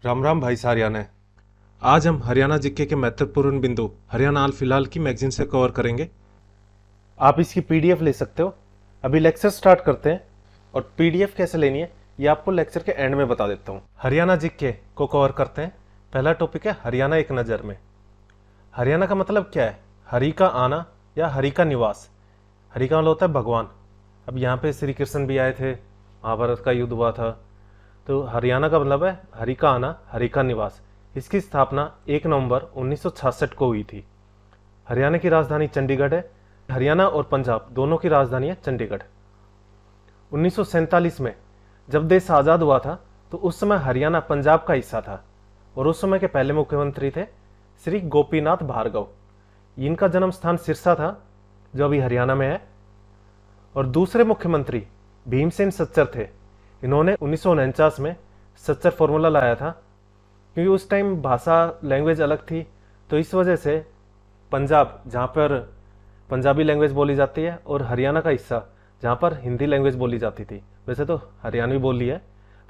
राम राम भाई सारियाने। आज हम हरियाणा जीके के महत्वपूर्ण बिंदु हरियाणा हाल फिलहाल की मैगजीन से कवर करेंगे। आप इसकी पीडीएफ ले सकते हो। अभी लेक्चर स्टार्ट करते हैं और पीडीएफ कैसे लेनी है ये आपको लेक्चर के एंड में बता देता हूँ। हरियाणा जीके को कवर करते हैं। पहला टॉपिक है हरियाणा एक नज़र में। हरियाणा का मतलब क्या है? हरि का आना या हरि का निवास। हरि का मतलब होता है भगवान। अब यहाँ पे श्री कृष्ण भी आए थे, महाभारत का युद्ध हुआ था। तो हरियाणा का मतलब है हरि का आना, हरि का निवास। इसकी स्थापना 1 नवंबर 1966 को हुई थी। हरियाणा की राजधानी चंडीगढ़ है। हरियाणा और पंजाब दोनों की राजधानी है चंडीगढ़। 1947 में जब देश आज़ाद हुआ था तो उस समय हरियाणा पंजाब का हिस्सा था और उस समय के पहले मुख्यमंत्री थे श्री गोपीनाथ भार्गव। इनका जन्म स्थान सिरसा था जो अभी हरियाणा में है। और दूसरे मुख्यमंत्री भीमसेन सच्चर थे। इन्होंने 1949 में सच्चर फॉर्मूला लाया था क्योंकि उस टाइम भाषा लैंग्वेज अलग थी। तो इस वजह से पंजाब जहाँ पर पंजाबी लैंग्वेज बोली जाती है और हरियाणा का हिस्सा जहाँ पर हिंदी लैंग्वेज बोली जाती थी। वैसे तो हरियाणवी बोली है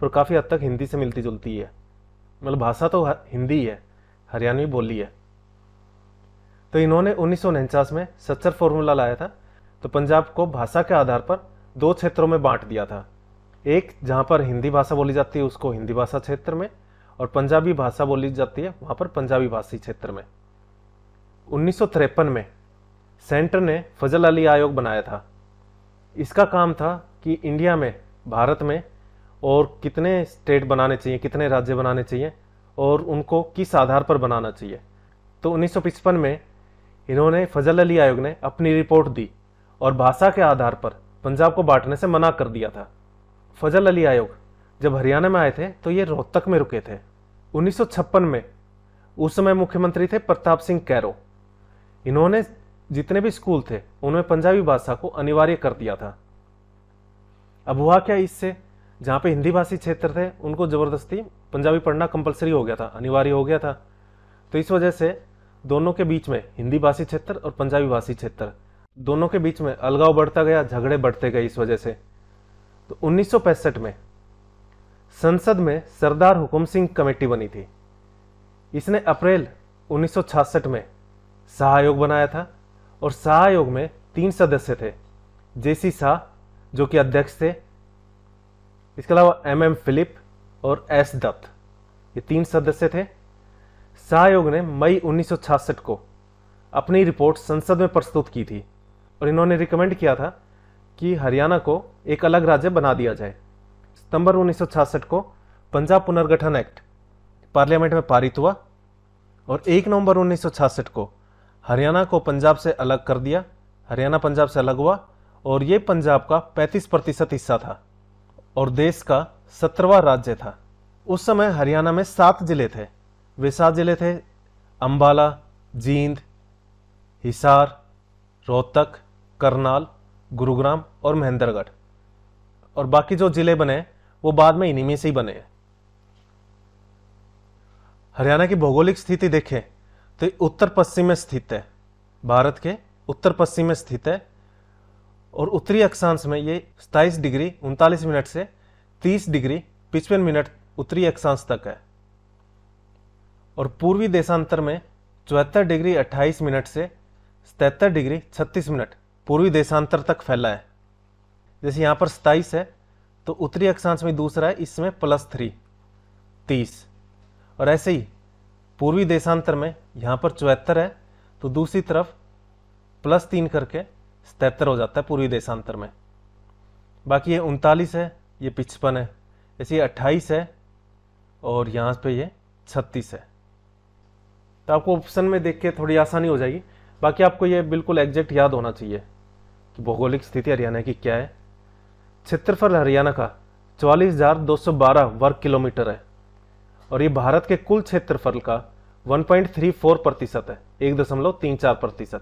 पर काफ़ी हद तक हिंदी से मिलती जुलती है। मतलब भाषा तो हिंदी है, हरियाणवी बोली है। तो इन्होंने 1949 में सच्चर फॉर्मूला लाया था। तो पंजाब को भाषा के आधार पर 2 क्षेत्रों में बांट दिया था। एक जहाँ पर हिंदी भाषा बोली जाती है उसको हिंदी भाषा क्षेत्र में, और पंजाबी भाषा बोली जाती है वहाँ पर पंजाबी भाषी क्षेत्र में। 1953 में सेंटर ने फजल अली आयोग बनाया था। इसका काम था कि इंडिया में, भारत में और कितने स्टेट बनाने चाहिए, कितने राज्य बनाने चाहिए और उनको किस आधार पर बनाना चाहिए। तो 1955 में इन्होंने फजल अली आयोग ने अपनी रिपोर्ट दी और भाषा के आधार पर पंजाब को बांटने से मना कर दिया था। फजल अली आयोग जब हरियाणा में आए थे तो ये रोहतक में रुके थे। 1956 में उस समय मुख्यमंत्री थे प्रताप सिंह कैरो। इन्होंने जितने भी स्कूल थे उनमें पंजाबी भाषा को अनिवार्य कर दिया था। अब हुआ क्या, इससे जहाँ पे हिंदी भाषी क्षेत्र थे उनको जबरदस्ती पंजाबी पढ़ना कंपलसरी हो गया था, अनिवार्य हो गया था। तो इस वजह से दोनों के बीच में, हिंदी भाषी क्षेत्र और पंजाबी भाषी क्षेत्र दोनों के बीच में अलगाव बढ़ता गया, झगड़े बढ़ते गए इस वजह से। तो 1965 में संसद में सरदार हुकुम सिंह कमेटी बनी थी। इसने अप्रैल 1966 में सहायोग बनाया था और सहायोग में 3 सदस्य थे। जेसी शाह जो कि अध्यक्ष थे, इसके अलावा MM फिलिप और S दत्त, ये 3 सदस्य थे। सहायोग ने मई 1966 को अपनी रिपोर्ट संसद में प्रस्तुत की थी और इन्होंने रिकमेंड किया था कि हरियाणा को एक अलग राज्य बना दिया जाए। सितंबर 1966 को पंजाब पुनर्गठन एक्ट पार्लियामेंट में पारित हुआ और 1 नवंबर 1966 को हरियाणा को पंजाब से अलग कर दिया। हरियाणा पंजाब से अलग हुआ और ये पंजाब का 35% हिस्सा था और देश का 17वां राज्य था। उस समय हरियाणा में 7 जिले थे। वे 7 जिले थे अंबाला, जींद, हिसार, रोहतक, करनाल, गुरुग्राम और महेंद्रगढ़। और बाकी जो जिले बने वो बाद में इन्हीं में से ही बने हैं। हरियाणा की भौगोलिक स्थिति देखें तो उत्तर पश्चिम में स्थित है, भारत के उत्तर पश्चिम में स्थित है और उत्तरी अक्षांश में ये 27 डिग्री 39 मिनट से 30 डिग्री 55 मिनट उत्तरी अक्षांश तक है और पूर्वी देशांतर में 74 डिग्री 28 मिनट से 77 डिग्री 36 मिनट पूर्वी देशांतर तक फैला है। जैसे यहाँ पर 27 है तो उत्तरी अक्षांश में दूसरा है, इसमें +3 30, और ऐसे ही पूर्वी देशांतर में यहाँ पर 74 है तो दूसरी तरफ +3 करके 77 हो जाता है पूर्वी देशांतर में। बाकी ये 39 है, ये 55 है, ऐसे ये 28 है और यहाँ पे ये 36 है। तो आपको ऑप्शन में देख के थोड़ी आसानी हो जाएगी। बाकी आपको ये बिल्कुल एग्जैक्ट याद होना चाहिए कि भौगोलिक स्थिति हरियाणा की क्या है। क्षेत्रफल हरियाणा का 44,212 वर्ग किलोमीटर है और ये भारत के कुल क्षेत्रफल का 1.34% है, 1.34%।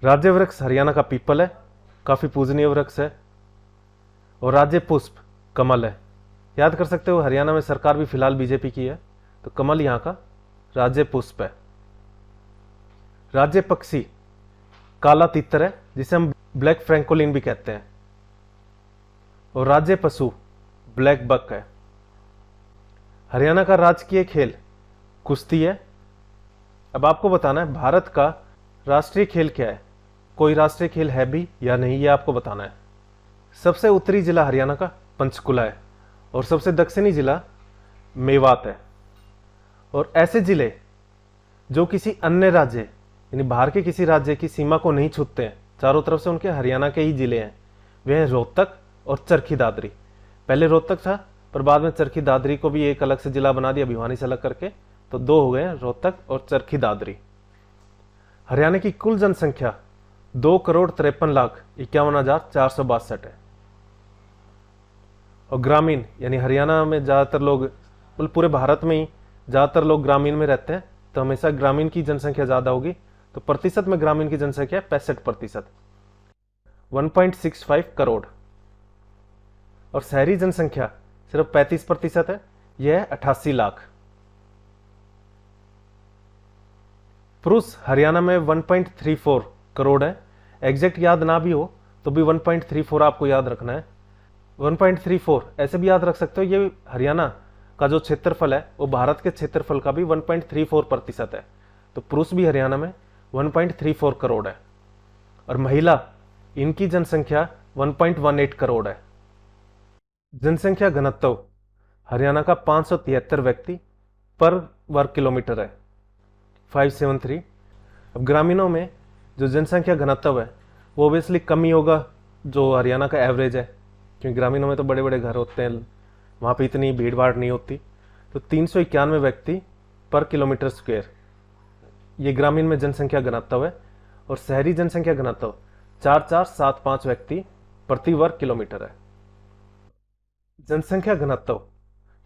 राज्य वृक्ष हरियाणा का पीपल है, काफी पूजनीय वृक्ष है। और राज्य पुष्प कमल है। याद कर सकते हो हरियाणा में सरकार भी फिलहाल बीजेपी की है तो कमल यहाँ का राज्य पुष्प है। राज्य पक्षी काला तीतर है जिसे हम ब्लैक फ्रैंकोलिन भी कहते हैं और राज्य पशु ब्लैक बक है। हरियाणा का राजकीय खेल कुश्ती है। अब आपको बताना है भारत का राष्ट्रीय खेल क्या है, कोई राष्ट्रीय खेल है भी या नहीं, ये आपको बताना है। सबसे उत्तरी जिला हरियाणा का पंचकुला है और सबसे दक्षिणी जिला मेवात है। और ऐसे जिले जो किसी अन्य राज्य यानी बाहर के किसी राज्य की सीमा को नहीं छूते हैं, चारों तरफ से उनके हरियाणा के ही जिले हैं, वे हैं रोहतक और चरखी दादरी। पहले रोहतक था पर बाद में चरखी दादरी को भी एक अलग से जिला बना दिया भिवानी से अलग करके, तो दो हो गए रोहतक और चरखी दादरी। हरियाणा की कुल जनसंख्या 2,53,51,462 है। और ग्रामीण यानी हरियाणा में ज़्यादातर लोग, पूरे भारत में ही ज़्यादातर लोग ग्रामीण में रहते हैं, तो हमेशा ग्रामीण की जनसंख्या ज़्यादा होगी। तो प्रतिशत में ग्रामीण की जनसंख्या 65%, 1.65 करोड़। और शहरी जनसंख्या सिर्फ 35% है, यह है 88 लाख। पुरुष हरियाणा में 1.34 करोड़ है। एग्जैक्ट याद ना भी हो तो भी 1.34 आपको याद रखना है। 1.34 ऐसे भी याद रख सकते हो, ये हरियाणा का जो क्षेत्रफल है वो भारत के क्षेत्रफल का भी 1.34% है। तो पुरुष भी हरियाणा में 1.34 करोड़ है और महिला इनकी जनसंख्या 1.18 करोड़ है। जनसंख्या घनत्व हरियाणा का 573 व्यक्ति पर वर्ग किलोमीटर है, 573। अब ग्रामीणों में जो जनसंख्या घनत्व है वो ओबियसली कम ही होगा जो हरियाणा का एवरेज है, क्योंकि ग्रामीणों में तो बड़े बड़े घर होते हैं, वहाँ पे इतनी भीड़ भाड़ नहीं होती। तो 391 व्यक्ति पर किलोमीटर स्क्वायर ये ग्रामीण में जनसंख्या घनत्व है। और शहरी जनसंख्या घनत्व 4475 व्यक्ति प्रति वर्ग किलोमीटर है। जनसंख्या घनत्व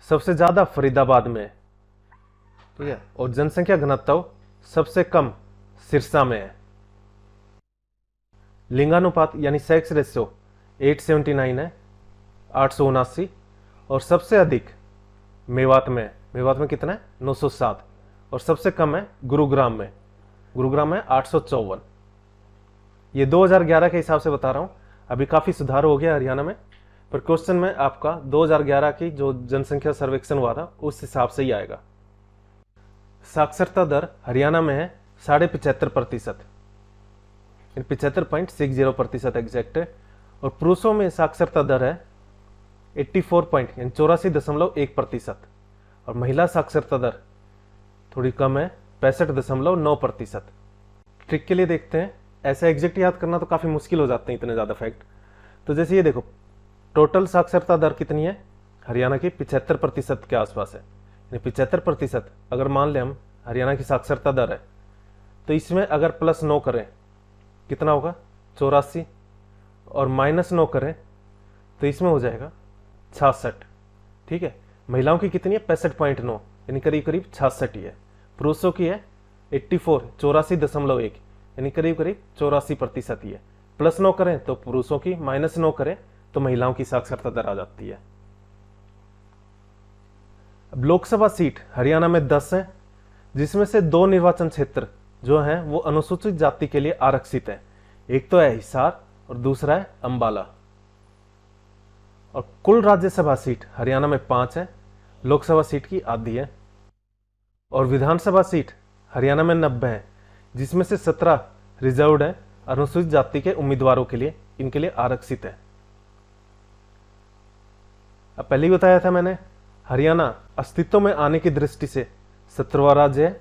सबसे ज्यादा फरीदाबाद में है, ठीक है, और जनसंख्या घनत्व सबसे कम सिरसा में है। लिंगानुपात यानी सेक्स रेशियो 879 है, 879। और सबसे अधिक मेवात में है। मेवात में कितना है? 907। और सबसे कम है गुरुग्राम में, गुरुग्राम में 854। ये 2011 के हिसाब से बता रहा हूं, अभी काफी सुधार हो गया हरियाणा में, पर क्वेश्चन में आपका 2011 की जो जनसंख्या सर्वेक्षण हुआ था उस हिसाब से ही आएगा। साक्षरता दर हरियाणा में है 75.5%, 75.60% एग्जैक्ट है। और पुरुषों में साक्षरता दर है 84.1%। और महिला साक्षरता दर थोड़ी कम है 65.9%। ट्रिक के लिए देखते हैं, ऐसा एग्जैक्ट याद करना तो काफी मुश्किल हो जाते हैं इतने ज्यादा फैक्ट। तो जैसे ये देखो, टोटल साक्षरता दर कितनी है हरियाणा की? 75% के आसपास है। 75% अगर मान ले हम हरियाणा की साक्षरता दर है, तो इसमें अगर प्लस 9 करें कितना होगा? 84। और माइनस 9 करें तो इसमें हो जाएगा 66। ठीक है, महिलाओं की कितनी है? 65.9, यानी करीब करीब 66 ही है। पुरुषों की है 84, 84.1, यानी करीब करीब 84% ही है। प्लस 9 करें तो पुरुषों की, माइनस 9 करें तो महिलाओं की साक्षरता दर आ जाती है। अब लोकसभा सीट हरियाणा में 10 है, जिसमें से 2 निर्वाचन क्षेत्र जो हैं वो अनुसूचित जाति के लिए आरक्षित है। एक तो है हिसार और दूसरा है अंबाला। और कुल राज्यसभा सीट हरियाणा में 5 है, लोकसभा सीट की आधी है। और विधानसभा सीट हरियाणा में 90 है, जिसमें से 17 रिजर्व्ड है अनुसूचित जाति के उम्मीदवारों के लिए, इनके लिए आरक्षित है। अब पहले ही बताया था मैंने, हरियाणा अस्तित्व में आने की दृष्टि से 17वां राज्य है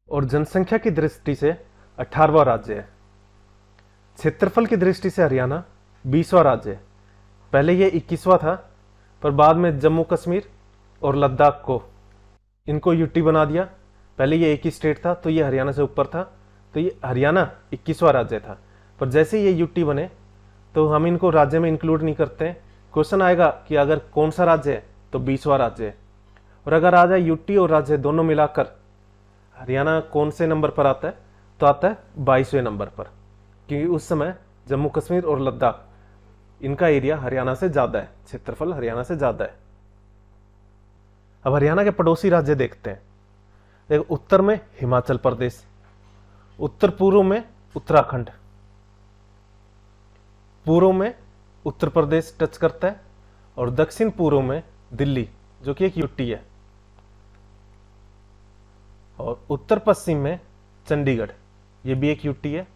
और जनसंख्या की दृष्टि से 18वां राज्य है। क्षेत्रफल की दृष्टि से हरियाणा 20वां राज्य है। पहले ये 21वां था, पर बाद में जम्मू कश्मीर और लद्दाख को इनको यूटी बना दिया। पहले ये एक ही स्टेट था तो ये हरियाणा से ऊपर था, तो ये हरियाणा 21वां राज्य था। पर जैसे ये यूटी बने तो हम इनको राज्य में इंक्लूड नहीं करते हैं। क्वेश्चन आएगा कि अगर कौन सा राज्य है तो 20वां राज्य है। और अगर आ जाए यूटी और राज्य दोनों मिलाकर हरियाणा कौन से नंबर पर आता है, तो आता है 22वें नंबर पर, क्योंकि उस समय जम्मू कश्मीर और लद्दाख इनका एरिया हरियाणा से ज्यादा है, क्षेत्रफल हरियाणा से ज्यादा है। अब हरियाणा के पड़ोसी राज्य देखते हैं। देखो, उत्तर में हिमाचल प्रदेश, उत्तर पूर्व में उत्तराखंड, पूर्व में उत्तर प्रदेश टच करता है और दक्षिण पूर्व में दिल्ली, जो कि एक यूटी है, और उत्तर पश्चिम में चंडीगढ़, ये भी एक यूटी है,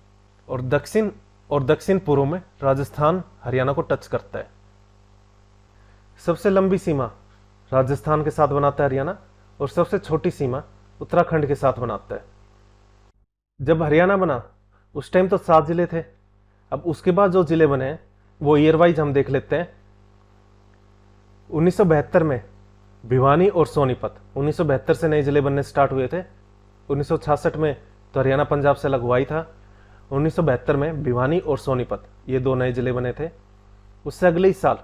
और दक्षिण पूर्व में राजस्थान हरियाणा को टच करता है। सबसे लंबी सीमा राजस्थान के साथ बनाता है हरियाणा, और सबसे छोटी सीमा उत्तराखंड के साथ बनाता है। जब हरियाणा बना उस टाइम तो 7 जिले थे। अब उसके बाद जो जिले बने हैं वो ईयर वाइज हम देख लेते हैं। 1972 में भिवानी और सोनीपत, 1972 से नए जिले बनने स्टार्ट हुए थे। 1966 में तो हरियाणा पंजाब से अलग हुआ ही था। 1972 में भिवानी और सोनीपत ये 2 नए जिले बने थे। उससे अगले ही साल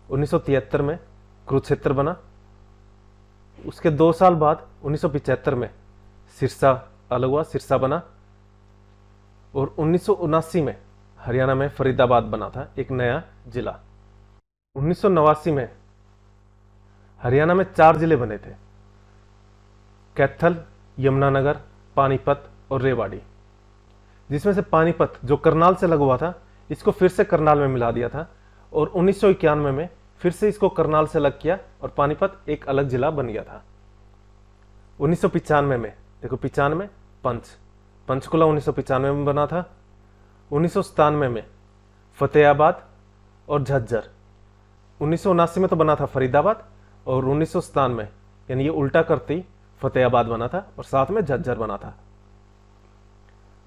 1973 में कुरुक्षेत्र बना। उसके 2 साल बाद 1975 में सिरसा अलग हुआ, सिरसा बना। और 1979 में हरियाणा में फरीदाबाद बना था, एक नया जिला। 1989 में हरियाणा में 4 जिले बने थे, कैथल, यमुनानगर, पानीपत और रेवाड़ी, जिसमें से पानीपत जो करनाल से लगा हुआ था इसको फिर से करनाल में मिला दिया था, और 1991 में फिर से इसको करनाल से अलग किया और पानीपत एक अलग जिला बन गया था। 1995 में देखो, 95 पंचकुला 1995 में बना था। 1997 में फतेहाबाद और झज्जर। 1979 में तो बना था फरीदाबाद, और 1997 यानी ये उल्टा करती फतेहाबाद बना था और साथ में झज्जर बना था।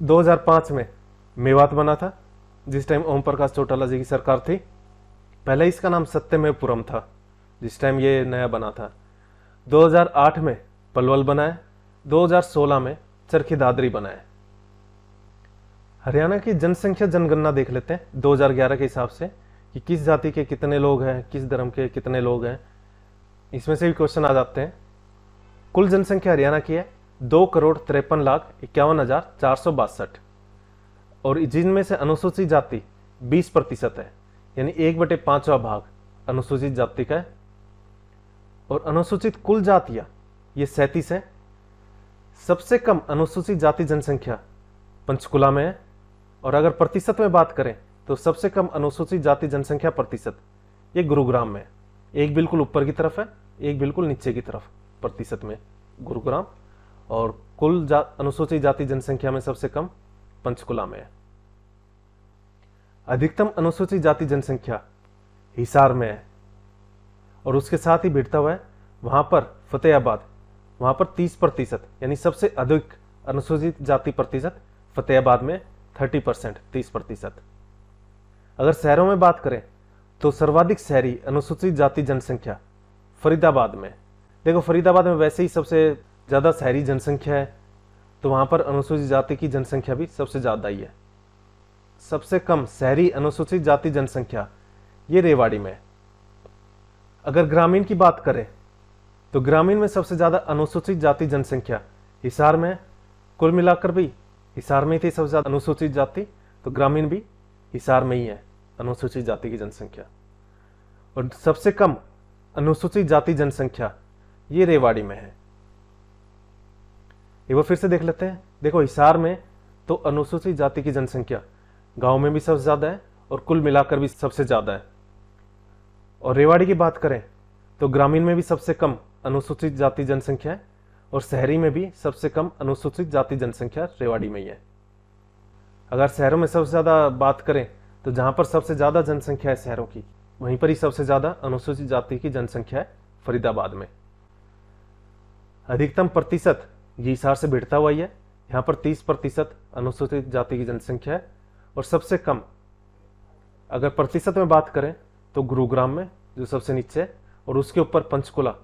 2005 में मेवात बना था, जिस टाइम ओम प्रकाश चौटाला जी की सरकार थी। पहले इसका नाम सत्यमेवपुरम था जिस टाइम ये नया बना था। 2008 में पलवल बना है। 2016 में चरखी दादरी बना है। हरियाणा की जनसंख्या जनगणना देख लेते हैं 2011 के हिसाब से कि किस जाति के कितने लोग हैं, किस धर्म के कितने लोग हैं। इसमें से भी क्वेश्चन आ जाते हैं। कुल जनसंख्या हरियाणा की है 2,53,51,462, और जिनमें से अनुसूचित जाति 20% है, यानी 1/5वां भाग अनुसूचित जाति का है। और अनुसूचित कुल जातियां ये 37 है। सबसे कम अनुसूचित जाति जनसंख्या पंचकुला में है। और अगर प्रतिशत में बात करें तो सबसे कम अनुसूचित जाति जनसंख्या प्रतिशत ये गुरुग्राम में है। एक बिल्कुल ऊपर की तरफ है, एक बिल्कुल नीचे की तरफ प्रतिशत में गुरुग्राम। और कुल अनुसूचित जाति जनसंख्या में सबसे कम पंचकुला में है। अधिकतम अनुसूचित जाति जनसंख्या हिसार में है, और उसके साथ ही भिड़ता हुआ है वहां पर फतेहाबाद, वहां पर 30%, यानी सबसे अधिक अनुसूचित जाति प्रतिशत फतेहाबाद में 30%, 30%। अगर शहरों में बात करें तो सर्वाधिक शहरी अनुसूचित जाति जनसंख्या फरीदाबाद में। देखो, फरीदाबाद में वैसे ही सबसे ज्यादा शहरी जनसंख्या है, तो वहां पर अनुसूचित जाति की जनसंख्या भी सबसे ज्यादा ही है। सबसे कम शहरी अनुसूचित जाति जनसंख्या ये रेवाड़ी में है। अगर ग्रामीण की बात करें तो ग्रामीण में सबसे ज्यादा अनुसूचित जाति जनसंख्या हिसार में है। कुल मिलाकर भी हिसार में ही थी सबसे ज्यादा अनुसूचित जाति, तो ग्रामीण भी हिसार में ही है अनुसूचित जाति की जनसंख्या। और सबसे कम अनुसूचित जाति जनसंख्या ये रेवाड़ी में है। एक बार फिर से देख लेते हैं। देखो, हिसार में तो अनुसूचित जाति की जनसंख्या गांव में भी सबसे ज्यादा है और कुल मिलाकर भी सबसे ज्यादा है। और रेवाड़ी की बात करें तो ग्रामीण में भी सबसे कम अनुसूचित जाति जनसंख्या है, और शहरी में भी सबसे कम अनुसूचित जाति जनसंख्या रेवाड़ी में ही है। अगर शहरों में सबसे ज्यादा बात करें तो जहां पर सबसे ज्यादा जनसंख्या है शहरों की, वहीं पर ही सबसे ज्यादा अनुसूचित जाति की जनसंख्या है फरीदाबाद में। अधिकतम प्रतिशत ये हिसार से भिड़ता हुआ ही है। यहाँ पर 30% अनुसूचित जाति की जनसंख्या है, और सबसे कम अगर प्रतिशत में बात करें तो गुरुग्राम में जो सबसे नीचे है, और उसके ऊपर पंचकुला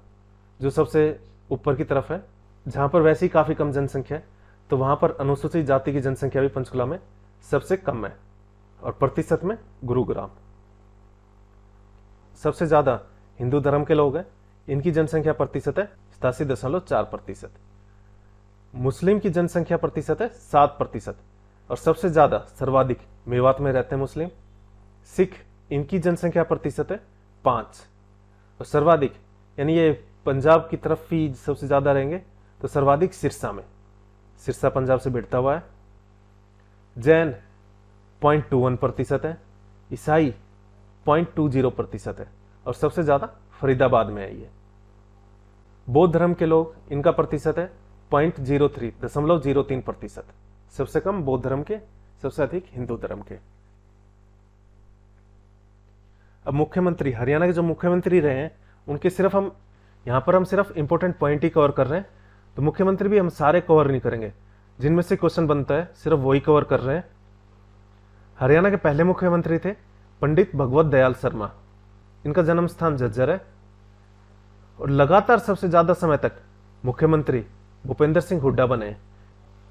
जो सबसे ऊपर की तरफ है, जहां पर वैसे ही काफी कम जनसंख्या है, तो वहां पर अनुसूचित जाति की जनसंख्या भी पंचकुला में सबसे कम है, और प्रतिशत में गुरुग्राम। सबसे ज्यादा हिंदू धर्म के लोग हैं, इनकी जनसंख्या प्रतिशत है 87.4%। मुस्लिम की जनसंख्या प्रतिशत है 7%, और सबसे ज्यादा सर्वाधिक मेवात में रहते हैं मुस्लिम। सिख, इनकी जनसंख्या प्रतिशत है 5, और सर्वाधिक यानी ये पंजाब की तरफ ही सबसे ज्यादा रहेंगे, तो सर्वाधिक सिरसा में, सिरसा पंजाब से भिड़ता हुआ है। जैन 0.21% है, ईसाई 0.20% है, और सबसे ज्यादा फरीदाबाद में है ये। बौद्ध धर्म के लोग, इनका प्रतिशत है 0.03%। सबसे कम बौद्ध धर्म के, सबसे अधिक हिंदू धर्म के। अब मुख्यमंत्री, हरियाणा के जो मुख्यमंत्री रहे हैं उनके सिर्फ हम यहां पर हम सिर्फ इंपॉर्टेंट पॉइंट ही कवर कर रहे हैं, तो मुख्यमंत्री भी हम सारे कवर नहीं करेंगे, जिनमें से क्वेश्चन बनता है सिर्फ वही कवर कर रहे हैं। हरियाणा के पहले मुख्यमंत्री थे पंडित भगवत दयाल शर्मा। इनका जन्म स्थान झज्जर है। और लगातार सबसे ज्यादा समय तक मुख्यमंत्री भूपेंद्र सिंह हुड्डा बने।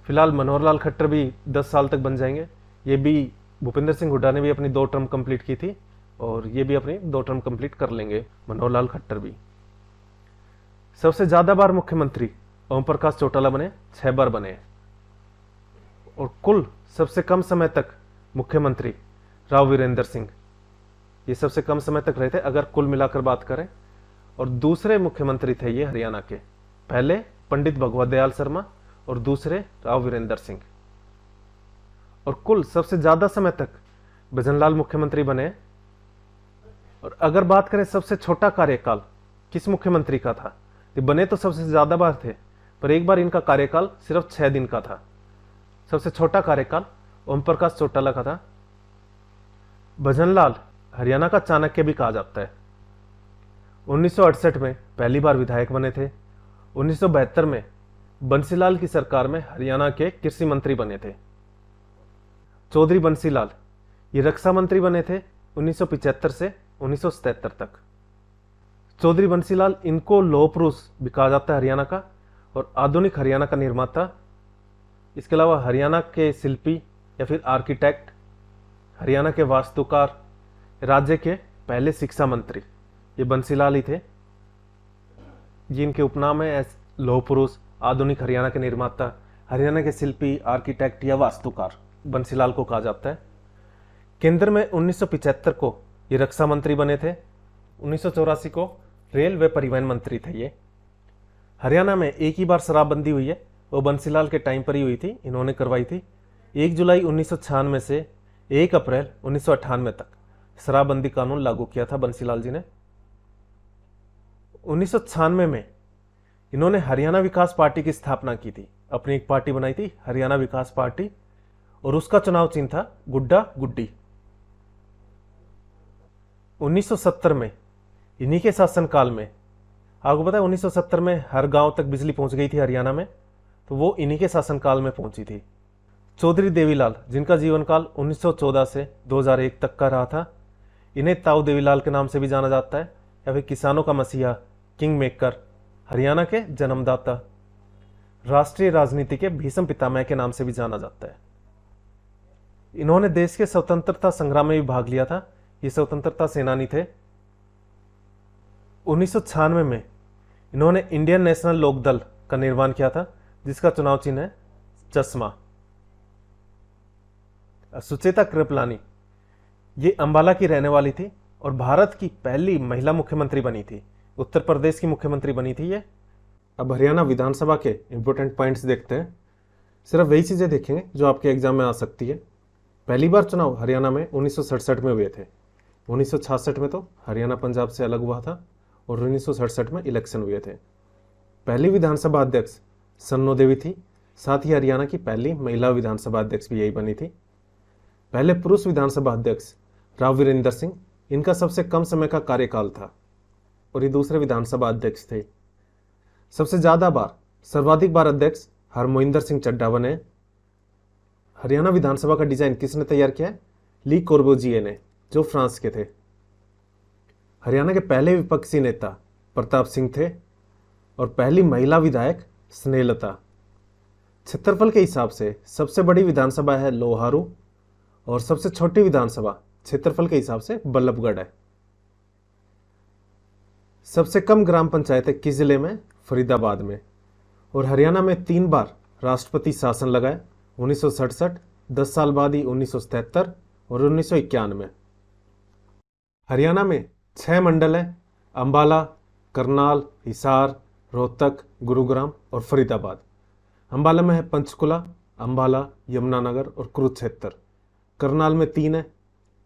फिलहाल मनोहर लाल खट्टर भी 10 साल तक बन जाएंगे। ये भी, भूपेंद्र सिंह हुड्डा ने भी अपनी 2 टर्म कंप्लीट की थी और ये भी अपनी 2 टर्म कंप्लीट कर लेंगे, मनोहर लाल खट्टर भी। सबसे ज्यादा बार मुख्यमंत्री ओम प्रकाश चौटाला बने, 6 बार बने। और कुल सबसे कम समय तक मुख्यमंत्री राव वीरेंद्र सिंह, ये सबसे कम समय तक रहे थे अगर कुल मिलाकर बात करें। और दूसरे मुख्यमंत्री थे ये हरियाणा के, पहले पंडित भगवत दयाल शर्मा और दूसरे राव वीरेंद्र सिंह। और कुल सबसे ज्यादा समय तक भजनलाल मुख्यमंत्री बने। और अगर बात करें सबसे छोटा कार्यकाल किस मुख्यमंत्री का था, ये बने तो सबसे ज्यादा बार थे, पर एक बार इनका कार्यकाल सिर्फ 6 दिन का था। सबसे छोटा कार्यकाल ओम प्रकाश चौटाला का था। भजनलाल हरियाणा का चाणक्य भी कहा जाता है। 1968 में पहली बार विधायक बने थे। 1972 में बंसीलाल की सरकार में हरियाणा के कृषि मंत्री बने थे। चौधरी बंसीलाल ये रक्षा मंत्री बने थे 1975 से 1977 तक। चौधरी बंसीलाल, इनको लौह पुरुष भी कहा जाता है हरियाणा का और आधुनिक हरियाणा का निर्माता। इसके अलावा हरियाणा के शिल्पी या फिर आर्किटेक्ट, हरियाणा के वास्तुकार, राज्य के पहले शिक्षा मंत्री, ये बंसीलाल ही थे। जिनके उपनाम है लौह पुरुष, आधुनिक हरियाणा के निर्माता, हरियाणा के शिल्पी, आर्किटेक्ट या वास्तुकार, बंसीलाल को कहा जाता है। केंद्र में 1975 को ये रक्षा मंत्री बने थे। 1984 को रेल व परिवहन मंत्री थे ये। हरियाणा में एक ही बार शराबबंदी हुई है, वो बंसीलाल के टाइम पर ही हुई थी, इन्होंने करवाई थी। 1 जुलाई 1996 से 1 अप्रैल 1998 तक शराबबंदी कानून लागू किया था बंसीलाल जी ने। 1996 में इन्होंने हरियाणा विकास पार्टी की स्थापना की थी, अपनी एक पार्टी बनाई थी हरियाणा विकास पार्टी, और उसका चुनाव चिन्ह था गुड्डा गुड्डी। 1970 में इन्हीं के शासनकाल में, आपको पता है 1970 में हर गांव तक बिजली पहुंच गई थी हरियाणा में, तो वो इन्हीं के शासनकाल में पहुंची थी। चौधरी देवीलाल, जिनका जीवन काल 1914 से 2001 तक का रहा था, इन्हें ताऊ देवीलाल के नाम से भी जाना जाता है, या फिर किसानों का मसीहा, किंग मेकर, हरियाणा के जन्मदाता, राष्ट्रीय राजनीति के भीष्म पितामह के नाम से भी जाना जाता है। इन्होंने देश के स्वतंत्रता संग्राम में भी भाग लिया था, ये स्वतंत्रता सेनानी थे। 1996 में इन्होंने इंडियन नेशनल लोकदल का निर्माण किया था, जिसका चुनाव चिन्ह है चश्मा। सुचेता कृपलानी, ये अंबाला की रहने वाली थी और भारत की पहली महिला मुख्यमंत्री बनी थी, उत्तर प्रदेश की मुख्यमंत्री बनी थी ये। अब हरियाणा विधानसभा के इंपॉर्टेंट पॉइंट्स देखते हैं। सिर्फ वही चीजें देखेंगे जो आपके एग्जाम में आ सकती है। पहली बार चुनाव हरियाणा में 1967 में हुए थे। 1966 में तो हरियाणा पंजाब से अलग हुआ था और 1967 में इलेक्शन हुए थे। पहली विधानसभा अध्यक्ष सन्नो देवी थी, साथ ही हरियाणा की पहली महिला विधानसभा अध्यक्ष भी यही बनी थी। पहले पुरुष विधानसभा अध्यक्ष राव वीरेंद्र सिंह, इनका सबसे कम समय का कार्यकाल था और ये दूसरे विधानसभा अध्यक्ष थे। सबसे ज्यादा बार, सर्वाधिक बार अध्यक्ष हरमोहिंदर सिंह चड्ढा बने। हरियाणा विधानसभा का डिजाइन किसने तैयार किया है? ली कोर्बुजिए ने, जो फ्रांस के थे। हरियाणा के पहले विपक्षी नेता प्रताप सिंह थे और पहली महिला विधायक स्नेहलता। क्षेत्रफल के हिसाब से सबसे बड़ी विधानसभा है लोहारू और सबसे छोटी विधानसभा क्षेत्रफल के हिसाब से बल्लभगढ़ है। सबसे कम ग्राम पंचायतें किस जिले में? फरीदाबाद में। और हरियाणा में 3 बार राष्ट्रपति शासन लगा है, 1967, 10 साल बाद ही 1977 और 1991 में। हरियाणा में 6 मंडल हैं, अंबाला, करनाल, हिसार, रोहतक, गुरुग्राम और फरीदाबाद। अंबाला में है पंचकुला, अंबाला, यमुनानगर और कुरुक्षेत्र। करनाल में 3 है,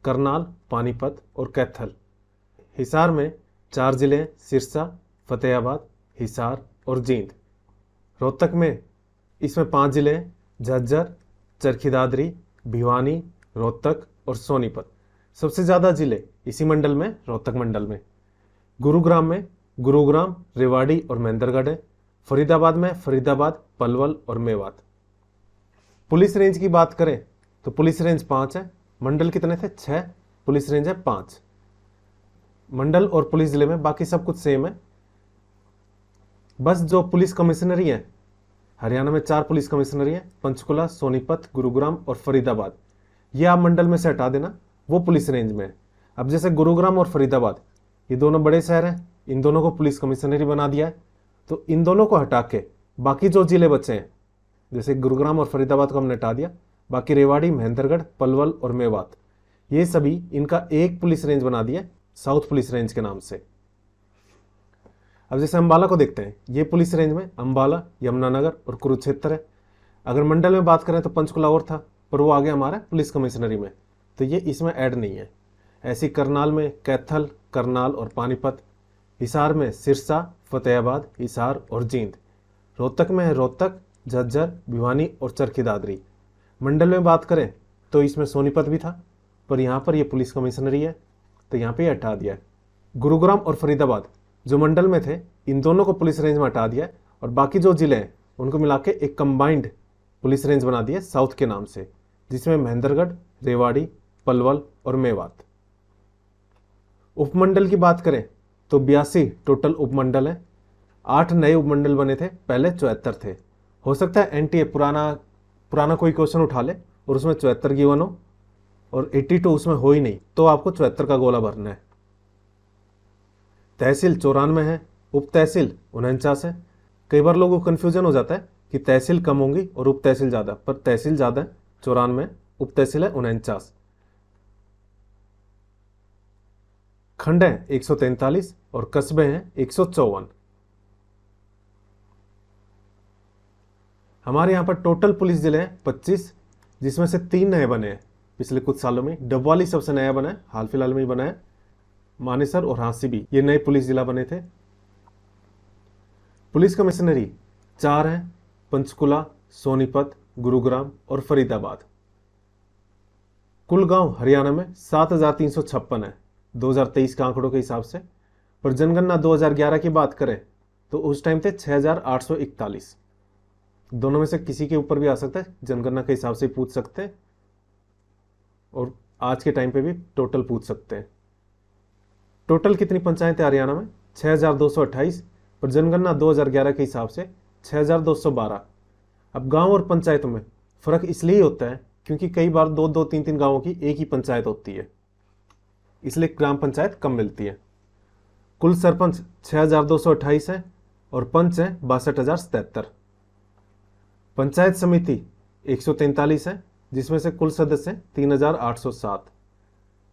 करनाल, पानीपत और कैथल। हिसार में 4 जिले हैं, सिरसा, फतेहाबाद, हिसार और जींद। रोहतक में इसमें 5 जिले हैं, झज्जर, चरखी दादरी, भिवानी, रोहतक और सोनीपत। सबसे ज़्यादा जिले इसी मंडल में, रोहतक मंडल में। गुरुग्राम में गुरुग्राम, रेवाड़ी और महेंद्रगढ़ है। फरीदाबाद में फरीदाबाद, पलवल और मेवात। पुलिस रेंज की बात करें तो पुलिस रेंज 5 है। मंडल कितने थे? 6। पुलिस रेंज है 5। मंडल और पुलिस जिले में बाकी सब कुछ सेम है। बस जो पुलिस कमिश्नरी है, हरियाणा में 4 पुलिस कमिश्नरी है, पंचकुला, सोनीपत, गुरुग्राम और फरीदाबाद। ये आप मंडल में से हटा देना, वो पुलिस रेंज में है। अब जैसे गुरुग्राम और फरीदाबाद ये दोनों बड़े शहर हैं, इन दोनों को पुलिस कमिश्नरी बना दिया है। तो इन दोनों को हटा के बाकी जो जिले बचे हैं, जैसे गुरुग्राम और फरीदाबाद को हमने हटा दिया, बाकी रेवाड़ी, महेंद्रगढ़, पलवल और मेवात, ये सभी इनका एक पुलिस रेंज बना दिया साउथ पुलिस रेंज के नाम से। अब जैसे अंबाला को देखते हैं, ये पुलिस रेंज में अंबाला, यमुनानगर और कुरुक्षेत्र है। अगर मंडल में बात करें तो पंचकुला और था, पर वो आ गया हमारा पुलिस कमिश्नरी में, तो ये इसमें ऐड नहीं है। ऐसी करनाल में कैथल, करनाल और पानीपत। हिसार में सिरसा, फतेहाबाद, हिसार और जींद। रोहतक में है रोहतक, झज्जर, भिवानी और चरखी दादरी। मंडल में बात करें तो इसमें सोनीपत भी था, पर यहाँ पर ये पुलिस कमिश्नरी है, तो यहाँ पे हटा दिया है। गुरुग्राम और फरीदाबाद जो मंडल में थे, इन दोनों को पुलिस रेंज में हटा दिया और बाकी जो जिले हैं उनको मिला के एक कंबाइंड पुलिस रेंज बना दिया साउथ के नाम से, जिसमें महेंद्रगढ़, रेवाड़ी, पलवल और मेवात। उपमंडल की बात करें तो 82 टोटल उपमंडल हैं। 8 नए उपमंडल बने थे, पहले 74 थे। हो सकता है एनटीए पुराना कोई क्वेश्चन उठा ले और उसमें 74 गिवन हो और 82 उसमें हो ही नहीं, तो आपको 74 का गोला भरना है। तहसील 94 है, उप तहसील 49 है। कई बार लोगों को कन्फ्यूजन हो जाता है कि तहसील कम होंगी और उप तहसील ज़्यादा, पर तहसील ज़्यादा है 94, उप तहसील है 49। खंड है 143 और कस्बे हैं 154। हमारे यहाँ पर टोटल पुलिस जिले हैं 25, जिसमें से 3 नए बने हैं पिछले कुछ सालों में। डबवाली सबसे नया बना है, हाल फिलहाल में ही बना है। मानेसर और हांसी भी ये नए पुलिस जिला बने थे। पुलिस कमिश्नरी 4 हैं, पंचकुला, सोनीपत, गुरुग्राम और फरीदाबाद। कुल गांव हरियाणा में 7356 है 2023 के आंकड़ों के हिसाब से, पर जनगणना 2011 की बात करें तो उस टाइम थे 6841। दोनों में से किसी के ऊपर भी आ सकता है, जनगणना के हिसाब से पूछ सकते हैं और आज के टाइम पे भी टोटल पूछ सकते हैं। टोटल कितनी पंचायतें हरियाणा में? 6228, पर जनगणना 2011 के हिसाब से 6212। अब गांव और पंचायतों में फर्क इसलिए होता है क्योंकि कई बार 2-2, 3-3 गांवों की एक ही पंचायत होती है, इसलिए ग्राम पंचायत कम मिलती है। कुल सरपंच 6228 है और पंच है 62,077। पंचायत समिति 143 है, जिसमें से कुल सदस्य हैं 3807।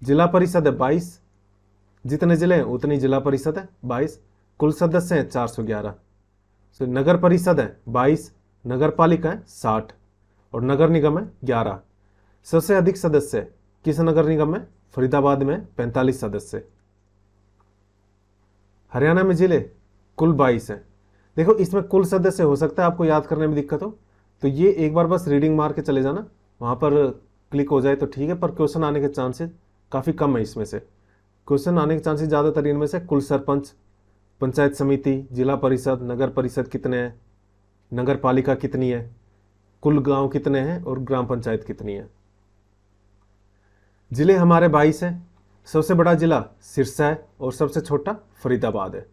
जिला परिषद है 22, जितने जिले हैं उतनी जिला परिषद है 22। कुल सदस्य हैं 411। तो नगर परिषद है 22, नगर पालिका है 60 और नगर निगम है 11। सबसे अधिक सदस्य किस नगर निगम में? फरीदाबाद में 45 सदस्य। हरियाणा में जिले कुल 22 हैं। देखो इसमें कुल सदस्य हो सकता है आपको याद करने में दिक्कत हो, तो ये एक बार बस रीडिंग मार के चले जाना, वहाँ पर क्लिक हो जाए तो ठीक है, पर क्वेश्चन आने के चांसेस काफ़ी कम है इसमें से। क्वेश्चन आने के चांसेस ज़्यादातर इनमें से कुल सरपंच, पंचायत समिति, जिला परिषद, नगर परिषद कितने हैं, नगर पालिका कितनी है, कुल गांव कितने हैं और ग्राम पंचायत कितनी है। जिले हमारे 22 हैं। सबसे बड़ा जिला सिरसा है और सबसे छोटा फरीदाबाद है।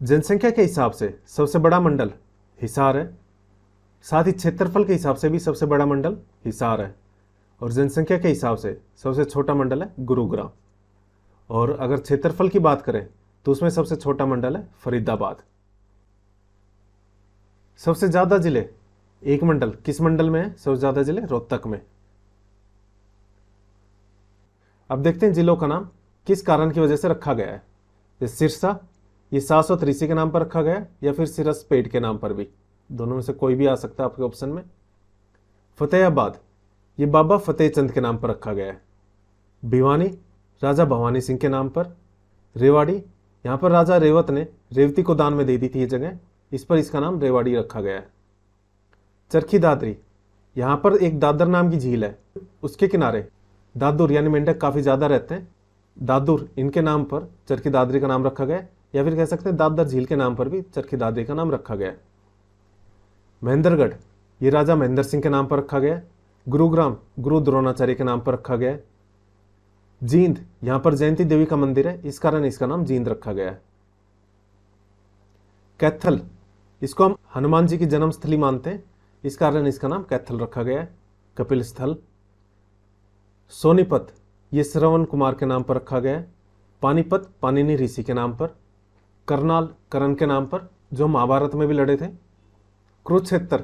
जनसंख्या के हिसाब से सबसे बड़ा मंडल हिसार है, साथ ही क्षेत्रफल के हिसाब से भी सबसे बड़ा मंडल हिसार है, और जनसंख्या के हिसाब से सबसे छोटा मंडल है गुरुग्राम। और अगर क्षेत्रफल की बात करें तो उसमें सबसे छोटा मंडल है फरीदाबाद। सबसे ज़्यादा जिले एक मंडल किस मंडल में है? सबसे ज़्यादा जिले रोहतक में। अब देखते हैं जिलों का नाम किस कारण की वजह से रखा गया है। जैसे सिरसा, ये 783 के नाम पर रखा गया है या फिर सिरस पेट के नाम पर भी, दोनों में से कोई भी आ सकता है आपके ऑप्शन में। फतेहाबाद, ये बाबा फतेह चंद के नाम पर रखा गया है। भिवानी, राजा भवानी सिंह के नाम पर। रेवाड़ी, यहाँ पर राजा रेवत ने रेवती को दान में दे दी थी ये जगह, इस पर इसका नाम रेवाड़ी रखा गया है। चरखी दादरी, यहाँ पर एक दादर नाम की झील है, उसके किनारे दादुर यानी मेंढक काफ़ी ज़्यादा रहते हैं। दादुर इनके नाम पर चरखी दादरी का नाम रखा गया है, या फिर कह सकते हैं दादर झील के नाम पर भी चरखी दादरी का नाम रखा गया है। महेंद्रगढ़, ये राजा महेंद्र सिंह के नाम पर रखा गया है। गुरुग्राम गुरु द्रोणाचार्य के नाम पर रखा गया है। जींद, यहाँ पर जयंती देवी का मंदिर है, इस कारण इसका नाम जींद रखा गया है। कैथल, इसको हम हनुमान जी की जन्मस्थली मानते हैं, इस कारण इसका नाम कैथल रखा गया है, कपिल स्थल। सोनीपत, ये श्रवण कुमार के नाम पर रखा गया है। पानीपत पानिनी ऋषि के नाम पर। करनाल कर्ण के नाम पर, जो महाभारत में भी लड़े थे। कुरुक्षेत्र,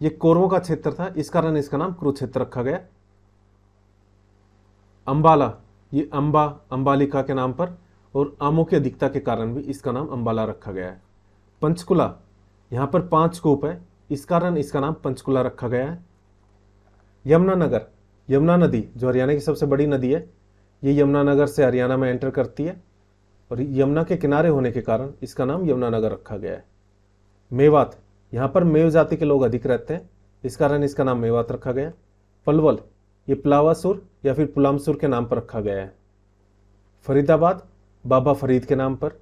ये कौरवों का क्षेत्र था, इस कारण इसका नाम कुरुक्षेत्र रखा गया। अंबाला, ये अंबा अंबालिका के नाम पर और आमों की अधिकता के कारण भी इसका नाम अंबाला रखा गया है। पंचकुला, यहाँ पर 5 कूप है, इस कारण इसका नाम पंचकुला रखा गया है। यमुनानगर, यमुना नदी जो हरियाणा की सबसे बड़ी नदी है, ये यमुनानगर से हरियाणा में एंटर करती है और यमुना के किनारे होने के कारण इसका नाम यमुनानगर रखा गया है। मेवात, यहाँ पर मेव जाति के लोग अधिक रहते हैं, इस कारण इसका नाम मेवात रखा गया है। पलवल, ये प्लावासुर या फिर पुलामसुर के नाम पर रखा गया है। फरीदाबाद, बाबा फरीद के नाम पर।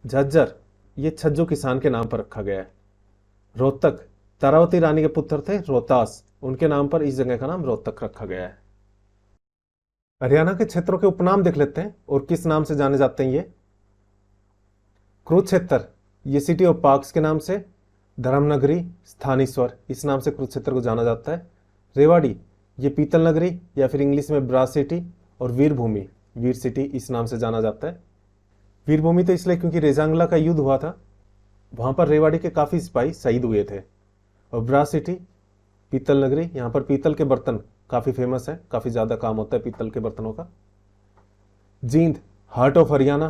झज्जर, ये छज्जो किसान के नाम पर रखा गया है। रोहतक, तारावती रानी के पुत्र थे रोहतास, उनके नाम पर इस जगह का नाम रोहतक रखा गया है। हरियाणा के क्षेत्रों के उपनाम देख लेते हैं और किस नाम से जाने जाते हैं ये। कुरुक्षेत्र, ये सिटी ऑफ पार्क्स के नाम से। धर्मनगरी, स्थानीश्वर, इस नाम से कुरुक्षेत्र को जाना जाता है। रेवाड़ी, ये पीतल नगरी या फिर इंग्लिश में ब्रास सिटी। और वीरभूमि, वीर सिटी, इस नाम से जाना जाता है। वीरभूमि तो इसलिए क्योंकि रेजांगला का युद्ध हुआ था, वहाँ पर रेवाड़ी के काफ़ी सिपाही शहीद हुए थे। और ब्रास सिटी, पीतल नगरी, यहाँ पर पीतल के बर्तन काफ़ी फेमस है, काफ़ी ज़्यादा काम होता है पीतल के बर्तनों का। जींद, हार्ट ऑफ हरियाणा,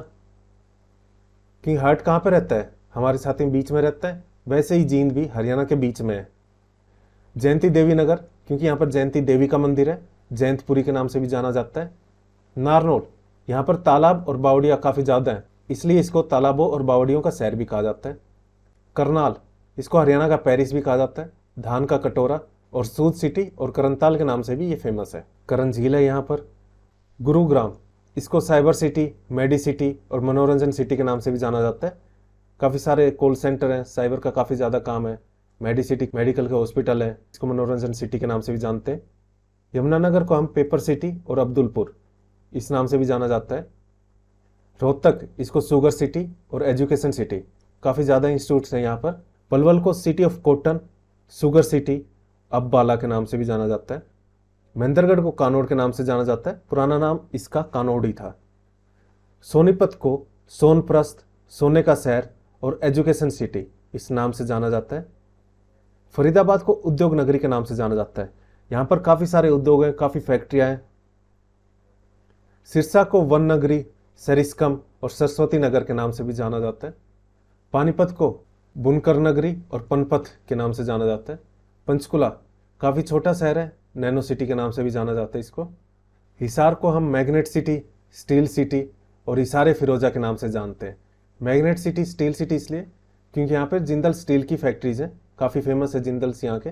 कि हार्ट कहाँ पे रहता है, हमारे साथ में बीच में रहता है, वैसे ही जींद भी हरियाणा के बीच में है। जयंती देवी नगर, क्योंकि यहाँ पर जयंती देवी का मंदिर है, जयंतपुरी के नाम से भी जाना जाता है। नारनौल, यहाँ पर तालाब और बावड़ियाँ काफ़ी ज़्यादा हैं, इसलिए इसको तालाबों और बावड़ियों का शहर भी कहा जाता है। करनाल, इसको हरियाणा का पेरिस भी कहा जाता है, धान का कटोरा। और सूद सिटी और करनताल के नाम से भी ये फेमस है। करण झील है यहाँ पर। गुरुग्राम, इसको साइबर सिटी, मेडी सिटी और मनोरंजन सिटी के नाम से भी जाना जाता है। काफ़ी सारे कॉल सेंटर हैं, साइबर का काफ़ी ज़्यादा काम है। मेडी सिटी मेडिकल के हॉस्पिटल है, इसको मनोरंजन सिटी के नाम से भी जानते हैं। यमुनानगर को हम पेपर सिटी और अब्दुलपुर इस नाम से भी जाना जाता है। रोहतक, इसको शुगर सिटी और एजुकेशन सिटी, काफ़ी ज़्यादा इंस्टीट्यूट्स हैं यहाँ पर। पलवल को city of cotton, sugar city, Ambala के नाम से भी जाना जाता है। महेंद्रगढ़ को कानौड़ के नाम से जाना जाता है, पुराना नाम इसका कानौड़ ही था। सोनीपत को सोनप्रस्थ, सोने का शहर और एजुकेशन सिटी इस नाम से जाना जाता है। फरीदाबाद को उद्योग नगरी के नाम से जाना जाता है, यहाँ पर काफ़ी सारे उद्योग हैं, काफ़ी फैक्ट्रियाँ हैं। सिरसा को वन नगरी, सरिस्कम और सरस्वती नगर के नाम से भी जाना जाता है। पानीपत को बुनकर नगरी और पनपथ के नाम से जाना जाता है। पंचकुला काफ़ी छोटा शहर है, नैनो सिटी के नाम से भी जाना जाता है इसको। हिसार को हम मैग्नेट सिटी, स्टील सिटी और हिसार फिरोजा के नाम से जानते हैं। मैग्नेट सिटी, स्टील सिटी इसलिए क्योंकि यहाँ पर जिंदल स्टील की फैक्ट्रीज हैं, काफ़ी फेमस है जिंदल्स यहाँ के।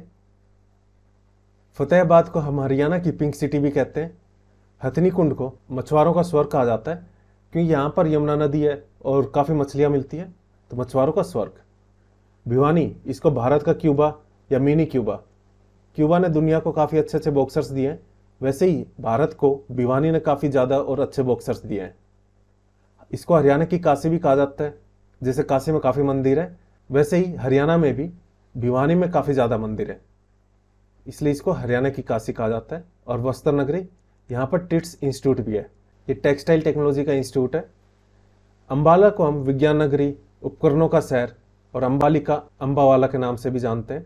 फतेहाबाद को हम हरियाणा की पिंक सिटी भी कहते हैं। हथनी कुंड को मछुआरों का स्वर्ग कहा जाता है, क्योंकि यहाँ पर यमुना नदी है और काफ़ी मछलियाँ मिलती हैं, तो मछुआरों का स्वर्ग। भिवानी, इसको भारत का क्यूबा या मिनी क्यूबा, क्यूबा ने दुनिया को काफ़ी अच्छे अच्छे बॉक्सर्स दिए हैं, वैसे ही भारत को भिवानी ने काफ़ी ज़्यादा और अच्छे बॉक्सर्स दिए हैं। इसको हरियाणा की काशी भी कहा जाता है, जैसे काशी में काफ़ी मंदिर है, वैसे ही हरियाणा में भी भिवानी में काफ़ी ज़्यादा मंदिर है, इसलिए इसको हरियाणा की काशी कहा जाता है। और वस्त्र नगरी, यहाँ पर टिट्स इंस्टीट्यूट भी है, ये टेक्सटाइल टेक्नोलॉजी का इंस्टीट्यूट है। अम्बाला को हम विज्ञान नगरी, उपकरणों का शहर और अम्बालिका, अम्बावाला के नाम से भी जानते हैं।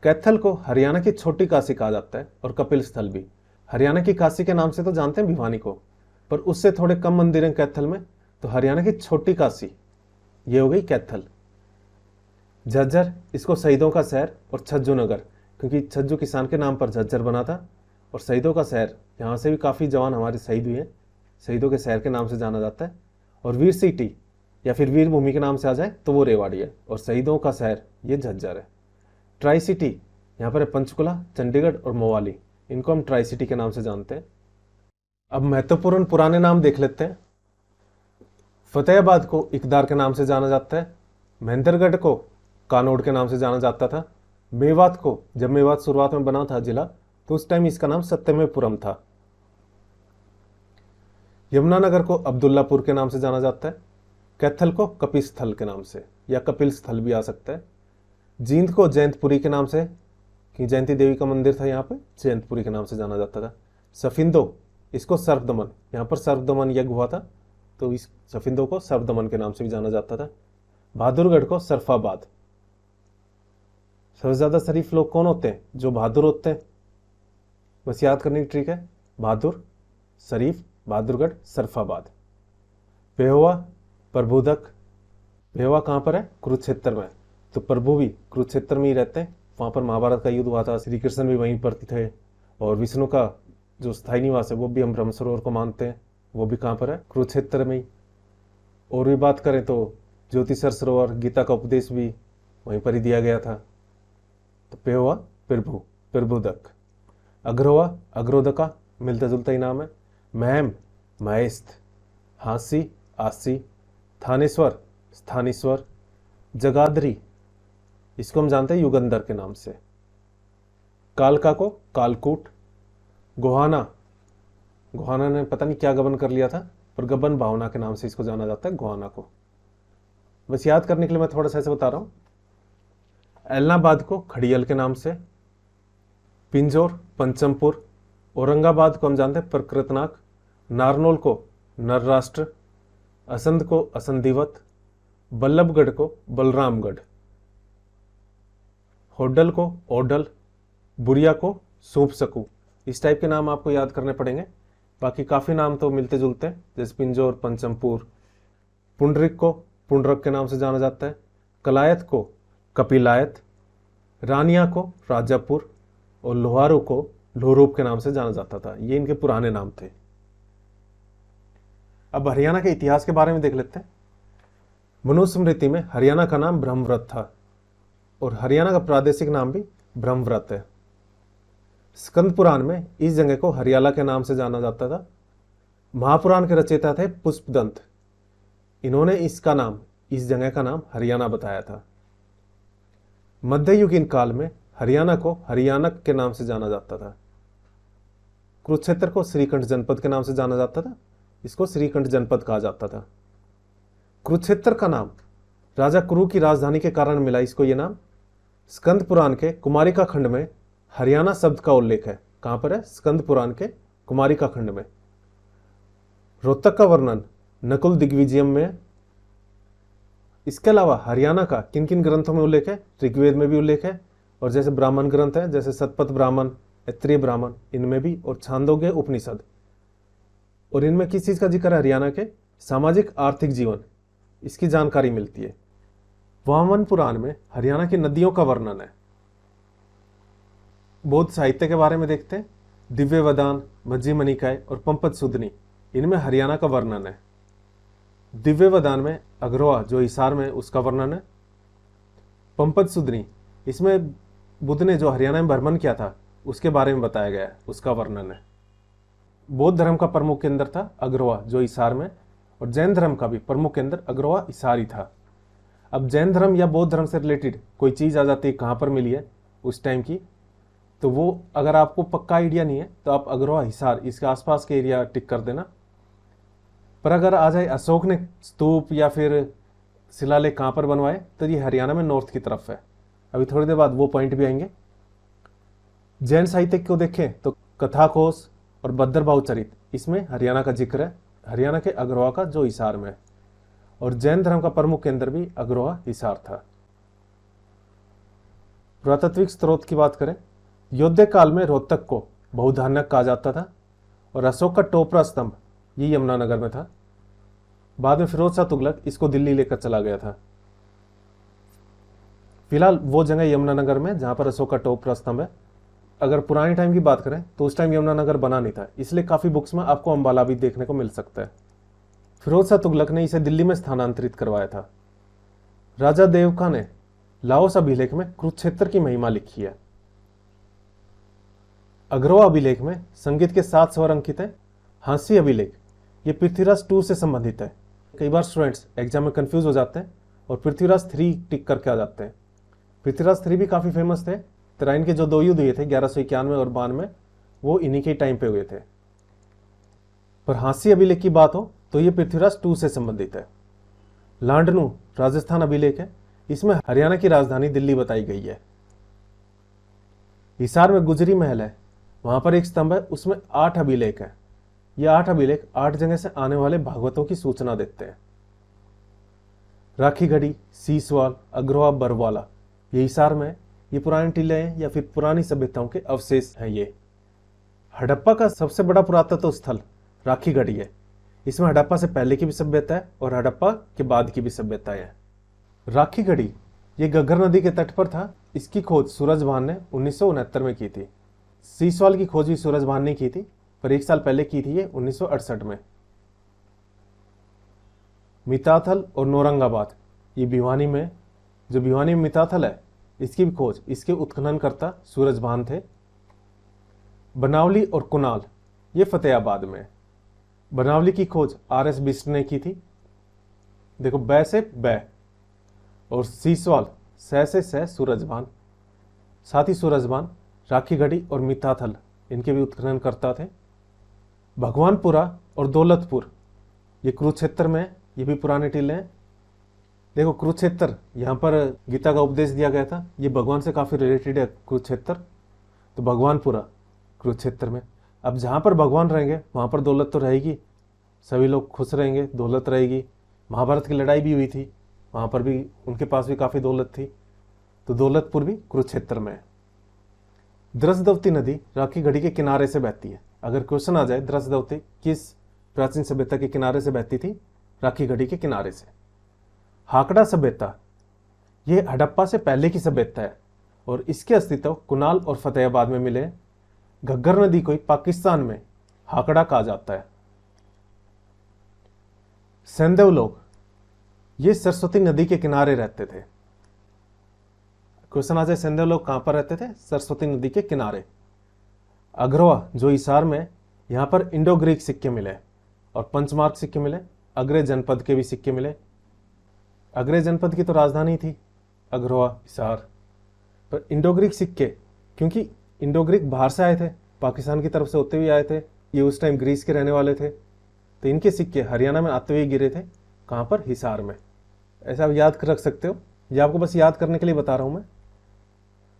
कैथल को हरियाणा की छोटी काशी कहा जाता है और कपिल स्थल भी। हरियाणा की काशी के नाम से तो जानते हैं भिवानी को, पर उससे थोड़े कम मंदिर हैं कैथल में, तो हरियाणा की छोटी काशी ये हो गई कैथल। झज्जर, इसको शहीदों का शहर और छज्जू नगर, क्योंकि छज्जू किसान के नाम पर झज्जर बना था, और शहीदों का शहर, यहाँ से भी काफ़ी जवान हमारे शहीद हुए हैं, शहीदों के शहर के नाम से जाना जाता है। और वीर सिटी, या फिर वीर भूमि के नाम से आ जाए तो वो रेवाड़ी है, और शहीदों का शहर ये झज्जर है। ट्राई सिटी यहाँ पर है पंचकुला, चंडीगढ़ और मोहाली, इनको हम ट्राई सिटी के नाम से जानते हैं। अब महत्वपूर्ण पुराने नाम देख लेते हैं। फतेहाबाद को इकदार के नाम से जाना जाता है। महेंद्रगढ़ को कानोड़ के नाम से जाना जाता था। मेवात को, जब मेवात शुरुआत में बना था जिला, तो उस टाइम इसका नाम सत्यमेवपुरम था। यमुनानगर को अब्दुल्लापुर के नाम से जाना जाता है। कैथल को कपिस्थल के नाम से, या कपिल स्थल भी आ सकता है। जींद को जयंतपुरी के नाम से, कि जयंती देवी का मंदिर था यहाँ पे, जयंतपुरी के नाम से जाना जाता था। सफिंदो, इसको सर्वदमन, यहाँ पर सर्वदमन यज्ञ हुआ था तो इस सफिंदो को सर्वदमन के नाम से भी जाना जाता था। बहादुरगढ़ को सरफाबाद। सबसे ज्यादा शरीफ लोग कौन होते हैं? जो बहादुर होते हैं। बस याद करने की ट्रिक है, बहादुर, शरीफ, बहादुरगढ़, सरफाबाद। पेहोवा, प्रबोधक। पेहोवा कहाँ पर है? कुरुक्षेत्र में। तो प्रभु भी कुरुक्षेत्र में ही रहते हैं, वहां पर महाभारत का युद्ध हुआ था, श्री कृष्ण भी वहीं पर थे। और विष्णु का जो स्थायी निवास है वो भी हम ब्रह्म सरोवर को मानते हैं, वो भी कहाँ पर है? कुरुक्षेत्र में ही। और भी बात करें तो ज्योतिषर सरोवर, गीता का उपदेश भी वहीं पर ही दिया गया था। तो पेहोवा प्रभु, प्रबोधक। अग्रवा, अग्रोदका, मिलता जुलता ही नाम है। महम, महेस्थ। हांसी, आसी। थानेश्वर, स्थानेश्वर। जगाधरी, इसको हम जानते हैं युगंधर के नाम से। कालका को कालकूट। गोहाना, गोहाना ने पता नहीं क्या गबन कर लिया था, पर गबन भावना के नाम से इसको जाना जाता है, गोहाना को। बस याद करने के लिए मैं थोड़ा सा ऐसे बता रहा हूँ। एलनाबाद को खड़ियल के नाम से। पिंजौर, पंचमपुर। औरंगाबाद को हम जानते हैं प्रकृतनाक। नारनौल को नरराष्ट्र। असंध को असंधिवत। बल्लभगढ़ को बलरामगढ़। होडल को ओडल। बुरिया को सूपसकू। इस टाइप के नाम आपको याद करने पड़ेंगे। बाकी काफी नाम तो मिलते जुलते हैं, जैसे पिंजौर, पंचमपुर। पुंडरिक को पुंडरक के नाम से जाना जाता है। कलायत को कपिलायत। रानिया को राजापुर। और लोहारू को लोहरूप के नाम से जाना जाता था। ये इनके पुराने नाम थे। अब हरियाणा के इतिहास के बारे में देख लेते हैं। मनुस्मृति में हरियाणा का नाम ब्रह्मव्रत था, और हरियाणा का प्रादेशिक नाम भी ब्रह्मव्रत है। स्कंद पुराण में इस जगह को हरियाला के नाम से जाना जाता था। महापुराण के रचयिता थे पुष्पदंत, इन्होंने इसका नाम, इस जगह का नाम हरियाणा बताया था। मध्ययुगीन काल में हरियाणा को हरियाणक के नाम से जाना जाता था। कुरुक्षेत्र को श्रीकंठ जनपद के नाम से जाना जाता था, इसको श्रीकंठ जनपद कहा जाता था। कुरुक्षेत्र का नाम राजा कुरु की राजधानी के कारण मिला इसको ये नाम। स्कंद पुराण के कुमारिका खंड में हरियाणा शब्द का उल्लेख है। कहां पर है? स्कंद पुराण के कुमारिका खंड में। रोहतक का वर्णन नकुल दिग्विजयम में है। इसके अलावा हरियाणा का किन किन ग्रंथों में उल्लेख है? ऋग्वेद में भी उल्लेख है, और जैसे ब्राह्मण ग्रंथ है, जैसे शतपथ ब्राह्मण, ऐत्रेय ब्राह्मण, इनमें भी, और छांदोग्य उपनिषद। और इनमें किस चीज का जिक्र है? हरियाणा के सामाजिक आर्थिक जीवन, इसकी जानकारी मिलती है। वामन पुराण में हरियाणा की नदियों का वर्णन है। बौद्ध साहित्य के बारे में देखते हैं। दिव्य वदान, मज्जिम निकाय और पंपत सुदनी, इनमें हरियाणा का वर्णन है। दिव्य वदान में अग्रवा, जो हिसार में, उसका वर्णन है। पंपत सुदनी, इसमें बुद्ध ने जो हरियाणा में भ्रमण किया था उसके बारे में बताया गया है, उसका वर्णन है। बौद्ध धर्म का प्रमुख केंद्र था अग्रवा, जो हिसार में, और जैन धर्म का भी प्रमुख केंद्र अग्रवा हिसार ही था। अब जैन धर्म या बौद्ध धर्म से रिलेटेड कोई चीज आ जाती है कहां पर मिली है उस टाइम की, तो वो अगर आपको पक्का आइडिया नहीं है तो आप अग्रवा हिसार इसके आसपास के एरिया टिक कर देना। पर अगर आ जाए अशोक ने स्तूप या फिर शिलालेख कहां पर बनवाए, तो ये हरियाणा में नॉर्थ की तरफ है। अभी थोड़ी देर बाद वो पॉइंट भी आएंगे। जैन साहित्य को देखें तो कथाकोश और भद्रभाव चरित, इसमें हरियाणा का जिक्र है, हरियाणा के अग्रवा का, जो हिसार में है। और जैन धर्म का प्रमुख केंद्र भी अग्रवा हिसार था। पुरातात्विक स्रोत की बात करें, योद्धा काल में रोहतक को बहुधान्यक कहा जाता था, और अशोक का टोपरा स्तंभ ये यमुनानगर में था। बाद में फिरोज शाह तुगलक इसको दिल्ली लेकर चला गया था। फिलहाल वो जगह यमुनानगर में जहां पर अशोक का टोपरा स्तंभ है। अगर पुराने टाइम की बात करें तो उस टाइम यमुनानगर बना नहीं था, इसलिए काफी बुक्स में आपको अंबाला भी देखने को मिल सकता है। फिरोज शाह तुगलक ने इसे दिल्ली में स्थानांतरित करवाया था। राजा देवका ने लाओस अभिलेख में कुरुक्षेत्र की महिमा लिखी है। अग्रवा अभिलेख में संगीत के 7 स्वर अंकित हैं। हांसी अभिलेख ये पृथ्वीराज 2 से संबंधित है। कई बार स्टूडेंट्स एग्जाम में कंफ्यूज हो जाते हैं और पृथ्वीराज 3 टिक करके आ जाते हैं। पृथ्वीराज 3 भी काफी फेमस थे। तराइन के जो 2 युद्ध हुए थे 1191 और 92, वो इन्हीं के टाइम पे हुए थे। पर हांसी अभिलेख की बात हो तो ये पृथ्वीराज 2 से संबंधित है। लांडनू राजस्थान अभिलेख है। इसमें हरियाणा की राजधानी दिल्ली बताई गई है। हिसार में गुजरी महल है, वहां पर एक स्तंभ है, उसमें 8 अभिलेख है। ये 8 अभिलेख 8 जगह से आने वाले भागवतों की सूचना देते हैं। राखी गढ़ी, सीसवाल, अग्रवा, बरवाला ये हिसार में, ये पुराने टीले हैं या फिर पुरानी सभ्यताओं के अवशेष हैं। ये हड़प्पा का सबसे बड़ा पुरातत्व स्थल राखी गढ़ी है। इसमें हड़प्पा से पहले की भी सभ्यता है और हड़प्पा के बाद की भी सभ्यता है। राखी गढ़ी ये घग्गर नदी के तट पर था। इसकी खोज सूरजभान ने 1969 में की थी। सीसवाल की खोज भी सूरजभान ने की थी, पर 1 साल पहले की थी ये 1968 में। मिताथल और नौरंगाबाद ये भिवानी में, जो भिवानी में मिताथल है, इसकी भी खोज इसके उत्खननकर्ता सूरजभान थे। बनावली और कुनाल ये फतेहाबाद में। बनावली की खोज RS बिष्ट ने की थी। देखो बै से बै, और सीसवाल से सह सूरजभान। साथ ही सूरजभान राखी गढ़ी और मिताथल इनके भी उत्खननकर्ता थे। भगवानपुरा और दौलतपुर ये कुरुक्षेत्र में, ये भी पुराने टीले हैं। देखो कुरुक्षेत्र यहाँ पर गीता का उपदेश दिया गया था, ये भगवान से काफी रिलेटेड है कुरुक्षेत्र। तो भगवानपुरा कुरुक्षेत्र में। अब जहाँ पर भगवान रहेंगे वहाँ पर दौलत तो रहेगी, सभी लोग खुश रहेंगे, दौलत रहेगी। महाभारत की लड़ाई भी हुई थी, वहाँ पर भी उनके पास भी काफ़ी दौलत थी। तो दौलतपुर भी कुरुक्षेत्र में है। द्रसदवती नदी राखी गढ़ी के किनारे से बहती है। अगर क्वेश्चन आ जाए द्रसदवती किस प्राचीन सभ्यता के किनारे से बहती थी, राखी गढ़ी के किनारे से। हाकड़ा सभ्यता ये हड़प्पा से पहले की सभ्यता है और इसके अस्तित्व कुनाल और फतेहाबाद में मिले। घग्गर नदी को पाकिस्तान में हाकड़ा कहा जाता है। सेंधव लोग ये सरस्वती नदी के किनारे रहते थे। क्वेश्चन आ जाए सेंधव लोग कहां पर रहते थे, सरस्वती नदी के किनारे। अग्रवा जो हिसार में, यहां पर इंडो ग्रीक सिक्के मिले और पंचमार्क सिक्के मिले। अग्रे जनपद के भी सिक्के मिले। अग्रे जनपद की तो राजधानी थी अग्रवा हिसार। पर इंडो ग्रीक सिक्के, क्योंकि इंडो ग्रीक बाहर से आए थे, पाकिस्तान की तरफ से होते हुए आए थे, ये उस टाइम ग्रीस के रहने वाले थे, तो इनके सिक्के हरियाणा में आते हुए गिरे थे। कहां पर, हिसार में। ऐसा आप याद कर रख सकते हो, ये आपको बस याद करने के लिए बता रहा हूं मैं।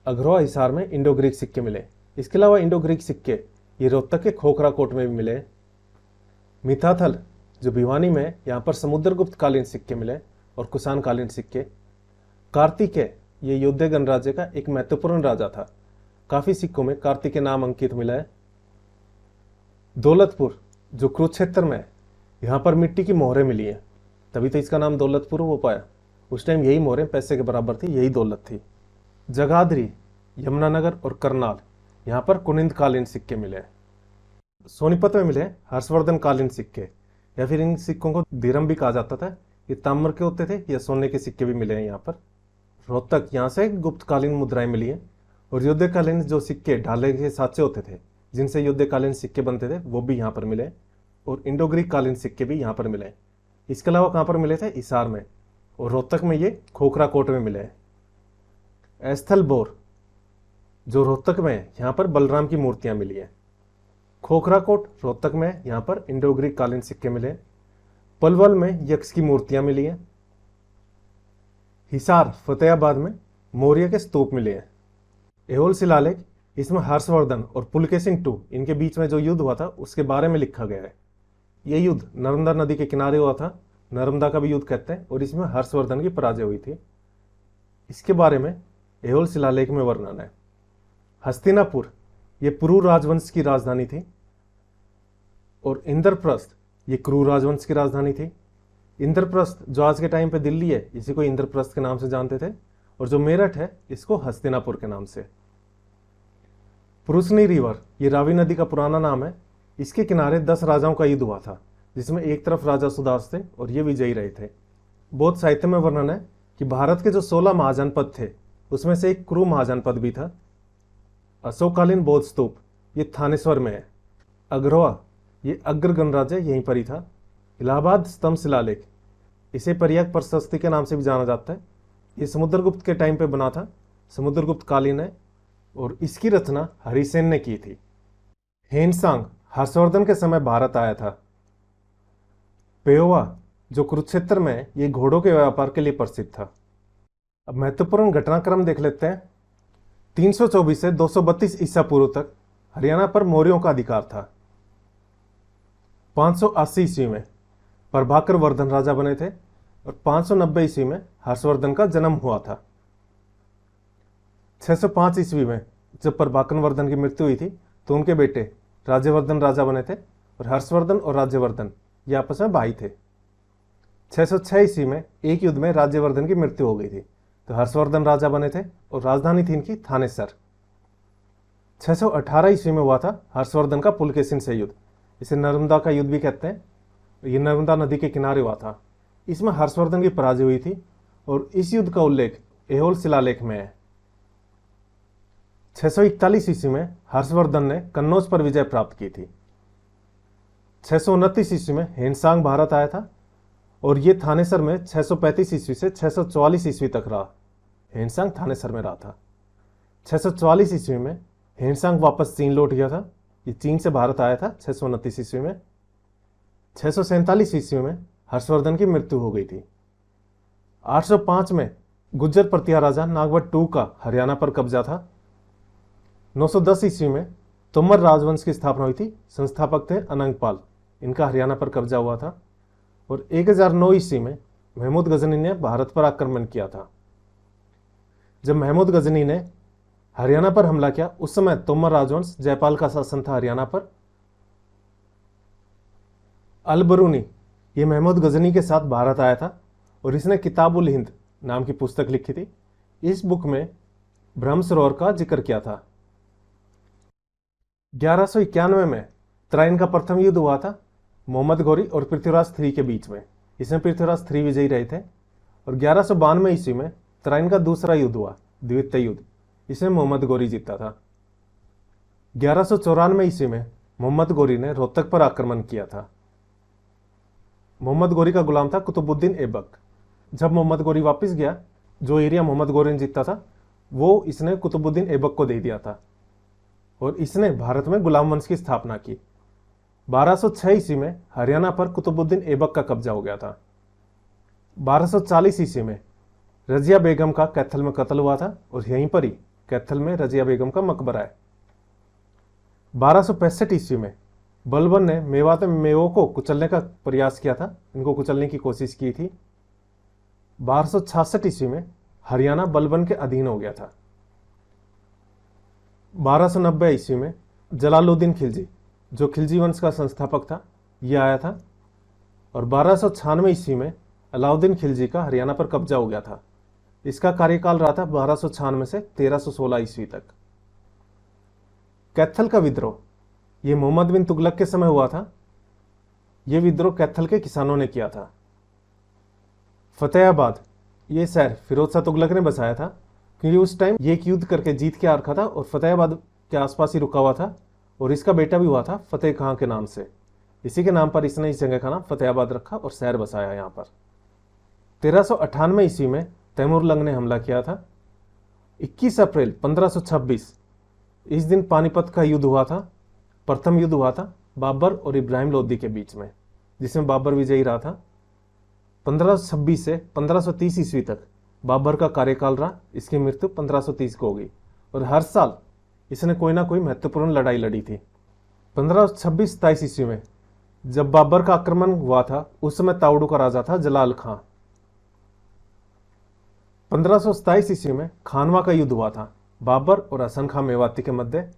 अग्रवा हिसार में इंडो ग्रीक सिक्के मिले। इसके अलावा इंडो ग्रीक सिक्के ये रोहतक के खोखरा कोट में भी मिले। मिताथल जो भिवानी में, यहाँ पर समुद्रगुप्त कालीन सिक्के मिले और कुषाण कालीन सिक्के। कार्तिकेय ये योद्धे गणराज्य का एक महत्वपूर्ण राजा था। काफी सिक्कों में कार्तिकेय नाम अंकित मिला है। दौलतपुर जो कुरुक्षेत्र में, यहाँ पर मिट्टी की मोहरें मिली हैं, तभी तो इसका नाम दौलतपुर हो पाया। उस टाइम यही मोहरें पैसे के बराबर थी, यही दौलत थी। जगाधरी, यमुनानगर और करनाल यहाँ पर कुनिंद कालीन सिक्के मिले। सोनीपत में मिले हर्षवर्धन कालीन सिक्के, या फिर इन सिक्कों को धीरम भी कहा जाता था। ये ताम्र के होते थे या सोने के सिक्के भी मिले हैं यहाँ पर। रोहतक यहाँ से गुप्तकालीन मुद्राएं मिली हैं और युद्धकालीन जो सिक्के ढाले के साँचे होते थे जिनसे युद्धकालीन सिक्के बनते थे वो भी यहाँ पर मिले और इंडो ग्रीक कालीन सिक्के भी यहाँ पर मिले। इसके अलावा कहाँ पर मिले थे, हिसार में, और रोहतक में ये खोखरा कोट में मिले। स्थल बोर जो रोहतक में, यहाँ पर बलराम की मूर्तियां मिली है। खोखरा कोट रोहतक में, यहाँ पर इंडो ग्रीक कालीन सिक्के मिले। पलवल में यक्ष की मूर्तियां मिली हैं। हिसार फतेहाबाद में मौर्य के स्तूप मिले हैं। एहोल शिलालेख, इसमें हर्षवर्धन और पुलकेशिन II इनके बीच में जो युद्ध हुआ था उसके बारे में लिखा गया है। यह युद्ध नर्मदा नदी के किनारे हुआ था, नर्मदा का भी युद्ध कहते हैं, और इसमें हर्षवर्धन की पराजय हुई थी। इसके बारे में एहोल शिलालेख में वर्णन है। हस्तिनापुर ये पुरु राजवंश की राजधानी थी और इंद्रप्रस्थ ये क्रू राजवंश की राजधानी थी। इंद्रप्रस्थ जो आज के टाइम पे दिल्ली है, इसी को इंद्रप्रस्थ के नाम से जानते थे, और जो मेरठ है इसको हस्तिनापुर के नाम से। पुरुषनी रिवर ये रावी नदी का पुराना नाम है। इसके किनारे 10 राजाओं का युद्ध हुआ था। जिसमें एक तरफ राजा सुदास थे और ये विजयी रहे थे। बौद्ध साहित्य में वर्णन है कि भारत के जो 16 महाजनपद थे उसमें से एक कुरु महाजनपद भी था। अशोककालीन बौद्ध स्तूप ये थानेश्वर में है। अग्रवा ये अग्र गणराज्य यहीं पर ही था। इलाहाबाद स्तंभ शिलालेख, इसे प्रयाग प्रशस्ति के नाम से भी जाना जाता है। ये समुद्रगुप्त के टाइम पे बना था, समुद्रगुप्त कालीन है और इसकी रचना हरिसेन ने की थी। हेनसांग हर्षवर्धन के समय भारत आया था। पेयोवा जो कुरुक्षेत्र में है, ये घोड़ों के व्यापार के लिए प्रसिद्ध था। अब महत्वपूर्ण घटनाक्रम देख लेते हैं। 324 से 232 ईसा पूर्व तक हरियाणा पर मौर्यों का अधिकार था। 580 ईस्वी में प्रभाकर वर्धन राजा बने थे और 590 ईस्वी में हर्षवर्धन का जन्म हुआ था। 605 ईस्वी में जब प्रभाकर वर्धन की मृत्यु हुई थी तो उनके बेटे राज्यवर्धन राजा बने थे और हर्षवर्धन और राज्यवर्धन ये आपस में भाई थे। 606 ईस्वी में एक युद्ध में राज्यवर्धन की मृत्यु हो गई थी तो हर्षवर्धन राजा बने थे और राजधानी थी इनकी थानेसर। 618 ईस्वी में हुआ था हर्षवर्धन का पुलकेशिन से युद्ध, इसे नर्मदा का युद्ध भी कहते हैं। ये नर्मदा नदी के किनारे हुआ था। इसमें हर्षवर्धन की पराजय हुई थी और इस युद्ध का उल्लेख ऐहोल शिलालेख में है। 641 ईस्वी में हर्षवर्धन ने कन्नौज पर विजय प्राप्त की थी। 629 ईस्वी में हेनसांग भारत आया था और ये थानेसर में 635 ईस्वी से 644 ईस्वी तक रहा। हेनसांग थानेसर में रहा था। 644 ईस्वी में हेनसांग वापस चीन लौट गया था। ये चीन से भारत आया था 629 ईस्वी में। 647 ईस्वी में हर्षवर्धन की मृत्यु हो गई थी। 805 में गुज्जर प्रतिहा राजा नागवट II का हरियाणा पर कब्जा था। 910 ईस्वी में तोमर राजवंश की स्थापना हुई थी। संस्थापक थे अनंगपाल, इनका हरियाणा पर कब्जा हुआ था। और 1009 ईस्वी में महमूद गजनी ने भारत पर आक्रमण किया था। जब महमूद गजनी ने हरियाणा पर हमला किया उस समय तोमर राजवंश जयपाल का शासन था हरियाणा पर। अलबरूनी ये महमूद गजनी के साथ भारत आया था और इसने किताब उल हिंद नाम की पुस्तक लिखी थी। इस बुक में ब्रह्म सरोवर का जिक्र किया था। 1191 में तराइन का प्रथम युद्ध हुआ था मोहम्मद गौरी और पृथ्वीराज III के बीच में। इसमें पृथ्वीराज III विजयी रहे थे। और 1192 ईस्वी में तराइन का दूसरा युद्ध हुआ, द्वितीय युद्ध, इसमें मोहम्मद गौरी जीता था। 1194 ईस्वी में मोहम्मद गौरी ने रोहतक पर आक्रमण किया था। मोहम्मद गौरी का गुलाम था कुतुबुद्दीन ऐबक। जब मोहम्मद गौरी वापस गया, जो एरिया मोहम्मद गौरी ने जीता था वो इसने कुतुबुद्दीन ऐबक को दे दिया था और इसने भारत में गुलाम वंश की स्थापना की। 1206 ईस्वी में हरियाणा पर कुतुबुद्दीन ऐबक का कब्जा हो गया था। 1240 ईस्वी में रजिया बेगम का कैथल में कत्ल हुआ था और यहीं पर ही कैथल में रजिया बेगम का मकबरा है। 1265 ईस्वी में बलबन ने मेवात में मेवों को कुचलने का प्रयास किया था, इनको कुचलने की कोशिश की थी। 1266 ईस्वी में हरियाणा बलबन के अधीन हो गया था। 1290 ईस्वी में जलालुद्दीन खिलजी, जो खिलजी वंश का संस्थापक था, यह आया था। और 1296 ईस्वी में अलाउद्दीन खिलजी का हरियाणा पर कब्जा हो गया था। इसका कार्यकाल रहा था 1296 से 1316 ईस्वी तक। कैथल का विद्रोह यह मोहम्मद बिन तुगलक के समय हुआ था। यह विद्रोह कैथल के किसानों ने किया था। फतेहाबाद ये शहर फिरोज शाह तुगलक ने बसाया था क्योंकि उस टाइम ये एक युद्ध करके जीत के आ रखा था और फतेहाबाद के आसपास ही रुका हुआ था और इसका बेटा भी हुआ था फतेह खां के नाम से। इसी के नाम पर इसने इस जगह का नाम फतेहाबाद रखा और शहर बसाया यहाँ पर। 1398 ईस्वी में तैमूर लंग ने हमला किया था। 21 अप्रैल 1526 इस दिन पानीपत का युद्ध हुआ था। प्रथम युद्ध हुआ था बाबर और इब्राहिम लोदी के बीच में, जिसमें बाबर विजयी रहा था। 1526 से 1530 ईस्वी तक बाबर का कार्यकाल रहा। इसकी मृत्यु 1530 को हो गई और हर साल इसने कोई ना कोई महत्वपूर्ण लड़ाई लड़ी थी। 1526-27 ईस्वी में जब बाबर का आक्रमण हुआ था उस समय ताउडू का राजा था जलाल खां। 1527 ईस्वी में खानवा का युद्ध हुआ था बाबर और हसन खां मेवाती के मध्य।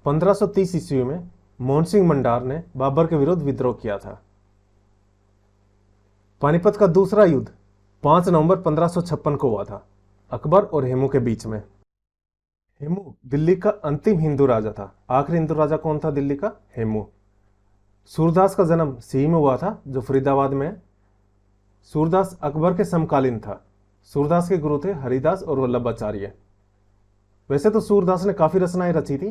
1530 ईस्वी में मोहन सिंह मंडार ने बाबर के विरुद्ध विद्रोह किया था। पानीपत का दूसरा युद्ध 5 नवंबर 1556 को हुआ था अकबर और हेमू के बीच में। हेमू दिल्ली का अंतिम हिंदू राजा था। आखिरी हिंदू राजा कौन था दिल्ली का? हेमू। सूरदास का जन्म सीही में हुआ था, जो फरीदाबाद में है। सूरदास अकबर के समकालीन था। सूरदास के गुरु थे हरिदास और वल्लभाचार्य। वैसे तो सूरदास ने काफ़ी रचनाएं रची थी,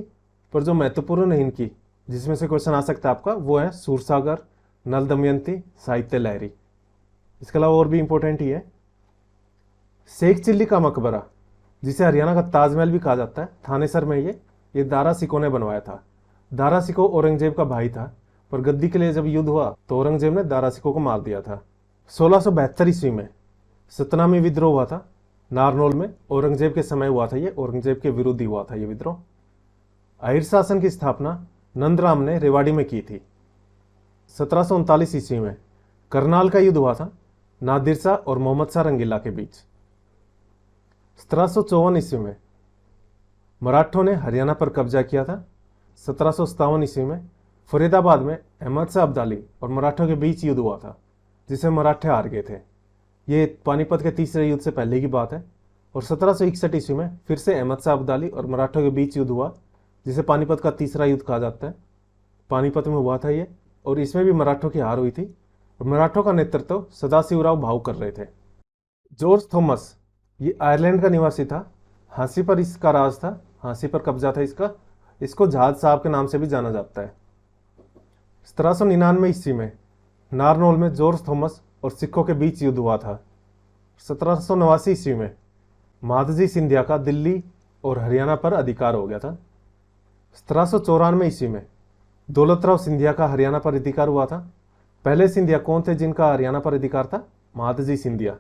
पर जो महत्वपूर्ण है इनकी, जिसमें से क्वेश्चन आ सकता है आपका, वो है सूरसागर, नल दमयंती, साहित्य लहरी। इसके अलावा और भी इंपॉर्टेंट ही है शेख चिल्ली का मकबरा, जिसे हरियाणा का ताजमहल भी कहा जाता है, थानेसर में ये दारा सिकों ने बनवाया था। दारा सिको औरंगजेब का भाई था, पर गद्दी के लिए जब युद्ध हुआ तो औरंगजेब ने दारा सिको को मार दिया था। 1672 ईस्वी में सतनामी विद्रोह हुआ था नारनौल में। औरंगजेब के समय हुआ था, ये औरंगजेब के विरुद्ध ही हुआ था ये विद्रोह। अहिर शासन की स्थापना नंदराम ने रेवाड़ी में की थी। 1739 ईस्वी में करनाल का युद्ध हुआ था नादिर शाह और मोहम्मद शाह रंगीला के बीच। 1754 ईस्वी में मराठों ने हरियाणा पर कब्जा किया था। 1757 ईस्वी में फरीदाबाद में अहमद शाह अब्दाली और मराठों के बीच युद्ध हुआ था, जिसे मराठे हार गए थे। ये पानीपत के तीसरे युद्ध से पहले की बात है। और 1761 ईस्वी में फिर से अहमद शाह अब्दाली और मराठों के बीच युद्ध हुआ, जिसे पानीपत का तीसरा युद्ध कहा जाता है। पानीपत में हुआ था ये, और इसमें भी मराठों की हार हुई थी। और मराठों का नेतृत्व सदाशिवराव भाऊ कर रहे थे। जॉर्ज थॉमस ये आयरलैंड का निवासी था। हाँसी पर इसका राज था, हाँसी पर कब्जा था इसका। इसको जहाज साहब के नाम से भी जाना जाता है। 1799 ईस्वी में नारनौल में जॉर्ज थॉमस और सिखों के बीच युद्ध हुआ था। 1789 ईस्वी में माधजी सिंधिया का दिल्ली और हरियाणा पर अधिकार हो गया था। 1794 ईस्वी में दौलतराव सिंधिया का हरियाणा पर अधिकार हुआ था। पहले सिंधिया कौन थे जिनका हरियाणा पर अधिकार था? माधजी सिंधिया।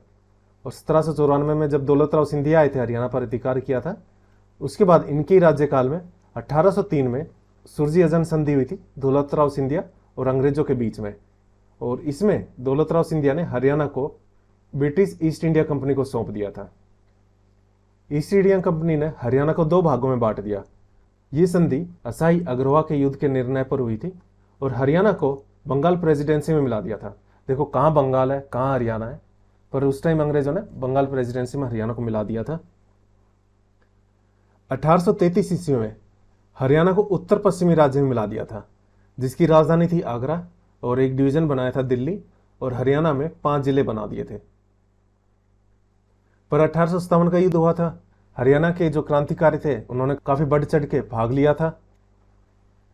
और 1794 में जब दौलतराव सिंधिया आए थे, हरियाणा पर अधिकार किया था। उसके बाद इनके राज्यकाल में 1803 में सुरजी अजन संधि हुई थी दौलतराव सिंधिया और अंग्रेजों के बीच में। और इसमें दौलतराव सिंधिया ने हरियाणा को ब्रिटिश ईस्ट इंडिया कंपनी को सौंप दिया था। ईस्ट इंडिया कंपनी ने हरियाणा को 2 भागों में बांट दिया। ये संधि असाई अग्रवा के युद्ध के निर्णय पर हुई थी और हरियाणा को बंगाल प्रेसिडेंसी में मिला दिया था। देखो कहाँ बंगाल है, कहाँ हरियाणा है, पर उस टाइम अंग्रेजों ने बंगाल प्रेसिडेंसी में हरियाणा को मिला दिया था। 1833 ईस्वी में हरियाणा को उत्तर पश्चिमी राज्य में मिला दिया था, जिसकी राजधानी थी आगरा, और एक डिवीजन बनाया था दिल्ली, और हरियाणा में 5 जिले बना दिए थे। पर 1857 का युद्ध हुआ था। हरियाणा के जो क्रांतिकारी थे उन्होंने काफी बढ़ चढ़ के भाग लिया था।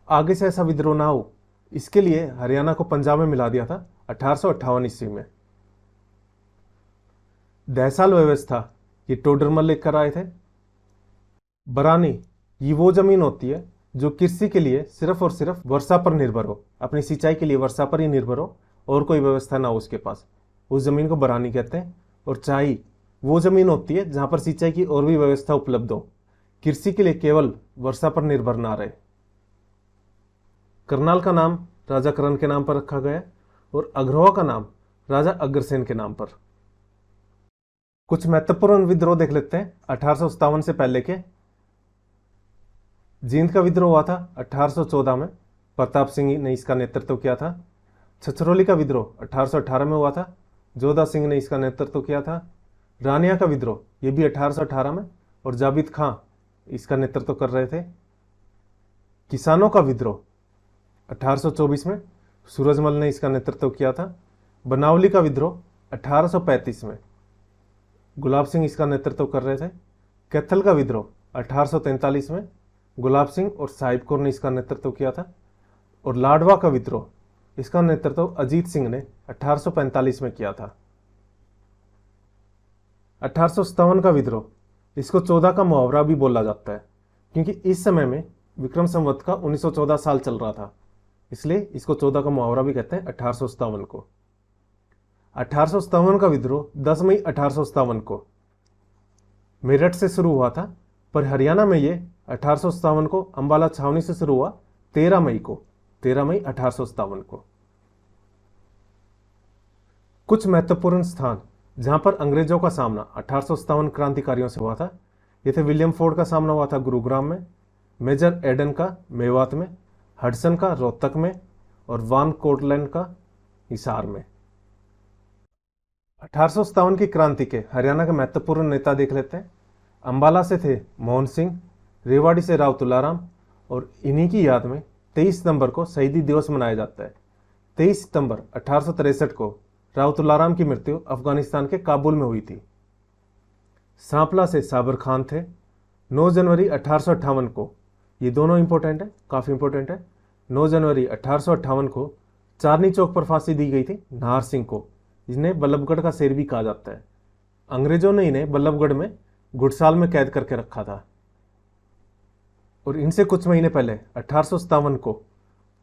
आगे से ऐसा विद्रोह ना हो, इसके लिए हरियाणा को पंजाब में मिला दिया था 1858 ईस्वी में। दहसाल व्यवस्था ये टोडरमल लेकर आए थे। बरानी ये वो जमीन होती है जो कृषि के लिए सिर्फ और सिर्फ वर्षा पर निर्भर हो, अपनी सिंचाई के लिए वर्षा पर ही निर्भर हो और कोई व्यवस्था ना हो उसके पास, उस जमीन को बरानी कहते हैं। और चाई वो जमीन होती है जहां पर सिंचाई की और भी व्यवस्था उपलब्ध हो, कृषि के लिए केवल वर्षा पर निर्भर ना रहे। करनाल का नाम राजा करण के नाम पर रखा गया और अग्रवा का नाम राजा अग्रसेन के नाम पर। कुछ महत्वपूर्ण विद्रोह देख लेते हैं 1857 से पहले के। जींद का विद्रोह हुआ था 1814 में, प्रताप सिंह ने इसका नेतृत्व किया था। छछरौली का विद्रोह 1818 में हुआ था, जोधा सिंह ने इसका नेतृत्व किया था। रानिया का विद्रोह ये भी 1818 में, और जाबिद खां इसका नेतृत्व कर रहे थे। किसानों का विद्रोह 1824 में सूरजमल ने इसका नेतृत्व किया था। बनावली का विद्रोह 1835 में गुलाब सिंह इसका नेतृत्व कर रहे थे। कैथल का विद्रोह 1843 में गुलाब सिंह और साहिब कौर ने इसका नेतृत्व किया था। और लाडवा का विद्रोह इसका नेतृत्व अजीत सिंह ने 1845 में किया था। 1857 का विद्रोह, इसको 14 का मुहावरा भी बोला जाता है, क्योंकि इस समय में विक्रम संवत का 1914 साल चल रहा था, इसलिए इसको 14 का मुहावरा भी कहते हैं 1857 को। 1857 का विद्रोह 10 मई 1857 को मेरठ से शुरू हुआ था, पर हरियाणा में ये 1857 को अंबाला छावनी से शुरू हुआ 13 मई 1857 को। कुछ महत्वपूर्ण स्थान जहां पर अंग्रेजों का सामना 1857 क्रांतिकारियों से हुआ था, ये थे विलियम फोर्ड का सामना हुआ था गुरुग्राम में, मेजर एडन का मेवात में, हडसन का रोहतक में, और वान कोटलैंड का हिसार में। 1857 की क्रांति के हरियाणा के महत्वपूर्ण नेता देख लेते हैं। अंबाला से थे मोहन सिंह, रेवाड़ी से राव तुलाराम, और इन्हीं की याद में 23 सितंबर को शहीदी दिवस मनाया जाता है। 23 सितंबर 1863 को राव तुलाराम की मृत्यु अफगानिस्तान के काबुल में हुई थी। सांपला से साबर खान थे। 9 जनवरी 1858 को, ये दोनों इंपॉर्टेंट है, काफ़ी इंपॉर्टेंट है, 9 जनवरी 1858 को चांदनी चौक पर फांसी दी गई थी नाहर सिंह को, जिन्हें बल्लभगढ़ का शेर भी कहा जाता है। अंग्रेजों ने इन्हें बल्लभगढ़ में गुड़साल में कैद करके रखा था। और इनसे कुछ महीने पहले 1857 को,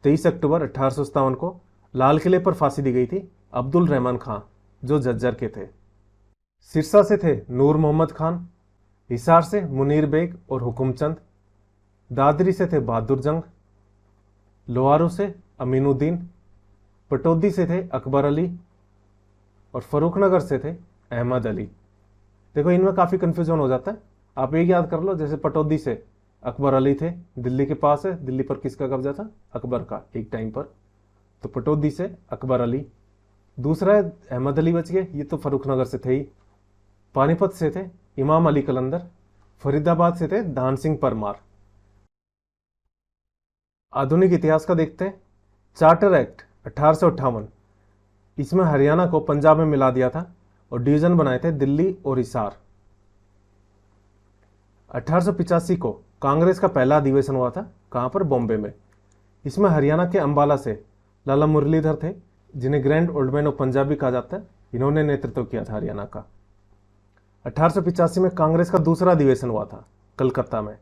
23 अक्टूबर 1857 को लाल किले पर फांसी दी गई थी अब्दुल रहमान खां, जो झज्जर के थे। सिरसा से थे नूर मोहम्मद खान, हिसार से मुनीर बेग और हुकुमचंद, दादरी से थे बहादुर जंग, लोहारू से अमीनुद्दीन, पटौदी से थे अकबर अली और फरुखनगर से थे अहमद अली। देखो इनमें काफ़ी कन्फ्यूजन हो जाता है, आप एक याद कर लो, जैसे पटौदी से अकबर अली थे, दिल्ली के पास है, दिल्ली पर किसका कब्जा था? अकबर का एक टाइम पर, तो पटौदी से अकबर अली। दूसरा है अहमद अली बच गए, ये तो फरुखनगर से थे ही। पानीपत से थे इमाम अली कलंदर, फरीदाबाद से थे दान सिंह परमार। आधुनिक इतिहास का देखते हैं। चार्टर एक्ट 1858, इसमें हरियाणा को पंजाब में मिला दिया था और डिवीजन बनाए थे दिल्ली और हिसार। 1885 को कांग्रेस का पहला अधिवेशन हुआ था, कहाँ पर? बॉम्बे में। इसमें हरियाणा के अंबाला से लाला मुरलीधर थे, जिन्हें grand old man of Punjab भी कहा जाता है, इन्होंने नेतृत्व किया था हरियाणा का। 1885 में कांग्रेस का दूसरा अधिवेशन हुआ था कलकत्ता में,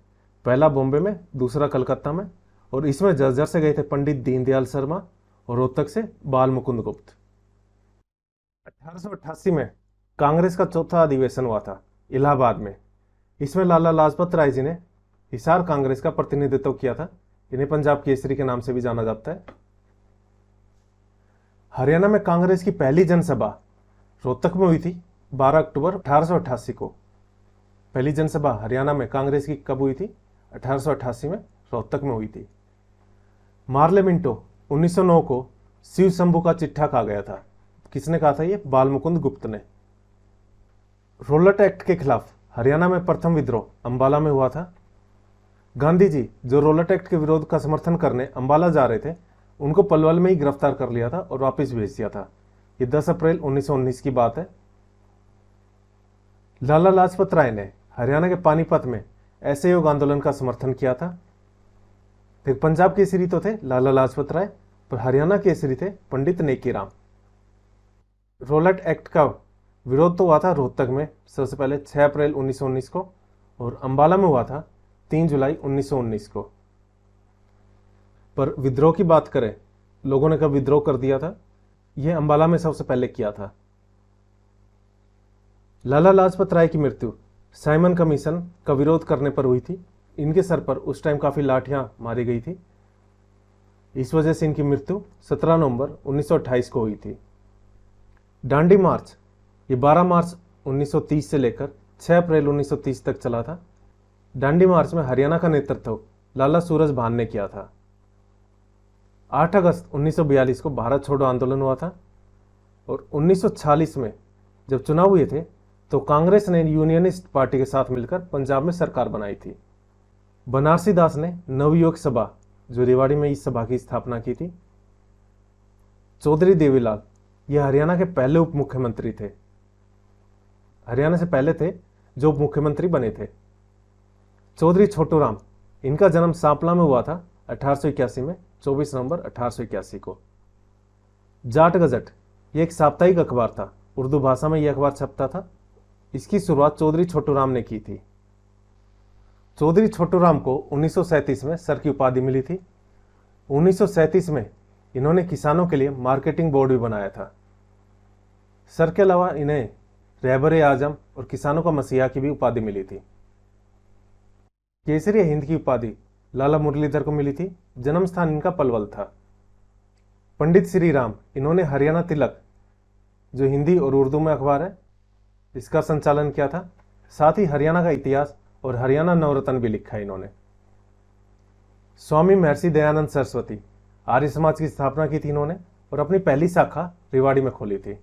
पहला बॉम्बे में, दूसरा कलकत्ता में, और इसमें झज्जर से गए थे पंडित दीनदयाल शर्मा और रोहतक से बाल मुकुंद गुप्त। 1888 में कांग्रेस का चौथा अधिवेशन हुआ था इलाहाबाद में, इसमें लाला लाजपत राय जी ने हिसार कांग्रेस का प्रतिनिधित्व किया था, इन्हें पंजाब केसरी के नाम से भी जाना जाता है। हरियाणा में कांग्रेस की पहली जनसभा रोहतक में हुई थी 12 अक्टूबर 1888 को। पहली जनसभा हरियाणा में कांग्रेस की कब हुई थी? 1888 में रोहतक में हुई थी। मार्ले मिंटो 1909 को शिव शंभू का चिट्ठा कहा गया था, किसने कहा था? ये बाल मुकुंद गुप्त ने। रोलट एक्ट के खिलाफ हरियाणा में प्रथम विद्रोह अंबाला में हुआ था। गांधी जी जो रोलट एक्ट के विरोध का समर्थन करने अंबाला जा रहे थे, उनको पलवल में ही गिरफ्तार कर लिया था और वापस भेज दिया था। ये 10 अप्रैल 1919 की बात है। लाला लाजपत राय ने हरियाणा के पानीपत में असहयोग आंदोलन का समर्थन किया था। फिर पंजाब केसरी तो थे लाला लाजपत राय, पर हरियाणा केसरी थे पंडित नेकीराम। रोलट एक्ट का विरोध तो हुआ था रोहतक में सबसे पहले 6 अप्रैल 1919 को, और अंबाला में हुआ था 3 जुलाई 1919 को। पर विद्रोह की बात करें, लोगों ने कब विद्रोह कर दिया था? यह अंबाला में सबसे पहले किया था। लाला लाजपत राय की मृत्यु साइमन कमीशन का विरोध करने पर हुई थी। इनके सर पर उस टाइम काफी लाठियां मारी गई थी, इस वजह से इनकी मृत्यु 17 नवंबर 1928 को हुई थी। डांडी मार्च ये 12 मार्च 1930 से लेकर 6 अप्रैल 1930 तक चला था। डांडी मार्च में हरियाणा का नेतृत्व लाला सूरज भान ने किया था। 8 अगस्त 1942 को भारत छोड़ो आंदोलन हुआ था, और 1946 में जब चुनाव हुए थे तो कांग्रेस ने यूनियनिस्ट पार्टी के साथ मिलकर पंजाब में सरकार बनाई थी। बनारसी दास ने नवयुवक सभा जो रेवाड़ी में इस सभा की स्थापना की थी। चौधरी देवीलाल ये हरियाणा के पहले उप मुख्यमंत्री थे, हरियाणा से पहले थे जो उप मुख्यमंत्री बने थे। चौधरी छोटूराम, इनका जन्म सांपला में हुआ था 1881 में, 24 नवंबर 1881 को। जाट गजट ये एक साप्ताहिक अखबार था, उर्दू भाषा में यह अखबार छपता था। इसकी शुरुआत चौधरी छोटूराम ने की थी। चौधरी छोटूराम को 1937 में सर की उपाधि मिली थी। 1937 में इन्होंने किसानों के लिए मार्केटिंग बोर्ड भी बनाया था। सर के अलावा इन्हें रहबर आजम और किसानों का मसीहा की भी उपाधि मिली थी। केसरी हिंद की उपाधि लाला मुरलीधर को मिली थी। जन्म स्थान इनका पलवल था। पंडित श्री राम, इन्होंने हरियाणा तिलक जो हिंदी और उर्दू में अखबार है, इसका संचालन किया था। साथ ही हरियाणा का इतिहास और हरियाणा नवरत्न भी लिखा है इन्होंने। स्वामी महर्षि दयानंद सरस्वती, आर्य समाज की स्थापना की थी इन्होंने, और अपनी पहली शाखा रेवाड़ी में खोली थी।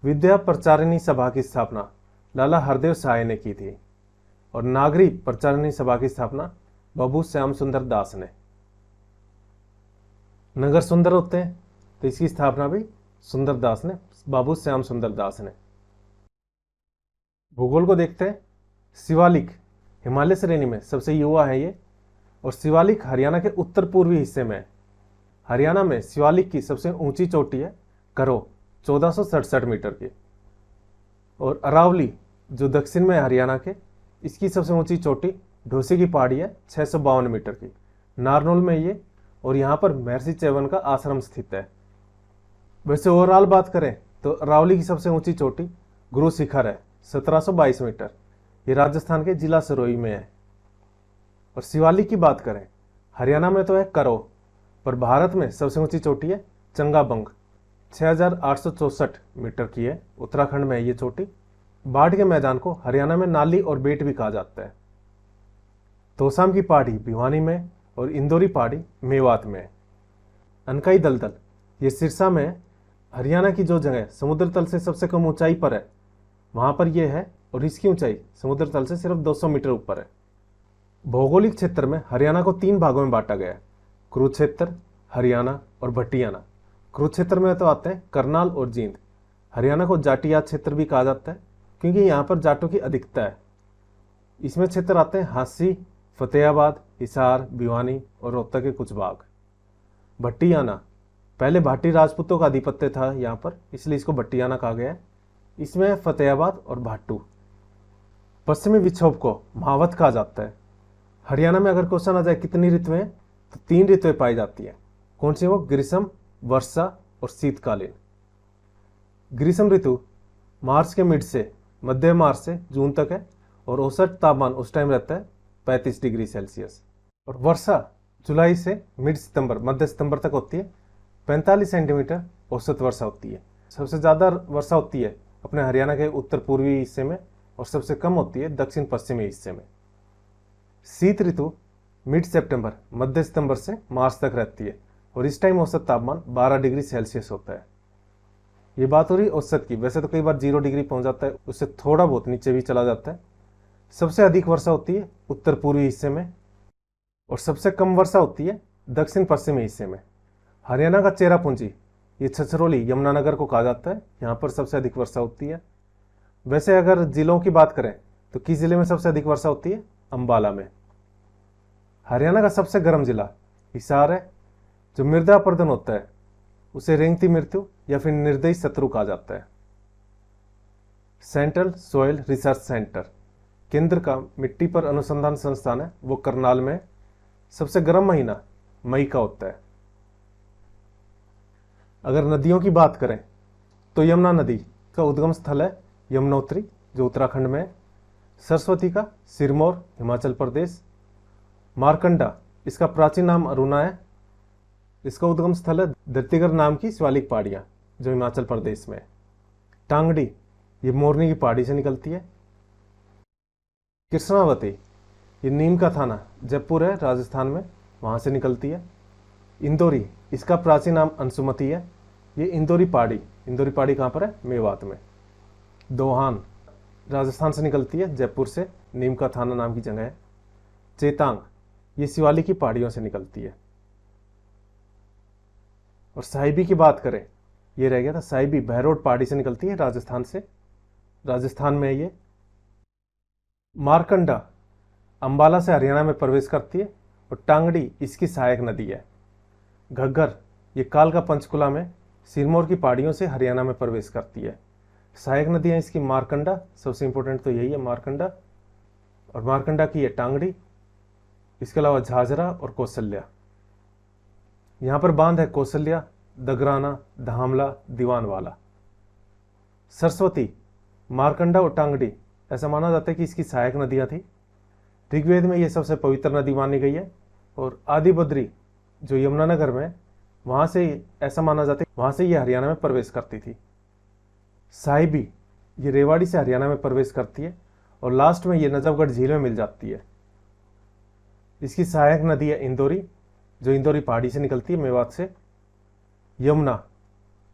विद्या प्रचारिणी सभा की स्थापना लाला हरदेव सहाय ने की थी, और नागरी प्रचारिणी सभा की स्थापना बाबू श्याम सुंदर दास ने। नगर सुंदर होते हैं तो इसकी स्थापना भी सुंदरदास ने, बाबू श्याम सुंदर दास ने। भूगोल को देखते हैं। शिवालिक हिमालय श्रेणी में सबसे युवा है ये, और शिवालिक हरियाणा के उत्तर पूर्वी हिस्से में है। हरियाणा में शिवालिक की सबसे ऊंची चोटी है करो 1467 मीटर की, और अरावली जो दक्षिण में है हरियाणा के, इसकी सबसे ऊंची चोटी ढोसी की पहाड़ी है 652 मीटर की, नारनौल में ये, और यहाँ पर महर्षि च्यवन का आश्रम स्थित है। वैसे ओवरऑल बात करें तो अरावली की सबसे ऊंची चोटी गुरु शिखर है 1722 मीटर, ये राजस्थान के जिला सिरोही में है। और शिवालिक की बात करें, हरियाणा में तो है करो, पर भारत में सबसे ऊंची चोटी है चंगाबंग 6864 मीटर की है, उत्तराखंड में है ये चोटी। बाढ़ के मैदान को हरियाणा में नाली और बेट भी कहा जाता है। तोसाम की पहाड़ी भिवानी में, और इंदौरी पहाड़ी मेवात में है। अनकाई दलदल ये सिरसा में है। हरियाणा की जो जगह समुद्र तल से सबसे कम ऊंचाई पर है वहां पर यह है, और इसकी ऊंचाई समुद्र तल से सिर्फ 200 मीटर ऊपर है। भौगोलिक क्षेत्र में हरियाणा को 3 भागों में बांटा गया है, कुरुक्षेत्र, हरियाणा और भटियाना। कुरुक्षेत्र में तो आते हैं करनाल और जींद। हरियाणा को जाटियात क्षेत्र भी कहा जाता है क्योंकि यहाँ पर जाटों की अधिकता है। इसमें क्षेत्र आते हैं हांसी, फतेहाबाद, हिसार, भिवानी और रोहतक के कुछ भाग। भट्टियाना पहले भाटी राजपूतों का आधिपत्य था यहाँ पर, इसलिए इसको भट्टियाना कहा गया है। इसमें फतेहाबाद और भाटू। पश्चिमी विक्षोभ को महावत कहा जाता है। हरियाणा में अगर क्वेश्चन आ जाए कितनी ऋतुएं, तो 3 ऋतुएं पाई जाती है। कौन सी वो? ग्रीष्म, वर्षा और शीतकालीन। ग्रीष्म ऋतु मार्च के मिड से मध्य मार्च से जून तक है, और औसत तापमान उस टाइम रहता है 35 डिग्री सेल्सियस। और वर्षा जुलाई से मिड सितंबर, मध्य सितंबर तक होती है। 45 सेंटीमीटर औसत वर्षा होती है। सबसे ज़्यादा वर्षा होती है अपने हरियाणा के उत्तर पूर्वी हिस्से में, और सबसे कम होती है दक्षिण पश्चिमी हिस्से में। शीत ऋतु मिड सितंबर, मध्य सितंबर से मार्च तक रहती है, और इस टाइम औसत तापमान 12 डिग्री सेल्सियस होता है। ये बात हो रही औसत की, वैसे तो कई बार 0 डिग्री पहुंच जाता है, उससे थोड़ा बहुत नीचे भी चला जाता है। सबसे अधिक वर्षा होती है उत्तर पूर्वी हिस्से में, और सबसे कम वर्षा होती है दक्षिण पश्चिमी हिस्से में। हरियाणा का चेरापूंजी ये छछरौली यमुनानगर को कहा जाता है, यहाँ पर सबसे अधिक वर्षा होती है। वैसे अगर जिलों की बात करें तो किस जिले में सबसे अधिक वर्षा होती है? अंबाला में। हरियाणा का सबसे गर्म जिला हिसार है। जो मृदा अपरदन होता है उसे रेंगती मृत्यु या फिर निर्दयी शत्रु कहा जाता है। सेंट्रल सॉइल रिसर्च सेंटर केंद्र का मिट्टी पर अनुसंधान संस्थान है, वो करनाल में। सबसे गर्म महीना मई का होता है। अगर नदियों की बात करें तो यमुना नदी का उद्गम स्थल है यमुनोत्री, जो उत्तराखंड में है। सरस्वती का सिरमौर, हिमाचल प्रदेश। मारकंडा इसका प्राचीन नाम अरुणा है। इसका उद्गम स्थल है धरतीगर नाम की शिवालिक पहाड़ियाँ, जो हिमाचल प्रदेश में है। टांगड़ी ये मोरनी की पहाड़ी से निकलती है। कृष्णावती ये नीम का थाना जयपुर है राजस्थान में, वहाँ से निकलती है। इंदौरी इसका प्राचीन नाम अंशुमती है। ये इंदौरी पहाड़ी कहाँ पर है? मेवात में। दोहान राजस्थान से निकलती है, जयपुर से, नीम का थाना नाम की जगह है। चेतांग ये शिवालिक की पहाड़ियों से निकलती है। और साहिबी की बात करें, ये रह गया था, साहिबी बहरोड पहाड़ी से निकलती है राजस्थान से, राजस्थान में है ये। मारकंडा अंबाला से हरियाणा में प्रवेश करती है, और टांगड़ी इसकी सहायक नदी है। घग्गर ये काल का पंचकुला में सिरमौर की पहाड़ियों से हरियाणा में प्रवेश करती है। सहायक नदियाँ इसकी मारकंडा, सबसे इंपॉर्टेंट तो यही है मारकंडा, और मारकंडा की है टांगड़ी। इसके अलावा झाझरा और कौशल्या। यहाँ पर बांध है कौशल्या, दगराना, धामला, दीवानवाला। सरस्वती, मारकंडा और टांगड़ी ऐसा माना जाता है कि इसकी सहायक नदियाँ थी। ऋग्वेद में ये सबसे पवित्र नदी मानी गई है। और आदि बद्री जो यमुनानगर में, वहाँ से ऐसा माना जाता है वहाँ से ये हरियाणा में प्रवेश करती थी। साहिबी ये रेवाड़ी से हरियाणा में प्रवेश करती है, और लास्ट में ये नजफगढ़ झील में मिल जाती है। इसकी सहायक नदी है इंदौरी, जो इंदौरी पहाड़ी से निकलती है मेवात से। यमुना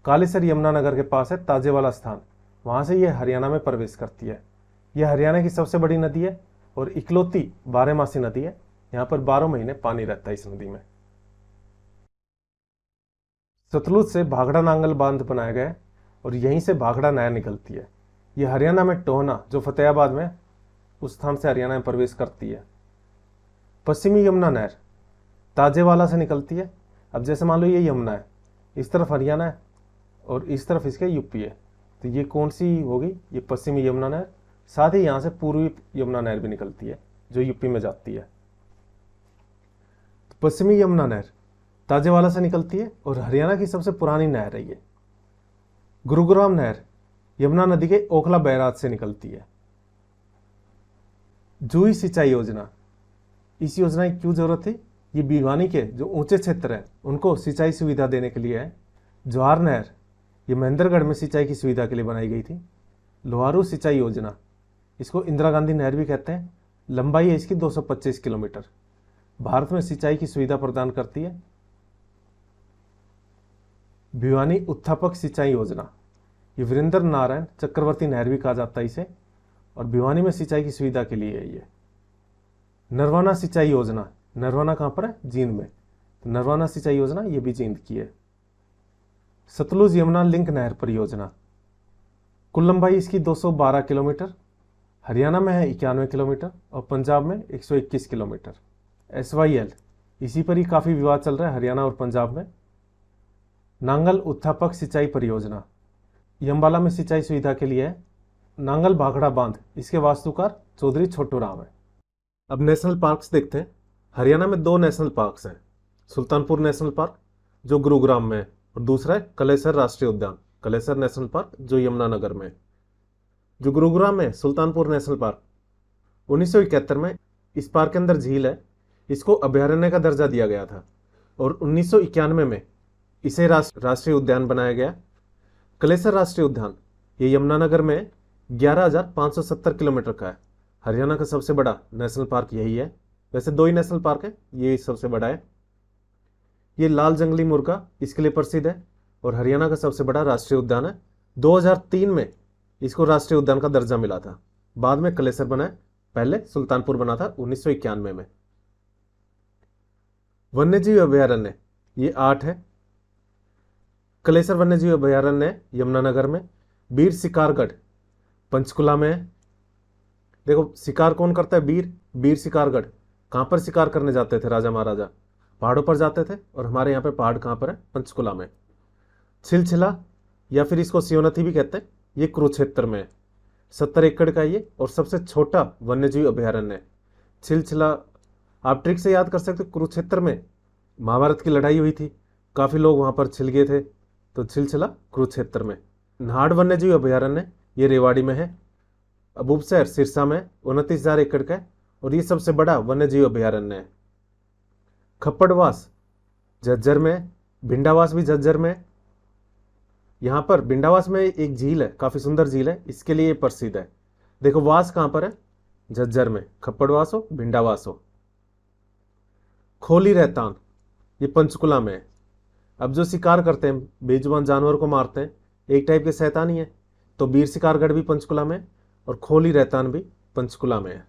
कालेसर यमुनानगर के पास है ताजेवाला स्थान, वहाँ से ये हरियाणा में प्रवेश करती है। यह हरियाणा की सबसे बड़ी नदी है और इकलौती 12मासी नदी है। यहाँ पर 12 महीने पानी रहता है इस नदी में। सतलुज से भाखड़ा नांगल बांध बनाया गया है और यहीं से भाखड़ा नहर निकलती है। ये हरियाणा में टोहना, जो फतेहाबाद में, उस स्थान से हरियाणा में प्रवेश करती है। पश्चिमी यमुना नहर ताजेवाला से निकलती है। अब जैसे मान लो ये यमुना है, इस तरफ हरियाणा है और इस तरफ इसके यूपी है, तो ये कौन सी होगी? ये पश्चिमी यमुना नहर। साथ ही यहाँ से पूर्वी यमुना नहर भी निकलती है जो यूपी में जाती है। तो पश्चिमी यमुना नहर ताजेवाला से निकलती है और हरियाणा की सबसे पुरानी नहर है ये। गुरुग्राम नहर यमुना नदी के ओखला बैराज से निकलती है। जूही सिंचाई योजना, इस योजना की क्यों जरूरत थी? ये भिवानी के जो ऊंचे क्षेत्र हैं उनको सिंचाई सुविधा देने के लिए है। जवाहर नहर ये महेंद्रगढ़ में सिंचाई की सुविधा के लिए बनाई गई थी। लोहारू सिंचाई योजना, इसको इंदिरा गांधी नहर भी कहते हैं। लंबाई है इसकी 225 किलोमीटर। भारत में सिंचाई की सुविधा प्रदान करती है। भिवानी उत्थापक सिंचाई योजना, ये वीरेंद्र नारायण चक्रवर्ती नहर भी कहा जाता है इसे, और भिवानी में सिंचाई की सुविधा के लिए है ये। नरवाना सिंचाई योजना, नरवाना कहाँ पर है? जींद में, तो नरवाना सिंचाई योजना ये भी जींद की है। सतलुज यमुना लिंक नहर परियोजना, कुल लंबाई इसकी 212 किलोमीटर। हरियाणा में है 91 किलोमीटर और पंजाब में 121 किलोमीटर। SYL, इसी पर ही काफ़ी विवाद चल रहा है हरियाणा और पंजाब में। नांगल उत्थापक सिंचाई परियोजना, ये अंबाला में सिंचाई सुविधा के लिए है। नांगल भाखड़ा बांध, इसके वास्तुकार चौधरी छोटू राम है। अब नेशनल पार्क्स देखते हैं। हरियाणा में 2 नेशनल पार्क्स हैं। सुल्तानपुर नेशनल पार्क जो गुरुग्राम में है, और दूसरा है कलेसर राष्ट्रीय उद्यान, कलेसर नेशनल पार्क जो यमुनानगर में है। जो गुरुग्राम में सुल्तानपुर नेशनल पार्क, 1971 में इस पार्क के अंदर झील है, इसको अभयारण्य का दर्जा दिया गया था और 1991 में इसे राष्ट्रीय उद्यान बनाया गया। कलेसर राष्ट्रीय उद्यान ये यमुनानगर में 11,570 किलोमीटर का है। हरियाणा का सबसे बड़ा नेशनल पार्क यही है। वैसे 2 ही नेशनल पार्क है, ये सबसे बड़ा है। ये लाल जंगली मुर्गा इसके लिए प्रसिद्ध है और हरियाणा का सबसे बड़ा राष्ट्रीय उद्यान है। 2003 में इसको राष्ट्रीय उद्यान का दर्जा मिला था। बाद में कलेसर बना है, पहले सुल्तानपुर बना था 1991 में। वन्यजीव अभयारण्य ये 8 है। कलेसर वन्यजीव अभयारण्य यमुनानगर में, बीर शिकारगढ़ पंचकुला में है। देखो शिकार कौन करता है? बीर शिकारगढ़। कहाँ पर शिकार करने जाते थे राजा महाराजा? पहाड़ों पर जाते थे, और हमारे यहाँ पे पहाड़ कहाँ पर है? पंचकुला में। छिलछिला या फिर इसको सियोनथी भी कहते हैं, ये कुरुक्षेत्र में है। 70 एकड़ का ये और सबसे छोटा वन्यजीव अभयारण्य है। छिलछिला आप ट्रिक से याद कर सकते हो, कुरुक्षेत्र में महाभारत की लड़ाई हुई थी, काफ़ी लोग वहाँ पर छिल गए थे, तो छिलछिला कुरुक्षेत्र में। नाहड़ वन्यजीव अभयारण्य ये रेवाड़ी में है। अबूबसर सिरसा में 29,000 एकड़ का है और ये सबसे बड़ा वन्यजीव अभयारण्य है। खप्पड़वास झज्जर में, भिंडावास भी झज्जर में। यहाँ पर भिंडावास में एक झील है, काफ़ी सुंदर झील है, इसके लिए प्रसिद्ध है। देखो वास कहाँ पर है? झज्जर में। खप्पड़वास हो, भिंडावास हो। खोली रहतान ये पंचकुला में है। अब जो शिकार करते हैं, बेजुबान जानवर को मारते हैं, एक टाइप के शैतान ही है, तो बीर शिकारगढ़ भी पंचकुला में और खोली रहतान भी पंचकुला में है।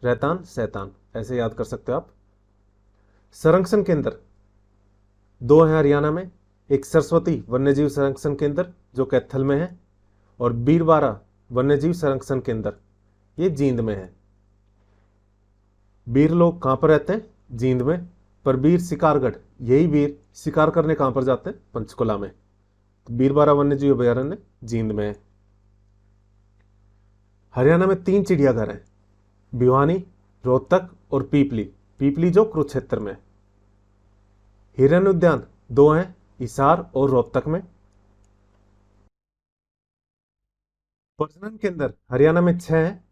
रहतान शैतान ऐसे याद कर सकते हो आप। संरक्षण केंद्र 2 हैं हरियाणा में, एक सरस्वती वन्यजीव संरक्षण केंद्र जो कैथल में है, और बीरवारा वन्यजीव संरक्षण केंद्र ये जींद में है। बीर लोग कहाँ पर रहते हैं? जींद में। पर बीर शिकारगढ़, यही बीर शिकार करने कहाँ पर जाते हैं? पंचकुला में। तो बीरवारा वन्यजीव अभयारण्य जींद में है। हरियाणा में 3 चिड़ियाघर हैं, भिवानी, रोहतक और पीपली। पीपली जो कुरुक्षेत्र में। हिरन उद्यान 2 हैं, हिसार और रोहतक में। प्रजनन केंद्र हरियाणा में 6 हैं,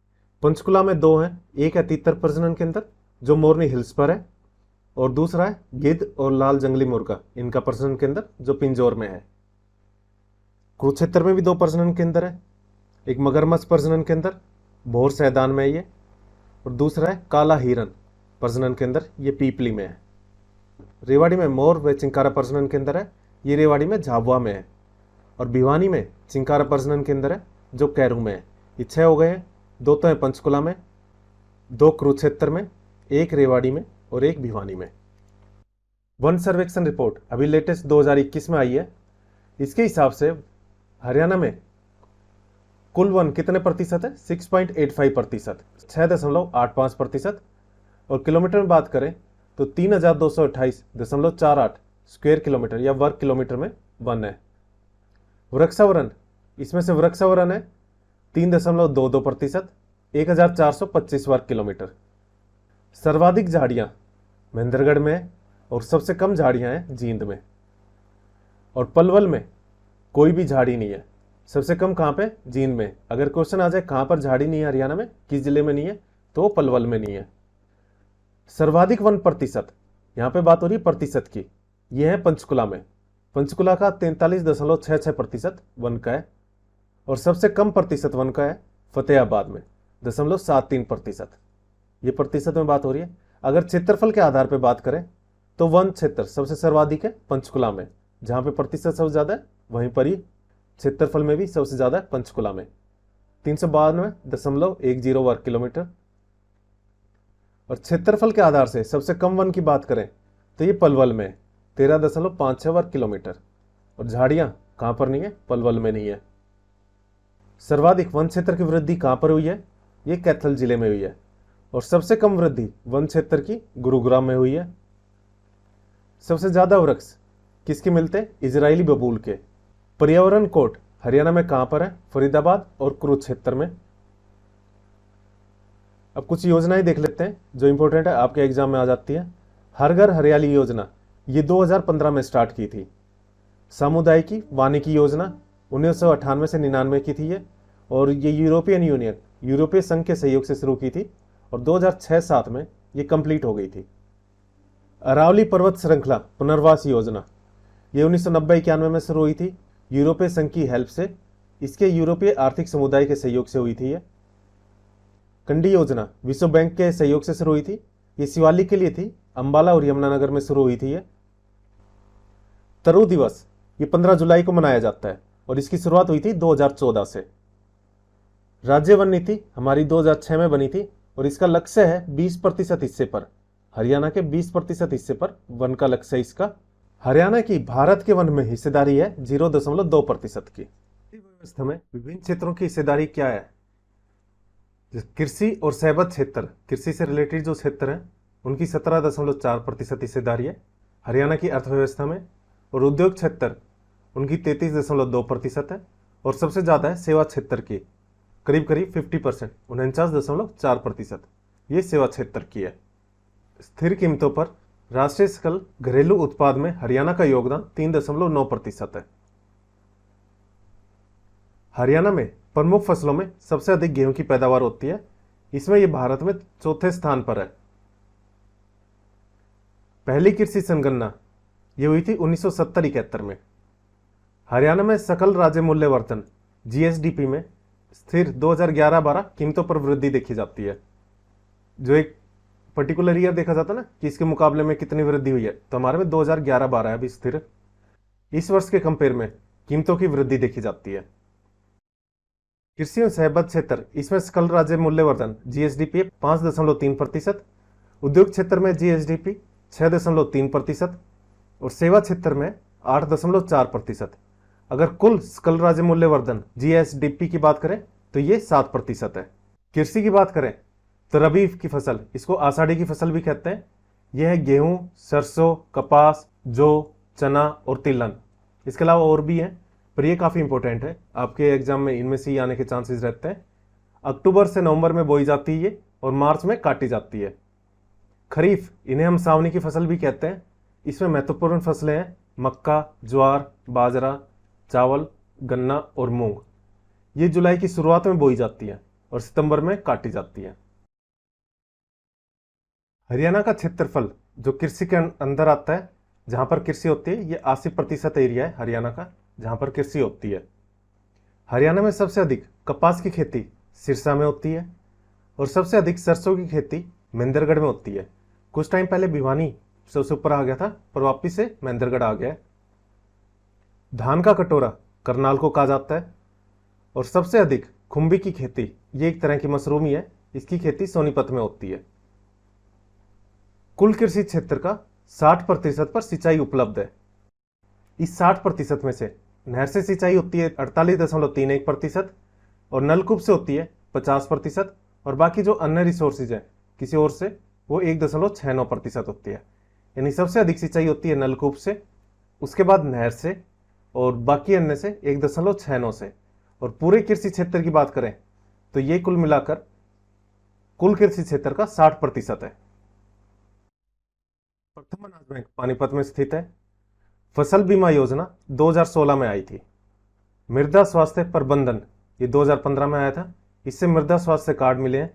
पंचकुला में 2 हैं। एक है तीतर प्रजनन केंद्र जो मोरनी हिल्स पर है, और दूसरा है गिद्ध और लाल जंगली मुर्गा, इनका प्रजनन केंद्र जो पिंजौर में है। कुरुक्षेत्र में भी 2 प्रजनन केंद्र है, एक मगरमच्छ प्रजनन केंद्र भोर सैदान में है ये, और दूसरा है काला हिरन प्रजनन केंद्र, ये पीपली में है। रेवाड़ी में मोर व चिंकारा प्रजनन केंद्र है, ये रेवाड़ी में झाबुआ में है। और भिवानी में चिंकारा प्रजनन केंद्र है जो कैरू में है। ये 6 हो गए हैं, 2 तो है पंचकुला में, 2 कुरुक्षेत्र में, 1 रेवाड़ी में और 1 भिवानी में। वन सर्वेक्षण रिपोर्ट अभी लेटेस्ट 2021 में आई है। इसके हिसाब से हरियाणा में कुल वन कितने प्रतिशत है? 6.85%, 6.85%। और किलोमीटर में बात करें तो 3228.48 स्क्वायर किलोमीटर या वर्ग किलोमीटर में वन है। वृक्षावरण, इसमें से वृक्षावरण है 3.22%, 1425 वर्ग किलोमीटर। सर्वाधिक झाड़ियां महेंद्रगढ़ में है और सबसे कम झाड़ियां हैं जींद में। और पलवल में कोई भी झाड़ी नहीं है। सबसे कम कहाँ पे? जींद में। अगर क्वेश्चन आ जाए कहाँ पर झाड़ी नहीं है हरियाणा में, किस जिले में नहीं है, तो पलवल में नहीं है। सर्वाधिक वन प्रतिशत, यहाँ पे बात हो रही है प्रतिशत की, यह है पंचकुला में। पंचकुला का 43.66% वन का है। और सबसे कम प्रतिशत वन का है फतेहाबाद में 0.73%। ये प्रतिशत में बात हो रही है। अगर क्षेत्रफल के आधार पर बात करें तो वन क्षेत्र सबसे सर्वाधिक है पंचकुला में, जहां पे प्रतिशत सबसे ज्यादा है, वहीं पर ही क्षेत्रफल में भी सबसे ज्यादा है पंचकुला में, 392.10 वर्ग किलोमीटर। और क्षेत्रफल के आधार से सबसे कम वन की बात करें तो ये पलवल में 13.56 वर्ग किलोमीटर। और झाड़ियां कहां पर नहीं है? पलवल में नहीं है। सर्वाधिक वन क्षेत्र की वृद्धि कहां पर हुई है? ये कैथल जिले में हुई है। और सबसे कम वृद्धि वन क्षेत्र की गुरुग्राम में हुई है। सबसे ज्यादा वृक्ष किसके मिलते हैं? इजरायली बबूल के। पर्यावरण कोर्ट हरियाणा में कहां पर है? फरीदाबाद और कुरुक्षेत्र में। अब कुछ योजनाएं देख लेते हैं जो इंपॉर्टेंट है, आपके एग्जाम में आ जाती है। हर घर हरियाली योजना, ये 2015 में स्टार्ट की थी। सामुदायिक वानिकी योजना 1998 से 99 की थी ये, और ये यूरोपियन यूनियन, यूरोपीय संघ के सहयोग से शुरू की थी और 2006-07 में ये कंप्लीट हो गई थी। अरावली पर्वत श्रृंखला पुनर्वास योजना, ये 1990-91 में शुरू हुई थी यूरोपीय संघ की हेल्प से। इसके यूरोपीय आर्थिक समुदाय के सहयोग से हुई थी ये। कंडी योजना विश्व बैंक के सहयोग से शुरू हुई थी। ये शिवालिक के लिए थी, अंबाला और यमुनानगर में शुरू हुई थी ये। तरु दिवस ये 15 जुलाई को मनाया जाता है और इसकी शुरुआत हुई थी 2014 से। राज्य वन नीति हमारी 2006 में बनी थी और इसका लक्ष्य है 20% हिस्से पर, हरियाणा के 20% हिस्से पर वन का लक्ष्य है इसका। हरियाणा की भारत के वन में हिस्सेदारी है 0.2% की। व्यवस्था में विभिन्न क्षेत्रों की हिस्सेदारी क्या है? कृषि और सहबत क्षेत्र, कृषि से रिलेटेड जो क्षेत्र है उनकी 17.4% हिस्सेदारी है हरियाणा की अर्थव्यवस्था में। और उद्योग क्षेत्र उनकी 33.2% है। और सबसे ज्यादा है सेवा क्षेत्र की, करीब करीब 50%, 49.4% ये सेवा क्षेत्र की है। स्थिर कीमतों पर राष्ट्रीय सकल घरेलू उत्पाद में हरियाणा का योगदान 3.9% है। हरियाणा में प्रमुख फसलों में सबसे अधिक गेहूं की पैदावार होती है। इसमें यह भारत में चौथे स्थान पर है। पहली कृषि संगणना ये हुई थी 1970-71 में। हरियाणा में सकल राज्य मूल्यवर्धन जीएसडीपी में स्थिर 2011-12 कीमतों पर वृद्धि देखी जाती है। जो एक पर्टिकुलर ईयर देखा जाता है ना कि इसके मुकाबले में कितनी वृद्धि हुई है, तो हमारे में 2011-12 है अभी स्थिर। इस वर्ष के कंपेयर में कीमतों की वृद्धि देखी जाती है। कृषि और सहबत क्षेत्र, इसमें सकल राज्य मूल्यवर्धन जीएसडीपी 5.3%, उद्योग क्षेत्र में जीएसडीपी 6.3% और सेवा क्षेत्र में 8.4%। अगर कुल सकल राज्य मूल्यवर्धन जीएसडीपी की बात करें तो ये 7% है। कृषि की बात करें तो रबी की फसल, इसको आषाढ़ी की फसल भी कहते हैं, यह है गेहूं, सरसों, कपास, जौ, चना और तिलहन। इसके अलावा और भी हैं पर ये काफी इंपॉर्टेंट है, आपके एग्जाम में इनमें से ही आने के चांसेस रहते हैं। अक्टूबर से नवंबर में बोई जाती है ये और मार्च में काटी जाती है। खरीफ, इन्हें हम सावनी की फसल भी कहते हैं। इसमें महत्वपूर्ण फसलें हैं मक्का, ज्वार, बाजरा, चावल, गन्ना और मूंग। ये जुलाई की शुरुआत में बोई जाती है और सितंबर में काटी जाती है। हरियाणा का क्षेत्रफल जो कृषि के अंदर आता है, जहां पर कृषि होती है, ये 80% एरिया है हरियाणा का जहां पर कृषि होती है। हरियाणा में सबसे अधिक कपास की खेती सिरसा में होती है और सबसे अधिक सरसों की खेती महेंद्रगढ़ में होती है। कुछ टाइम पहले भिवानी सबसे ऊपर आ गया था पर वापिस से महेंद्रगढ़ आ गया है। धान का कटोरा करनाल को कहा जाता है और सबसे अधिक खुम्बी की खेती, ये एक तरह की मशरूम ही है, इसकी खेती सोनीपत में होती है। कुल कृषि क्षेत्र का 60% पर सिंचाई उपलब्ध है। इस 60% में से नहर से सिंचाई होती है 48.31% और नलकूप से होती है 50% और बाकी जो अन्य रिसोर्सेज है किसी और से वो 1.69% होती है। यानी सबसे अधिक सिंचाई होती है नलकूप से, उसके बाद नहर से और बाकी अन्य से 1.69 से। और पूरे कृषि क्षेत्र की बात करें तो ये कुल मिलाकर कुल कृषि क्षेत्र का 60% है। प्रथम अनाज बैंक पानीपत में स्थित है। फसल बीमा योजना 2016 में आई थी। मृदा स्वास्थ्य प्रबंधन ये 2015 में आया था, इससे मृदा स्वास्थ्य कार्ड मिले हैं।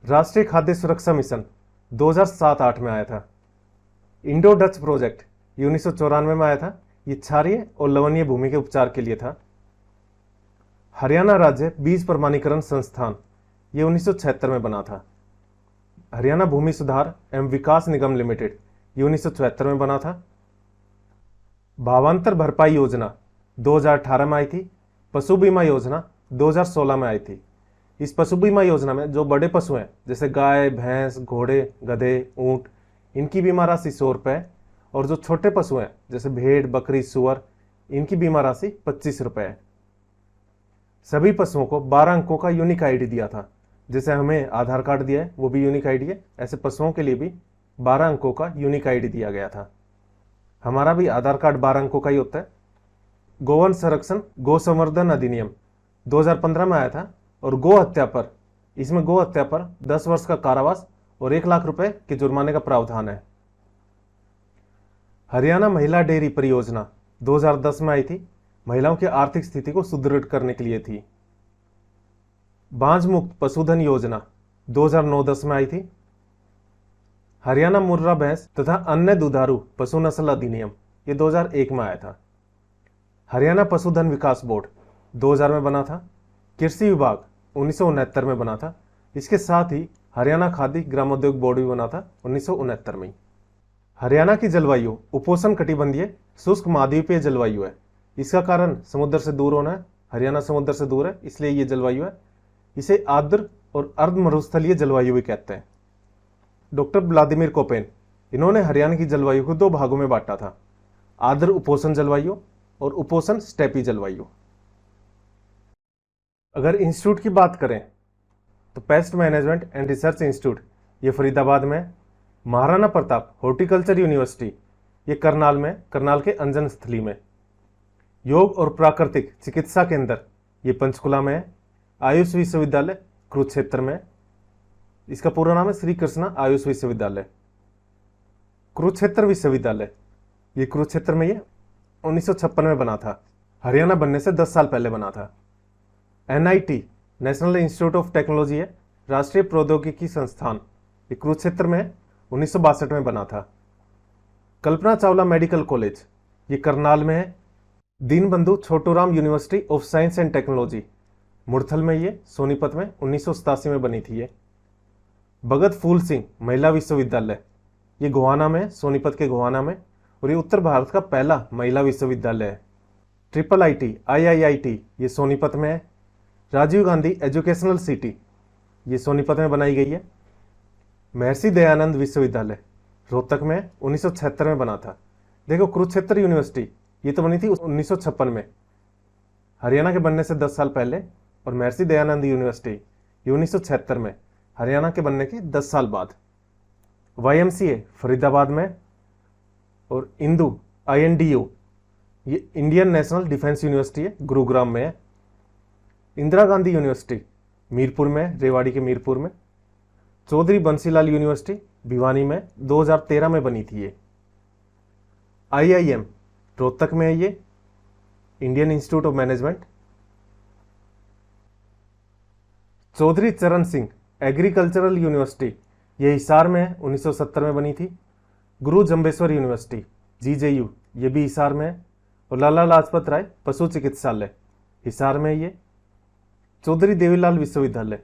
राष्ट्रीय खाद्य सुरक्षा मिशन 2007-8 में आया था। इंडो डच प्रोजेक्ट ये 1994 में आया था। ये क्षारीय और लवणीय भूमि के उपचार के लिए था। हरियाणा राज्य बीज प्रमाणीकरण संस्थान ये 1976 में बना था। हरियाणा भूमि सुधार एवं विकास निगम लिमिटेड ये 1974 में बना था। भावांतर भरपाई योजना 2018 में आई थी। पशु बीमा योजना 2016 में आई थी। इस पशु बीमा योजना में जो बड़े पशु हैं जैसे गाय, भैंस, घोड़े, गधे, ऊंट, इनकी बीमा राशि 100 रुपये और जो छोटे पशु हैं जैसे भेड़, बकरी, सुअर, इनकी बीमा राशि 25 रुपये है। सभी पशुओं को 12 अंकों का यूनिक आईडी दिया था। जैसे हमें आधार कार्ड दिया है वो भी यूनिक आईडी है, ऐसे पशुओं के लिए भी 12 अंकों का यूनिक आईडी दिया गया था। हमारा भी आधार कार्ड 12 अंकों का ही होता है। गोवन संरक्षण गौ संवर्धन अधिनियम 2015 में आया था और गौ हत्या पर 10 वर्ष का कारावास और 1 लाख रुपए के जुर्माने का प्रावधान है। हरियाणा महिला डेयरी परियोजना 2010 में आई थी। महिलाओं की आर्थिक स्थिति को सुदृढ़ करने के लिए थी। बांझ मुक्त पशुधन योजना 2009-10 में आई थी। हरियाणा मुर्रा भैंस तथा अन्य दुधारू पशु नस्ल अधिनियम ये 2001 में आया था। हरियाणा पशुधन विकास बोर्ड 2000 में बना था। कृषि विभाग 1969 में बना था। इसके साथ ही हरियाणा खादी ग्रामोद्योग बोर्ड भी बना था 1969 में। हरियाणा की जलवायु उपोष्ण कटिबंधीय शुष्क महाद्वीपीय जलवायु है। इसका कारण समुद्र से दूर होना है। हरियाणा समुद्र से दूर है इसलिए ये जलवायु है। इसे आर्द्र और अर्ध मरुस्थलीय जलवायु भी कहते हैं। डॉक्टर व्लादिमीर कोपेन इन्होंने हरियाणा की जलवायु को 2 भागों में बांटा था, आर्द्र उपोष्ण जलवायु और उपोष्ण स्टेपी जलवायु। अगर इंस्टीट्यूट की बात करें तो pest management and research institute ये फरीदाबाद में, महाराणा प्रताप हॉर्टिकल्चर यूनिवर्सिटी ये करनाल के अंजन स्थली में, योग और प्राकृतिक चिकित्सा केंद्र ये पंचकुला में है, आयुष विश्वविद्यालय कुरुक्षेत्र में, इसका पूरा नाम है श्री कृष्णा आयुष विश्वविद्यालय। कुरुक्षेत्र विश्वविद्यालय ये कुरुक्षेत्र में ये 1956 में बना था। हरियाणा बनने से 10 साल पहले बना था। NIT national institute of technology है, राष्ट्रीय प्रौद्योगिकी संस्थान ये कुरुक्षेत्र में 1962 में बना था। कल्पना चावला मेडिकल कॉलेज ये करनाल में है। Deenbandhu Chhotu Ram university of science and technology Murthal में, ये सोनीपत में 1987 में बनी थी। ये भगत फूल सिंह महिला विश्वविद्यालय ये गोहाना में, सोनीपत के गोहाना में, और ये उत्तर भारत का पहला महिला विश्वविद्यालय है। IIT IIIT ये सोनीपत में है। राजीव गांधी एजुकेशनल सिटी ये सोनीपत में बनाई गई है। महर्षि दयानंद विश्वविद्यालय रोहतक में 1976 में बना था। देखो कुरुक्षेत्र यूनिवर्सिटी ये तो बनी थी 1956 में, हरियाणा के बनने से 10 साल पहले, और महर्षि दयानंद यूनिवर्सिटी ये 1976 में, हरियाणा के बनने के 10 साल बाद। YMCA फरीदाबाद में, और इंदू INDU ये इंडियन नेशनल डिफेंस यूनिवर्सिटी है, गुरुग्राम में है। इंदिरा गांधी यूनिवर्सिटी मीरपुर में, रेवाड़ी के मीरपुर में। चौधरी बंसीलाल यूनिवर्सिटी भिवानी में 2013 में बनी थी ये। IIM रोहतक में है ये, Indian institute of management. Chaudhary Charan Singh agricultural university ये हिसार में है, 1970 में बनी थी। गुरु जम्बेश्वर यूनिवर्सिटी GJU ये भी हिसार में है। और लाला लाजपत राय पशु चिकित्सालय हिसार में ये। चौधरी देवीलाल विश्वविद्यालय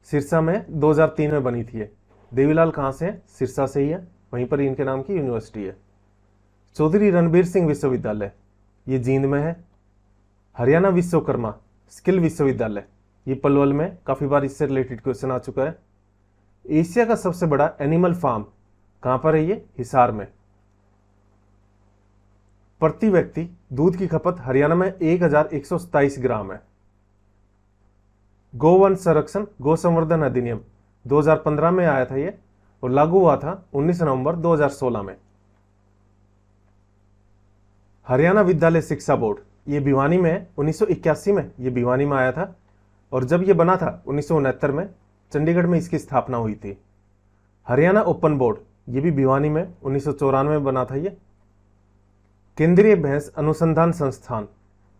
सिरसा में 2003 में बनी थी। देवीलाल कहाँ से है? सिरसा से ही है, वहीं पर इनके नाम की यूनिवर्सिटी है। चौधरी रणबीर सिंह विश्वविद्यालय ये जींद में है। हरियाणा विश्वकर्मा स्किल विश्वविद्यालय ये पलवल में, काफ़ी बार इससे रिलेटेड क्वेश्चन आ चुका है। एशिया का सबसे बड़ा एनिमल फार्म कहां पर है ये? हिसार में। प्रति व्यक्ति दूध की खपत हरियाणा में 1127 ग्राम है। गोवंश संरक्षण गौ संवर्धन अधिनियम 2015 में आया था ये, और लागू हुआ था 19 नवंबर 2016 में। हरियाणा विद्यालय शिक्षा बोर्ड ये भिवानी में है, 1981 में ये भिवानी में आया था, और जब ये बना था 1969 में चंडीगढ़ में इसकी स्थापना हुई थी। हरियाणा ओपन बोर्ड ये भी भिवानी में 1994 में बना था ये। केंद्रीय भैंस अनुसंधान संस्थान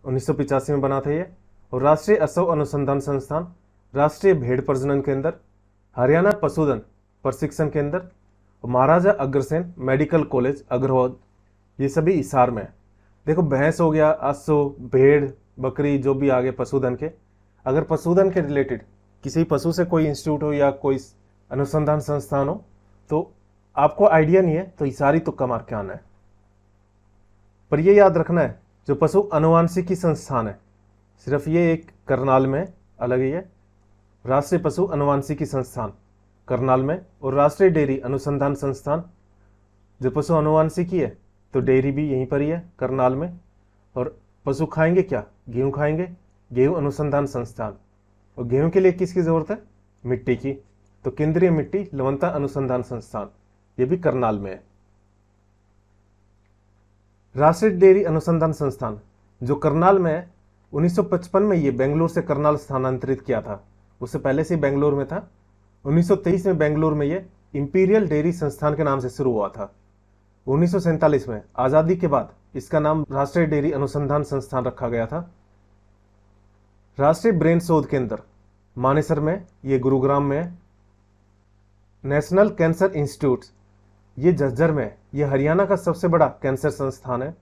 1985 में बना था ये, और राष्ट्रीय असव अनुसंधान संस्थान, राष्ट्रीय भेड़ प्रजनन केंद्र, हरियाणा पशुधन प्रशिक्षण केंद्र और महाराजा अग्रसेन मेडिकल कॉलेज अग्रवाल, ये सभी हिसार में है। देखो भैंस हो गया, असो, भेड़, बकरी, जो भी आगे पशुधन के, अगर पशुधन के रिलेटेड किसी पशु से कोई इंस्टीट्यूट हो या कोई अनुसंधान संस्थान हो तो आपको आइडिया नहीं है तो हिसारी तुक्का मार के आना है। पर ये याद रखना है जो पशु अनुवांशिकी संस्थान है, सिर्फ ये एक करनाल में अलग ही है, राष्ट्रीय पशु अनुवांशिकी संस्थान करनाल में, और राष्ट्रीय डेयरी अनुसंधान संस्थान जो पशु अनुवांशिकी है तो डेयरी भी यहीं पर ही है करनाल में। और पशु खाएंगे क्या? गेहूं खाएंगे, गेहूं अनुसंधान संस्थान। और गेहूं के लिए किसकी जरूरत है? मिट्टी की, तो केंद्रीय मिट्टी लवणता अनुसंधान संस्थान ये भी करनाल में है। राष्ट्रीय डेयरी अनुसंधान संस्थान जो करनाल में है, 1955 में ये बेंगलुरु से करनाल स्थानांतरित किया था, उससे पहले से बेंगलुरु में था। 1923 में बेंगलुरु में ये इंपीरियल डेयरी संस्थान के नाम से शुरू हुआ था। 1947 में आजादी के बाद इसका नाम राष्ट्रीय डेयरी अनुसंधान संस्थान रखा गया था। राष्ट्रीय ब्रेन शोध केंद्र मानेसर में, ये गुरुग्राम में है। नेशनल कैंसर इंस्टीट्यूट ये झज्जर में है, ये हरियाणा का सबसे बड़ा कैंसर संस्थान है।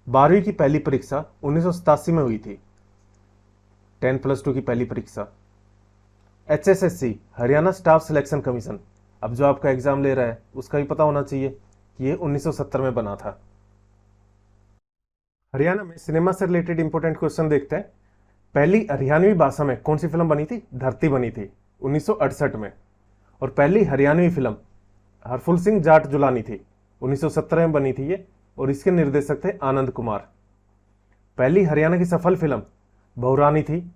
12वीं की पहली परीक्षा 1987 में हुई थी, 10+2 की पहली परीक्षा। HSSC Haryana staff selection commission, अब जो आपका एग्जाम ले रहा है उसका भी पता होना चाहिए कि ये 1970 में बना था। हरियाणा में सिनेमा से रिलेटेड इंपॉर्टेंट क्वेश्चन देखते हैं। पहली हरियाणवी भाषा में कौन सी फिल्म बनी थी? धरती बनी थी 1968 में। और पहली हरियाणवी फिल्म हरफुल सिंह जाट जुलानी थी, 1917 में बनी थी ये, और इसके निर्देशक थे आनंद कुमार। पहली हरियाणा की सफल फिल्म बहुरानी थी,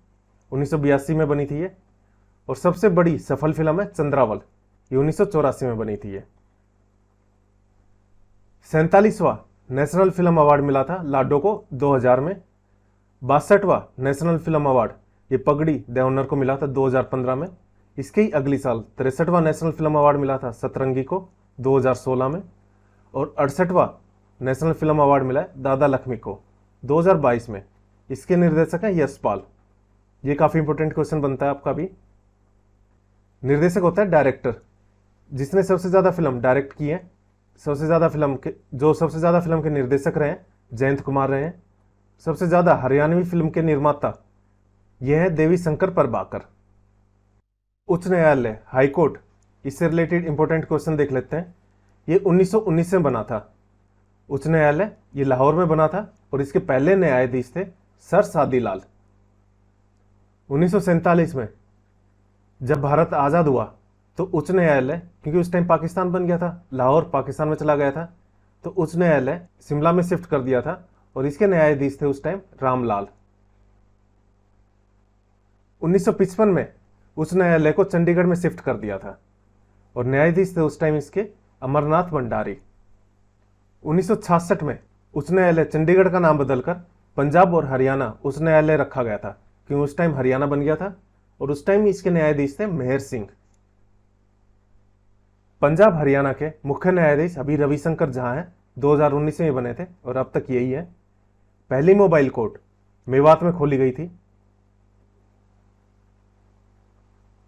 1982 में बनी थी ये। और सबसे बड़ी सफल फिल्म है चंद्रावल, ये 1984 में बनी थी ये। 47वां नेशनल फिल्म अवार्ड मिला था लाडो को 2000 में। 62वां नेशनल फिल्म अवार्ड ये पगड़ी देवनर को मिला था 2015 में। इसके ही अगली साल 63वां नेशनल फिल्म अवार्ड मिला था सतरंगी को 2016 में। और 68वां नेशनल फिल्म अवार्ड मिला है दादा लक्ष्मी को 2022 में। इसके निर्देशक हैं यशपाल। ये काफी इंपॉर्टेंट क्वेश्चन बनता है आपका भी। निर्देशक होता है डायरेक्टर, जिसने सबसे ज्यादा फिल्म डायरेक्ट की है। सबसे ज्यादा फिल्म के निर्देशक रहे हैं जयंत कुमार रहे हैं। सबसे ज्यादा हरियाणवी फिल्म के निर्माता यह है देवी शंकर प्रभाकर। उच्च न्यायालय हाई कोर्ट, इससे रिलेटेड इंपॉर्टेंट क्वेश्चन देख लेते हैं। ये 1919 में बना था उच्च न्यायालय, ये लाहौर में बना था, और इसके पहले न्यायाधीश थे सर सादीलाल। 1947 में जब भारत आजाद हुआ तो उच्च न्यायालय, क्योंकि उस टाइम पाकिस्तान बन गया था, लाहौर पाकिस्तान में चला गया था, तो उच्च न्यायालय शिमला में शिफ्ट कर दिया था, और इसके न्यायाधीश थे उस टाइम रामलाल। 1955 में उच्च न्यायालय को चंडीगढ़ में शिफ्ट कर दिया था, और न्यायाधीश थे उस टाइम इसके अमरनाथ भंडारी। 1966 में उच्च न्यायालय चंडीगढ़ का नाम बदलकर पंजाब और हरियाणा उच्च न्यायालय रखा गया था, क्योंकि उस टाइम हरियाणा बन गया था, और उस टाइम इसके न्यायाधीश थे मेहर सिंह। पंजाब हरियाणा के मुख्य न्यायाधीश अभी रविशंकर झा हैं, 2019 में बने थे, और अब तक यही है। पहली मोबाइल कोर्ट मेवात में खोली गई थी।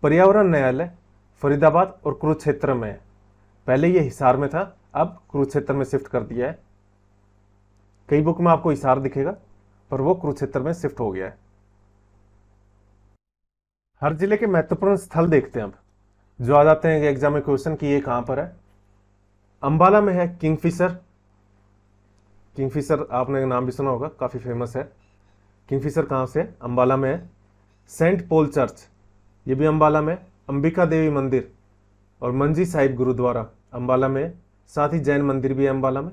पर्यावरण न्यायालय फरीदाबाद और कुरुक्षेत्र में है। पहले ये हिसार में था, अब कुरुक्षेत्र में शिफ्ट कर दिया है। कई बुक में आपको हिसार दिखेगा, पर वो कुरुक्षेत्र में शिफ्ट हो गया है। हर जिले के महत्वपूर्ण स्थल देखते हैं अब, जो आ जाते हैं एग्जाम में क्वेश्चन कि ये कहां पर है। अंबाला में है किंगफिशर। किंगफिशर आपने नाम भी सुना होगा, काफी फेमस है। किंगफिशर कहां से है? अंबाला में है। सेंट पॉल चर्च ये भी अंबाला में। अंबिका देवी मंदिर और मंजी साहिब गुरुद्वारा अंबाला में, साथ ही जैन मंदिर भी है अंबाला में।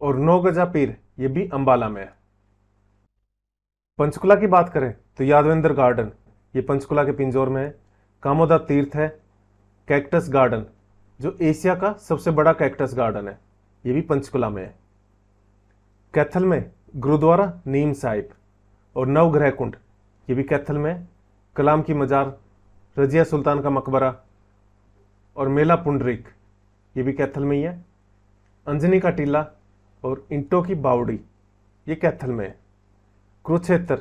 और 9 गजा पीर ये भी अंबाला में है। पंचकुला की बात करें तो यादवेंद्र गार्डन ये पंचकुला के पिंजौर में है। कामोदा तीर्थ है। कैक्टस गार्डन जो एशिया का सबसे बड़ा कैक्टस गार्डन है, ये भी पंचकुला में है। कैथल में गुरुद्वारा नीम साहिब और नवग्रह कुंड ये भी कैथल में है। कलाम की मजार, रजिया सुल्तान का मकबरा और मेला पुंडरिक ये भी कैथल में ही है। अंजनी का टीला और इंटो की बावड़ी ये कैथल में है। कुरुक्षेत्र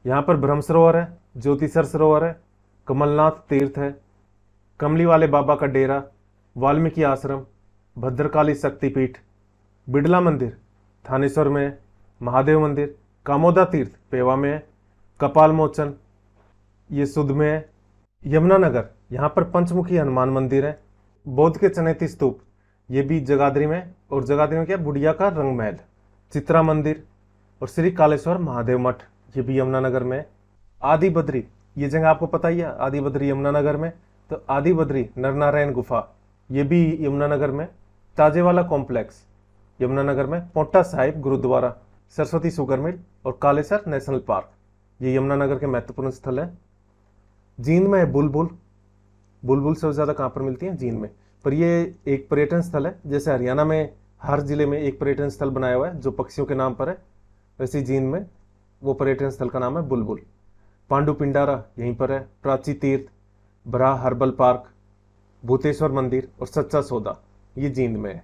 यहाँ पर ब्रह्म सरोवर है, ज्योतिसर सरोवर है, कमलनाथ तीर्थ है, कमली वाले बाबा का डेरा, वाल्मीकि आश्रम, भद्रकाली शक्तिपीठ, बिड़ला मंदिर थानेश्वर में है, महादेव मंदिर, कामोदा तीर्थ पेवा में है, कपाल मोचन ये सुध में है। यमुनानगर यहाँ पर पंचमुखी हनुमान मंदिर है। बौद्ध के चनेती स्तूप ये भी जगाधरी में, और जगाधरी में क्या बुढ़िया का रंग महल, चित्रा मंदिर और श्री कालेश्वर महादेव मठ ये भी यमुनानगर में है। आदि बद्री ये जगह आपको पता ही है, आदि बद्री यमुनानगर में। तो आदि बद्री नरनारायण गुफा ये भी यमुनानगर में। ताजेवाला कॉम्प्लेक्स यमुनानगर में। पोंटा साहिब गुरुद्वारा, सरस्वती शुगर मिल और कालेसर नेशनल पार्क ये यमुनानगर के महत्वपूर्ण स्थल है। जींद में है बुलबुल। बुलबुल सबसे ज्यादा कहाँ पर मिलती है? जींद में। पर ये एक पर्यटन स्थल है, जैसे हरियाणा में हर जिले में एक पर्यटन स्थल बनाया हुआ है जो पक्षियों के नाम पर है, वैसे जींद में वो पर्यटन स्थल का नाम है बुलबुल। पांडु पिंडारा यहीं पर है। प्राची तीर्थ, बरा हर्बल पार्क, भूतेश्वर मंदिर और सच्चा सौदा ये जींद में है।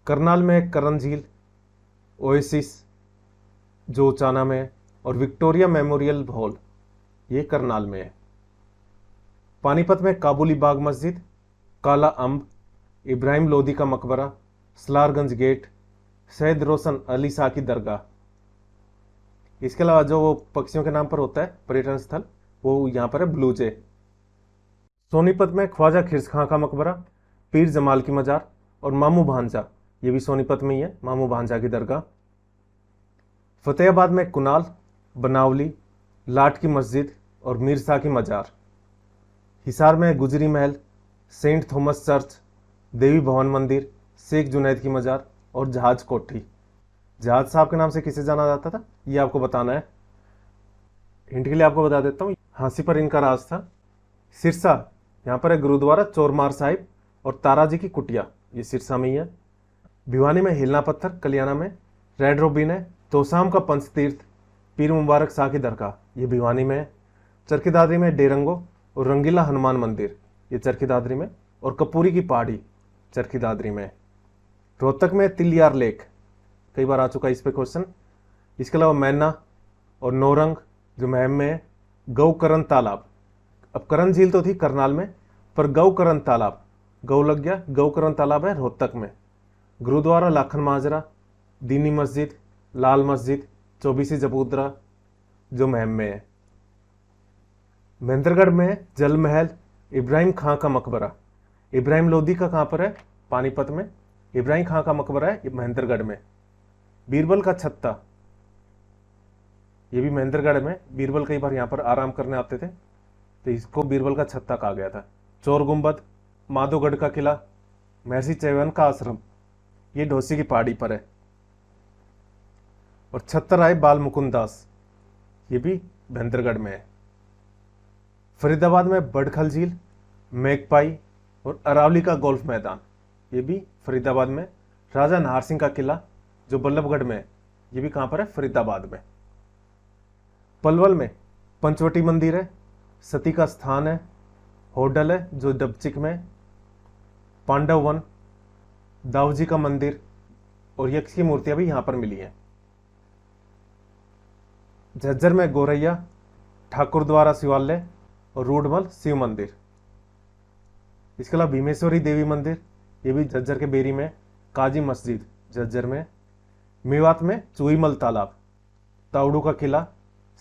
करनाल में करण झील, ओएसिस जो उचाना में है, और विक्टोरिया मेमोरियल हॉल ये करनाल में है। पानीपत में काबुली बाग मस्जिद, काला अम्ब, इब्राहिम लोदी का मकबरा, सलारगंज गेट, सैयद रोशन अली शाह की दरगाह। इसके अलावा जो वो पक्षियों के नाम पर होता है पर्यटन स्थल, वो यहाँ पर है ब्लूजे। सोनीपत में ख्वाजा खिरस खां का मकबरा, पीर जमाल की मजार और मामू भांजा ये भी सोनीपत में ही है, मामू भांजा की दरगाह। फतेहाबाद में कुनाल, बनावली, लाट की मस्जिद और मीर शाह की मजार। हिसार में गुजरी महल, सेंट थॉमस चर्च, देवी भवन मंदिर, शेख जुनैद की मजार और जहाज कोठी। जहाज साहब के नाम से किसे जाना जाता था ये आपको बताना है। हिंट के लिए आपको बता देता हूँ, हाँसी पर इनका राज था। सिरसा यहाँ पर है गुरुद्वारा चोरमार साहिब और ताराजी की कुटिया ये सिरसा में ही है। भिवानी में हिलना पत्थर, कलियाना में रेड रोबिन है। तोसाम का पंचतीर्थ, पीर मुबारक शाह की दरगाह ये भिवानी में है। चरखी दादरी में डेरंगो और रंगीला हनुमान मंदिर ये चरखी दादरी में, और कपूरी की पहाड़ी चरखी दादरी में। रोहतक में तिलियार लेक, कई बार आ चुका है इस पे क्वेश्चन। इसके अलावा मैना और नौरंग जो महम में है। गौकरण तालाब, अब करण झील तो थी करनाल में, पर गौकरण तालाब, गौ लग गया, गौकरण तालाब है रोहतक में। गुरुद्वारा लाखन माजरा, दीनी मस्जिद, लाल मस्जिद, चौबीसी जपूतरा जो महम में है। महेंद्रगढ़ में जल महल, इब्राहिम खां का मकबरा। इब्राहिम लोदी का कहाँ पर है? पानीपत में। इब्राहिम खां का मकबरा है महेंद्रगढ़ में। बीरबल का छत्ता ये भी महेंद्रगढ़ में। बीरबल कई बार यहाँ पर आराम करने आते थे तो इसको बीरबल का छत्ता कहा गया था। चोर गुंबद, माधोगढ़ का किला, महर्षि चैवन का आश्रम ये ढोसी की पहाड़ी पर है। और छत्तराय बाल मुकुंद दास ये भी महेंद्रगढ़ में है। फरीदाबाद में बड़खल झील, मेघपाई और अरावली का गोल्फ मैदान ये भी फरीदाबाद में। राजा नाहर सिंह का किला जो बल्लभगढ़ में है ये भी कहाँ पर है? फरीदाबाद में। पलवल में पंचवटी मंदिर है, सती का स्थान है, होडल है जो डबचिक में। पांडव वन, दाऊजी का मंदिर और यक्ष की मूर्तियां भी यहां पर मिली हैं। झज्जर में गोरैया, ठाकुर द्वारा शिवालय और रूडमल शिव मंदिर। इसके अलावा भीमेश्वरी देवी मंदिर ये भी झज्जर के बेरी में। काजी मस्जिद झज्जर में। मेवात में चुईमल तालाब, ताउडू का किला,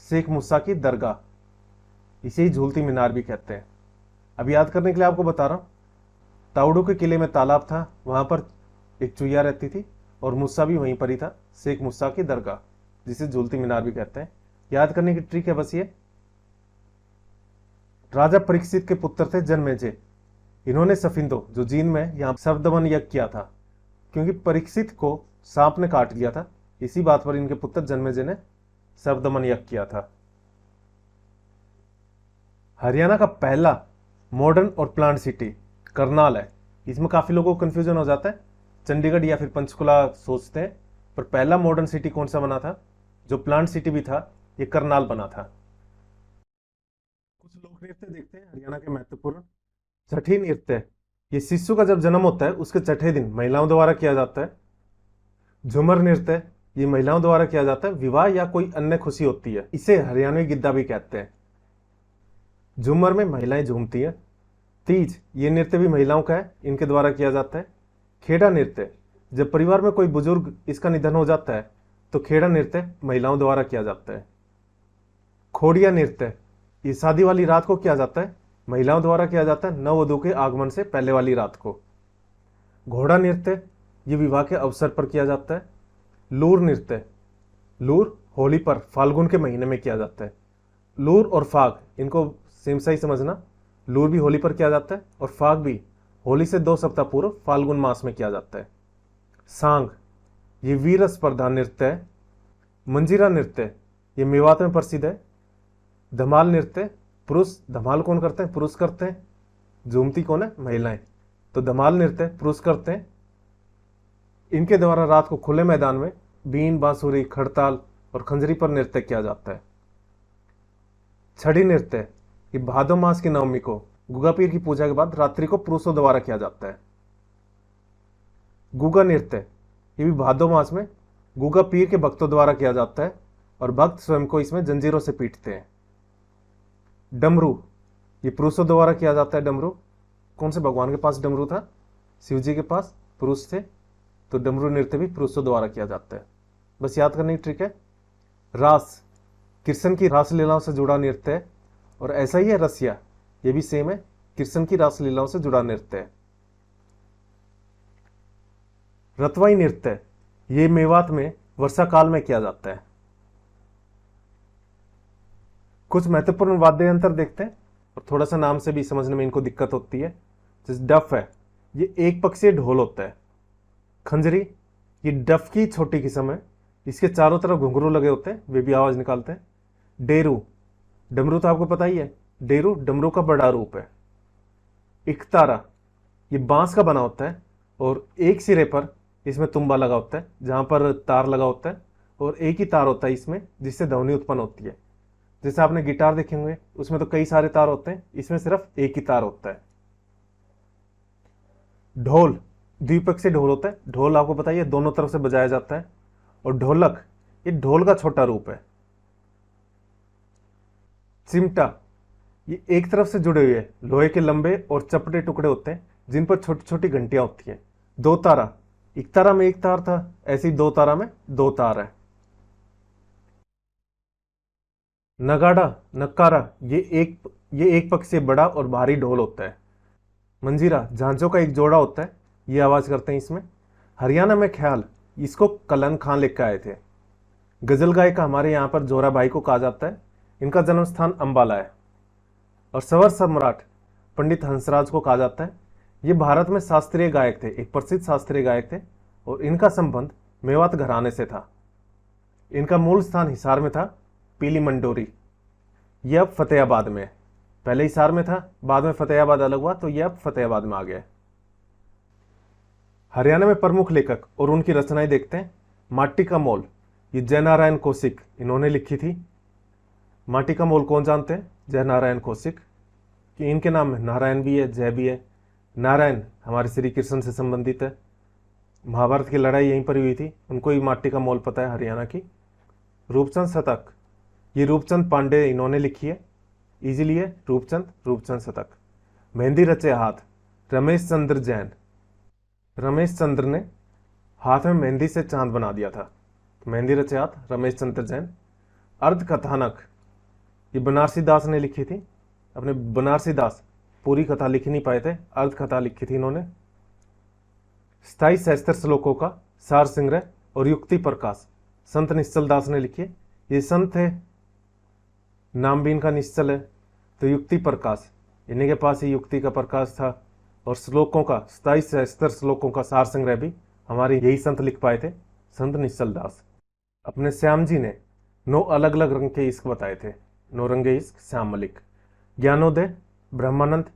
शेख मूसा की दरगाह इसे ही झूलती मीनार भी कहते हैं। अब याद करने के लिए आपको बता रहा हूं, ताउडू के किले में तालाब था, वहां पर एक चुईया रहती थी और मूसा भी वहीं पर ही था, शेख मूसा की दरगाह जिसे झूलती मीनार भी कहते हैं। याद करने की ट्रिक है बस ये। राजा परीक्षित के पुत्र थे जनमेजय, इन्होंने सफिंदो जो जींद में यहाँ सर्वदमन यज्ञ किया था, क्योंकि परीक्षित को सांप ने काट लिया था। इसी बात पर इनके पुत्र जन्मेजय ने सर्वदमन यज्ञ किया था। हरियाणा का पहला मॉडर्न और प्लांट सिटी करनाल है। इसमें काफी लोगों को कंफ्यूजन हो जाता है, चंडीगढ़ या फिर पंचकुला सोचते हैं, पर पहला मॉडर्न सिटी कौन सा बना था, जो प्लांट सिटी भी था, ये करनाल बना था। कुछ लोक नृत्य देखते हैं हरियाणा के महत्वपूर्ण। छठी नृत्य, ये शिशु का जब जन्म होता है उसके छठे दिन महिलाओं द्वारा किया जाता है। झूमर नृत्य, ये महिलाओं द्वारा किया जाता है, विवाह या कोई अन्य खुशी होती है, इसे हरियाणवी गिद्दा भी कहते हैं। झूमर में महिलाएं झूमती हैं। तीज, ये नृत्य भी महिलाओं का है, इनके द्वारा किया जाता है। खेड़ा नृत्य, जब परिवार में कोई बुजुर्ग इसका निधन हो जाता है तो खेड़ा नृत्य महिलाओं द्वारा किया जाता है। खोड़िया नृत्य, ये शादी वाली रात को किया जाता है, महिलाओं द्वारा किया जाता है, नववधु के आगमन से पहले वाली रात को। घोड़ा नृत्य, ये विवाह के अवसर पर किया जाता है। लूर नृत्य, लूर होली पर फाल्गुन के महीने में किया जाता है। लूर और फाग, इनको सेम सही समझना, लूर भी होली पर किया जाता है और फाग भी होली से 2 सप्ताह पूर्व फाल्गुन मास में किया जाता है। सांग, ये वीर स्पर्धा नृत्य है। मंजीरा नृत्य, ये मेवात में प्रसिद्ध है। धमाल नृत्य, पुरुष, धमाल कौन करते हैं, पुरुष करते हैं, झूमती कौन है, महिलाएं, तो धमाल नृत्य पुरुष करते हैं। इनके द्वारा रात को खुले मैदान में बीन, बांसुरी, खड़ताल और खंजरी पर नृत्य किया जाता है। छड़ी नृत्य, ये भादो मास की नवमी को गुगा पीर की पूजा के बाद रात्रि को पुरुषों द्वारा किया जाता है। गुगा नृत्य, ये भी भादो मास में गुगा पीर के भक्तों द्वारा किया जाता है और भक्त स्वयं को इसमें जंजीरों से पीटते हैं। डमरू, ये पुरुषों द्वारा किया जाता है। डमरू कौन से भगवान के पास डमरू था, शिव जी के पास, पुरुष थे, तो डमरू नृत्य भी पुरुषों द्वारा किया जाता है। बस याद करने की ट्रिक है। रास, कृष्ण की रासलीलाओं से जुड़ा नृत्य है और ऐसा ही है रसिया, ये भी सेम है, कृष्ण की रासलीलाओं से जुड़ा नृत्य है। रतवाई नृत्य, ये मेवात में वर्षा काल में किया जाता है। कुछ महत्वपूर्ण वाद्य यंत्र देखते हैं और थोड़ा सा नाम से भी समझने में इनको दिक्कत होती है। जैसे डफ है, ये एक पक्षीय ढोल होता है। खंजरी, ये डफ की छोटी किस्म है, इसके चारों तरफ घुंघरू लगे होते हैं, वे भी आवाज निकालते हैं। डेरू, डमरू तो आपको पता ही है, डेरू डमरू का बड़ा रूप है। इकतारा, ये बांस का बना होता है और एक सिरे पर इसमें तुम्बा लगा होता है, जहां पर तार लगा होता है, और एक ही तार होता है इसमें जिससे ध्वनि उत्पन्न होती है। जैसे आपने गिटार देखे होंगे, उसमें तो कई सारे तार होते हैं, इसमें सिर्फ एक ही तार होता है। ढोल, द्विपक्षीय ढोल होता है। ढोल आपको पता ही है, दोनों तरफ से बजाया जाता है। और ढोलक, ये ढोल का छोटा रूप है। चिमटा, ये एक तरफ से जुड़े हुए लोहे के लंबे और चपटे टुकड़े होते हैं जिन पर छोटी छोटी घंटियां होती हैं। दो तारा, एक तारा में एक तार था, ऐसी दो तारा में दो तार है। नगाड़ा, नक्कारा, ये एक पक्षीय बड़ा और भारी ढोल होता है। मंजीरा, झांझों का एक जोड़ा होता है, ये आवाज करते हैं इसमें। हरियाणा में ख्याल, इसको कलन खान लेकर आए थे। गजल गायक हमारे यहाँ पर जोरा भाई को कहा जाता है, इनका जन्म स्थान अंबाला है। और स्वर सम्राट पंडित हंसराज को कहा जाता है, ये भारत में शास्त्रीय गायक थे, एक प्रसिद्ध शास्त्रीय गायक थे और इनका संबंध मेवात घराने से था। इनका मूल स्थान हिसार में था, पीली मंडोरी। यह अब फतेहाबाद में है, पहले हिसार में था, बाद में फतेहाबाद अलग हुआ, तो यह अब फतेहाबाद में आ गया। हरियाणा में प्रमुख लेखक और उनकी रचनाएं देखते हैं। माटी का मोल, ये जयनारायण कौशिक, इन्होंने लिखी थी। माटी का मोल कौन जानते हैं? जयनारायण कौशिक, कि इनके नाम में नारायण भी है, जय भी है। नारायण हमारे श्री कृष्ण से संबंधित है, महाभारत की लड़ाई यहीं पर हुई थी, उनको ही माटी का मोल पता है हरियाणा की। रूपचंद शतक, ये रूपचंद पांडे इन्होंने लिखी है, इजीली है, रूपचंद शतक। मेहंदी रचे हाथ, रमेश चंद्र जैन। रमेश चंद्र ने हाथ में मेहंदी से चांद बना दिया था, मेहंदी रचे हाथ, रमेश चंद्र जैन। अर्ध कथानक, ये बनारसी दास ने लिखी थी, अपने बनारसी दास पूरी कथा लिख नहीं पाए थे, अर्ध कथा लिखी थी इन्होंने। स्थाई सहस्त्र श्लोकों का सार संग्रह और युक्ति प्रकाश, संत निश्चल दास ने लिखी है। ये संत है, नाम भी इनका निश्चल है, तो युक्ति प्रकाश, इन्हीं के पास ही युक्ति का प्रकाश था। और श्लोकों का 27 सहस्त्र श्लोकों का सार संग्रह भी हमारे यही संत लिख पाए थे, संत निश्चल दास। अपने श्याम जी ने 9 अलग अलग रंग के इश्क बताए थे, 9 रंगे इश्क श्याम मलिक। ज्ञानोदय ब्रह्मानंद,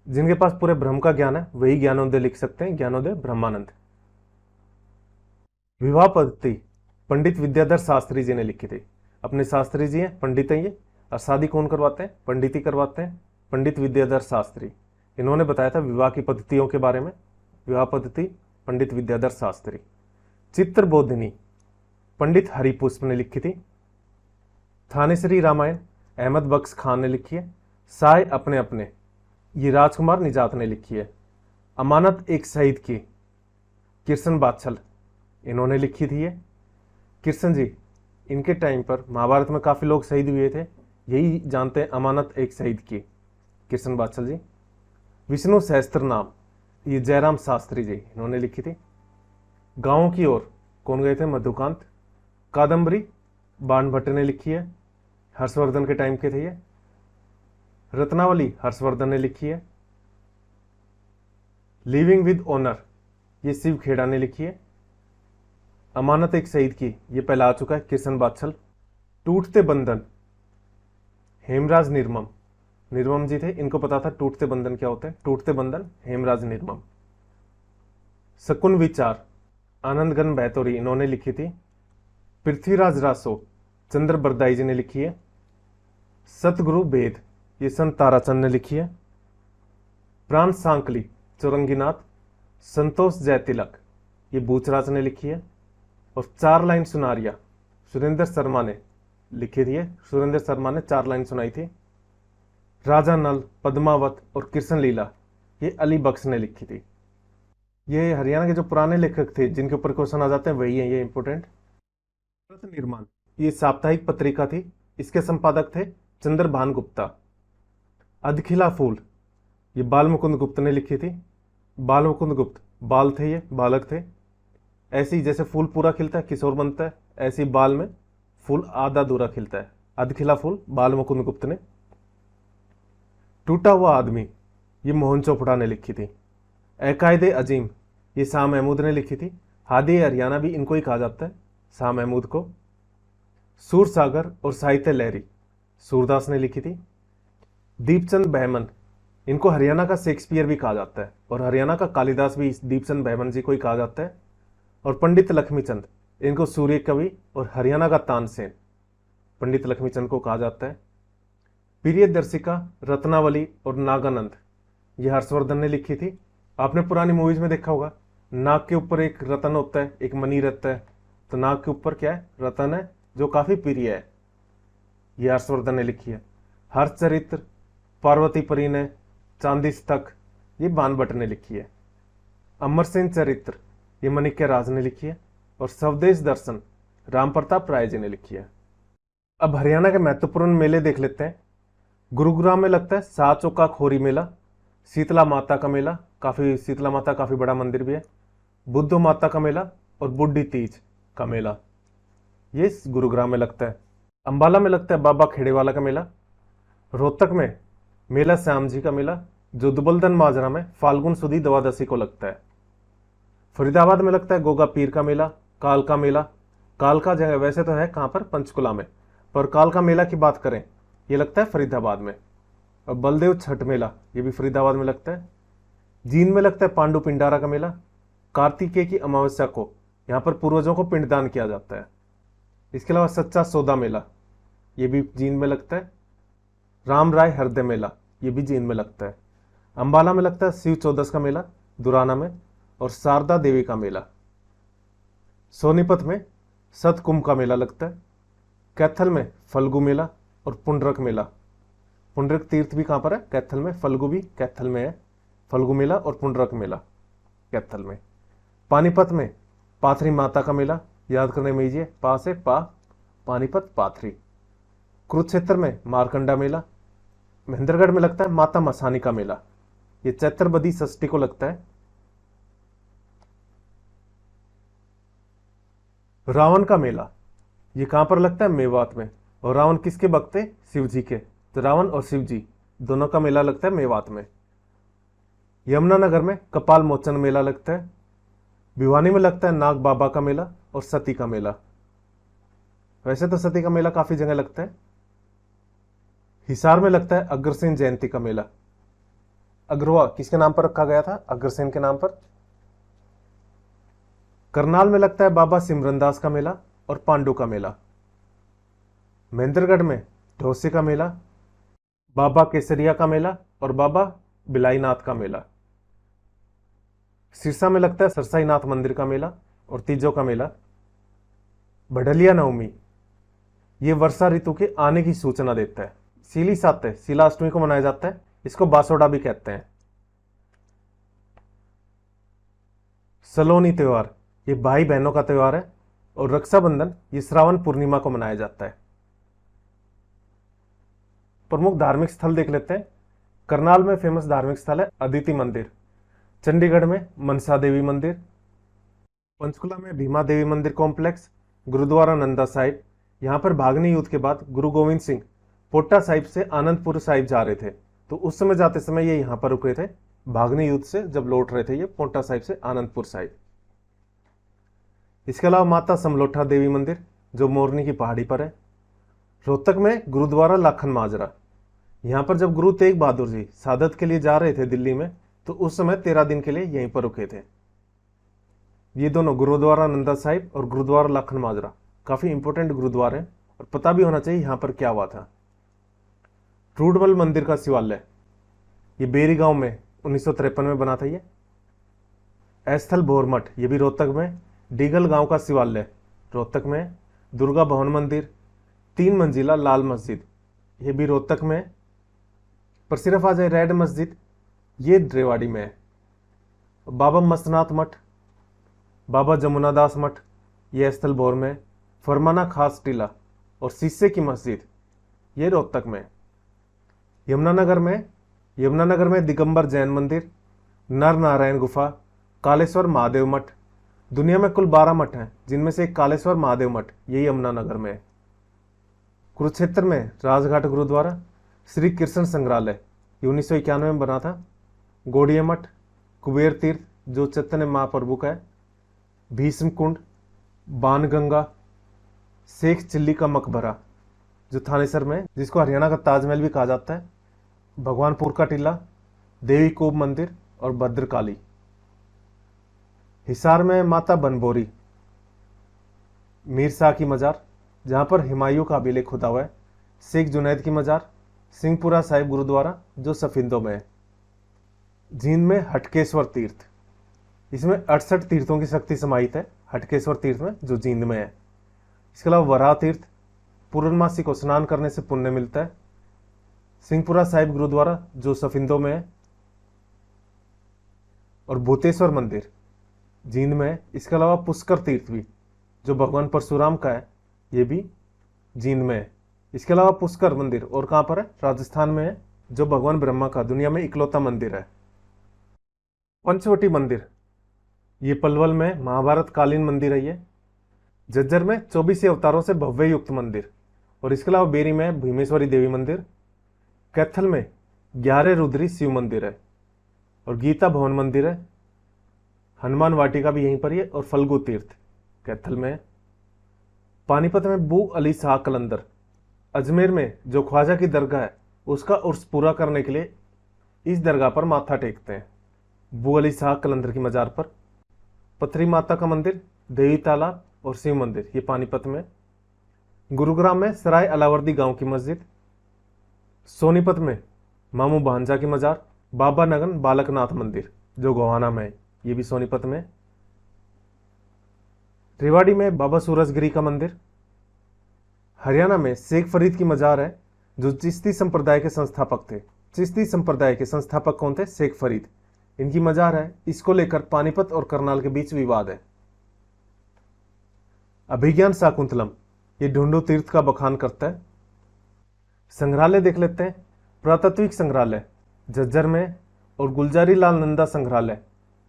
जिनके पास पूरे ब्रह्म का ज्ञान है वही ज्ञानोदय लिख सकते हैं, ज्ञानोदय ब्रह्मानंद। विवाह पद्धति पंडित विद्याधर शास्त्री जी ने लिखी थी। अपने शास्त्री जी हैं, पंडित हैं ये, और शादी कौन करवाते हैं? पंडित ही करवाते हैं, पंडित विद्याधर शास्त्री। इन्होंने बताया था विवाह की पद्धतियों के बारे में। विवाह पद्धति पंडित विद्याधर शास्त्री। चित्रबोधिनी पंडित हरिपुष्प ने लिखी थी। थानेश्वरी रामायण अहमद बख्श खान ने लिखी है। साय अपने अपने ये राजकुमार निजात ने लिखी है। अमानत एक शहीद की कृष्ण बादशाह इन्होंने लिखी थी। ये कृष्ण जी, इनके टाइम पर महाभारत में काफ़ी लोग शहीद हुए थे, यही जानते हैं अमानत एक शहीद की, कृष्ण बादशाह जी। विष्णु सहस्त्र नाम ये जयराम शास्त्री जी इन्होंने लिखी थी। गांवों की ओर कौन गए थे? मधुकांत। कादम्बरी बाणभट्ट ने लिखी है, हर्षवर्धन के टाइम के थे ये। रत्नावली हर्षवर्धन ने लिखी है। लिविंग विद ऑनर ये शिव खेड़ा ने लिखी है। अमानत एक शहीद की ये पहला आ चुका है, कृष्ण बादशाह। टूटते बंधन हेमराज निर्मम, निर्मम जी थे, इनको पता था टूटते बंधन क्या होते हैं। टूटते बंधन हेमराज निर्मम। शकुन विचार आनंदगन बैतौरी इन्होंने लिखी थी। पृथ्वीराज रासो चंद्र बरदाई जी ने लिखी है। सतगुरु वेद ये संत ताराचंद ने लिखी है। प्राण सांकली चौरंगीनाथ संतोष जयतिलक ये बूचराज ने लिखी है। और 4 लाइन सुनारिया सुरेंद्र शर्मा ने लिखी थी। सुरेंद्र शर्मा ने 4 लाइन सुनाई थी। राजा नल, पद्मावत और कृष्ण लीला ये अली बख्श ने लिखी थी। ये हरियाणा के जो पुराने लेखक थे जिनके ऊपर क्वेश्चन आ जाते हैं वही है ये इंपोर्टेंट। भारत निर्माण ये साप्ताहिक पत्रिका थी, इसके संपादक थे चंद्रभान गुप्ता। अधखिला फूल ये बाल मुकुंद गुप्त ने लिखी थी। बाल मुकुंद गुप्त बाल थे, ये बालक थे। ऐसे ही जैसे फूल पूरा खिलता है किशोर बनता है, ऐसे ही बाल में फूल आधा अधूरा खिलता है। अधखिला फूल बाल मुकुंद गुप्त ने। टूटा हुआ आदमी ये मोहन चोपड़ा ने लिखी थी। अकायदे अजीम ये शाह महमूद ने लिखी थी। हादी हरियाणा भी इनको ही कहा जाता है, शाह महमूद को। सूर सागर और साहित्य लहरी सूरदास ने लिखी थी। दीपचंद बहमन इनको हरियाणा का शेक्सपियर भी कहा जाता है, और हरियाणा का कालिदास भी दीपचंद बहमन जी को ही कहा जाता है। और पंडित लक्ष्मीचंद इनको सूर्य कवि और हरियाणा का तानसेन पंडित लक्ष्मीचंद को कहा जाता है। प्रियदर्शिका रत्नावली और नागानंद ये हर्षवर्धन ने लिखी थी। आपने पुरानी मूवीज में देखा होगा, नाग के ऊपर एक रतन होता है, एक मणि रहता है, तो नाग के ऊपर क्या है? रतन है, जो काफी प्रिय है। ये हर्षवर्धन ने लिखी है। हर्षचरित्र पार्वती परिणय चांदिस्तक ये बाणभट्ट ने लिखी है। अमरसेन चरित्र ये माणिक्य राज ने लिखी है। और स्वदेश दर्शन राम प्रताप राय जी ने लिखी है। अब हरियाणा के महत्वपूर्ण मेले देख लेते हैं। गुरुग्राम में लगता है सात चौका खोरी मेला। शीतला माता का मेला, शीतला माता काफी बड़ा मंदिर भी है। बुद्ध माता का मेला और बुढ़ी तीज का मेला ये गुरुग्राम में लगता है। अंबाला में लगता है बाबा खेड़ेवाला का मेला। रोहतक में मेला श्याम जी का मेला, जो दुबलदन माजरा में फाल्गुन सुदी द्वादशी को लगता है। फरीदाबाद में लगता है गोगा पीर का मेला। काल का मेला, काल का जगह वैसे तो है कहाँ पर? पंचकुला में, पर काल का मेला की बात करें ये लगता है फरीदाबाद में। और बलदेव छठ मेला ये भी फरीदाबाद में लगता है। जींद में लगता है पांडु पिंडारा का मेला। कार्तिकेय की अमावस्या को यहाँ पर पूर्वजों को पिंडदान किया जाता है। इसके अलावा सच्चा सौदा मेला ये भी जींद में लगता है। राम राय हृदय मेला ये भी जींद में लगता है। अंबाला में लगता है शिव चौदस का मेला दुराना में, और शारदा देवी का मेला। सोनीपत में सतकुंभ का मेला लगता है। कैथल में फल्गु मेला और पुंडरक मेला। पुंडरक तीर्थ भी कहाँ पर है? कैथल में। फल्गु भी कैथल में है। फल्गु मेला और पुंडरक मेला कैथल में। पानीपत में पाथरी माता का मेला, याद करने में लीजिए, पा से पा, पानीपत पाथरी। कुरुक्षेत्र में मारकंडा मेला। महेंद्रगढ़ में लगता है माता मसानी का मेला, ये चैत्र बदी षष्ठी को लगता है। रावण का मेला ये कहां पर लगता है? मेवात में। और रावण किसके भक्त थे? शिव जी के। तो रावण और शिव जी दोनों का मेला लगता है मेवात में। यमुनानगर में कपाल मोचन मेला लगता है। भिवानी में लगता है नाग बाबा का मेला और सती का मेला। वैसे तो सती का मेला काफी जगह लगता है। हिसार में लगता है अग्रसेन जयंती का मेला। अग्रवा किसके नाम पर रखा गया था? अग्रसेन के नाम पर। करनाल में लगता है बाबा सिमरनदास का मेला और पांडु का मेला। महेंद्रगढ़ में ढोसे का मेला, बाबा केसरिया का मेला और बाबा बिलाईनाथ का मेला। सिरसा में लगता है सरसाईनाथ मंदिर का मेला और तीजों का मेला। बढ़लिया नवमी ये वर्षा ऋतु के आने की सूचना देता है। सीली सातय शीला अष्टमी को मनाया जाता है, इसको बासोडा भी कहते हैं। सलोनी त्योहार ये भाई बहनों का त्योहार है और रक्षाबंधन ये श्रावण पूर्णिमा को मनाया जाता है। प्रमुख धार्मिक स्थल देख लेते हैं। करनाल में फेमस धार्मिक स्थल है अदिति मंदिर। चंडीगढ़ में मनसा देवी मंदिर। पंचकुला में भीमा देवी मंदिर कॉम्प्लेक्स। गुरुद्वारा नंदा साहिब, यहाँ पर भागनी युद्ध के बाद गुरु गोविंद सिंह पोटा साहिब से आनंदपुर साहिब जा रहे थे, तो उस समय जाते समय ये यहाँ पर रुके थे। भागनी युद्ध से जब लौट रहे थे ये पोटा साहिब से आनंदपुर साहिब। इसके अलावा माता समलोठा देवी मंदिर जो मोरनी की पहाड़ी पर है। रोहतक में गुरुद्वारा लाखन माजरा, यहाँ पर जब गुरु तेग बहादुर जी सादत के लिए जा रहे थे दिल्ली में, तो उस समय 13 दिन के लिए यहीं पर रुके थे। ये दोनों गुरुद्वारा नंदा साहिब और गुरुद्वारा लाखन माजरा काफी इंपोर्टेंट गुरुद्वारे हैं और पता भी होना चाहिए यहाँ पर क्या हुआ था। रूडमल मंदिर का शिवालय ये बेरी गांव में 1953 में बना था। ये स्थल भोर मठ ये भी रोहतक में। डीगल गांव का शिवालय रोहतक में। दुर्गा भवन मंदिर 3 मंजिला लाल मस्जिद ये भी रोहतक में। पर सिर्फ आ जाए रेड मस्जिद ये रेवाड़ी में है। बाबा मस्तनाथ मठ, बाबा जमुनादास मठ ये स्थल भोर में। फरमाना खास टीला और शीशे की मस्जिद ये रोहतक में। यमुनानगर में दिगंबर जैन मंदिर, नर नारायण गुफा, कालेश्वर महादेव मठ। दुनिया में कुल 12 मठ हैं, जिनमें से एक कालेश्वर महादेव मठ यही यमुनानगर में है। कुरुक्षेत्र में राजघाट गुरुद्वारा। श्री कृष्ण संग्रहालय ये 1991 में बना था। गौड़िया मठ, कुबेर तीर्थ जो चैतन्य महाप्रभु का है। भीष्म कुंड, बाणगंगा, शेख चिल्ली का मकबरा जो थानेसर में, जिसको हरियाणा का ताजमहल भी कहा जाता है। भगवानपुर का टीला, देवी कोब मंदिर और भद्रकाली। हिसार में माता बनबोरी, मीर शाह की मजार जहां पर हुमायूं का अभिलेख खुदा हुआ है। शेख जुनैद की मजार, सिंहपुरा साहिब गुरुद्वारा जो सफिंदों में है। जींद में हटकेश्वर तीर्थ, इसमें 68 तीर्थों की शक्ति समाहित है हटकेश्वर तीर्थ में जो जींद में है। इसके अलावा वराह तीर्थ, पूर्णमासी को स्नान करने से पुण्य मिलता है। सिंहपुरा साहिब गुरुद्वारा जो सफिंदों में है और भूतेश्वर मंदिर जींद में है। इसके अलावा पुष्कर तीर्थ भी जो भगवान परशुराम का है ये भी जींद में है। इसके अलावा पुष्कर मंदिर और कहाँ पर है? राजस्थान में है, जो भगवान ब्रह्मा का दुनिया में इकलौता मंदिर है। पंचवटी मंदिर ये पलवल में महाभारत कालीन मंदिर है। ये झज्जर में 24 अवतारों से भव्य युक्त मंदिर और इसके अलावा बेरी में भीमेश्वरी देवी मंदिर। कैथल में 11 रुद्री शिव मंदिर है और गीता भवन मंदिर है। हनुमान वाटिका भी यहीं पर ही है और फल्गु तीर्थ कैथल में है। पानीपत में बू अली शाह कलंदर। अजमेर में जो ख्वाजा की दरगाह है उसका उर्स पूरा करने के लिए इस दरगाह पर माथा टेकते हैं, बू अली शाह कलंदर की मजार पर। पथरी माता का मंदिर, देवी तालाब और शिव मंदिर ये पानीपत में। गुरुग्राम में सराय अलावर्दी गांव की मस्जिद। सोनीपत में मामू भांजा की मजार, बाबा नगन बालकनाथ मंदिर जो गोहाना में है ये भी सोनीपत में। रेवाड़ी में बाबा सूरजगिरी का मंदिर। हरियाणा में शेख फरीद की मजार है जो चिश्ती संप्रदाय के संस्थापक थे। चिश्ती संप्रदाय के संस्थापक कौन थे? शेख फरीद, इनकी मजार है। इसको लेकर पानीपत और करनाल के बीच विवाद है। अभिज्ञान शाकुंतलम ये ढूंढू तीर्थ का बखान करता है। संग्रहालय देख लेते हैं। पुरातत्विक संग्रहालय झज्जर में और गुलजारी लाल नंदा संग्रहालय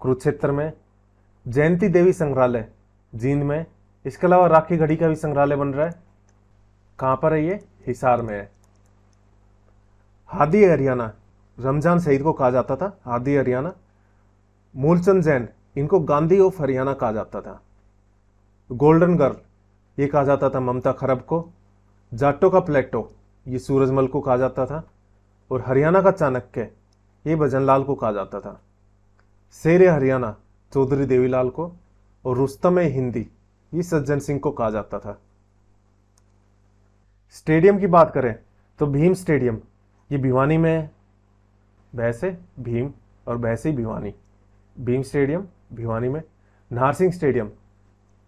कुरुक्षेत्र में। जयंती देवी संग्रहालय जींद में। इसके अलावा राखी घड़ी का भी संग्रहालय बन रहा है। कहाँ पर है ये? हिसार में है। हादी हरियाणा, रमजान शहीद को कहा जाता था हादी हरियाणा, मूलचंद जैन, इनको गांधी ऑफ हरियाणा कहा जाता था। गोल्डन गर्ल, ये कहा जाता था ममता खरब को। जाटों का प्लेटो, ये सूरजमल को कहा जाता था। और हरियाणा का चाणक्य, ये भजनलाल को कहा जाता था। शेर हरियाणा, चौधरी देवीलाल को। और रुस्तम हिंदी, ये सज्जन सिंह को कहा जाता था। स्टेडियम की बात करें तो भीम स्टेडियम, ये भिवानी में है। भैंसे भीम और भैंसे भिवानी। भीम स्टेडियम भिवानी में। नाहरसिंह स्टेडियम,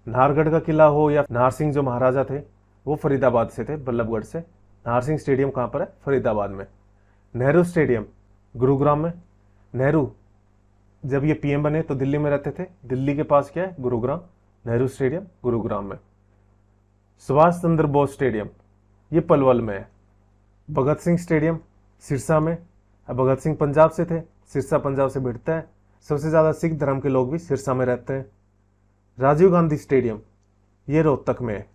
नाहरगढ़ का किला हो या नाहरसिंह जो महाराजा थे वो फरीदाबाद से थे, बल्लभगढ़ से। नाहरसिंह स्टेडियम कहाँ पर है? फरीदाबाद में। नेहरू स्टेडियम गुरुग्राम में। नेहरू जब ये पीएम बने तो दिल्ली में रहते थे, दिल्ली के पास क्या है? गुरुग्राम। नेहरू स्टेडियम गुरुग्राम में। सुभाष चंद्र बोस स्टेडियम, ये पलवल में है। भगत सिंह स्टेडियम सिरसा में। भगत सिंह पंजाब से थे, सिरसा पंजाब से भिड़ता है। सबसे ज़्यादा सिख धर्म के लोग भी सिरसा में रहते हैं। राजीव गांधी स्टेडियम, ये रोहतक में है।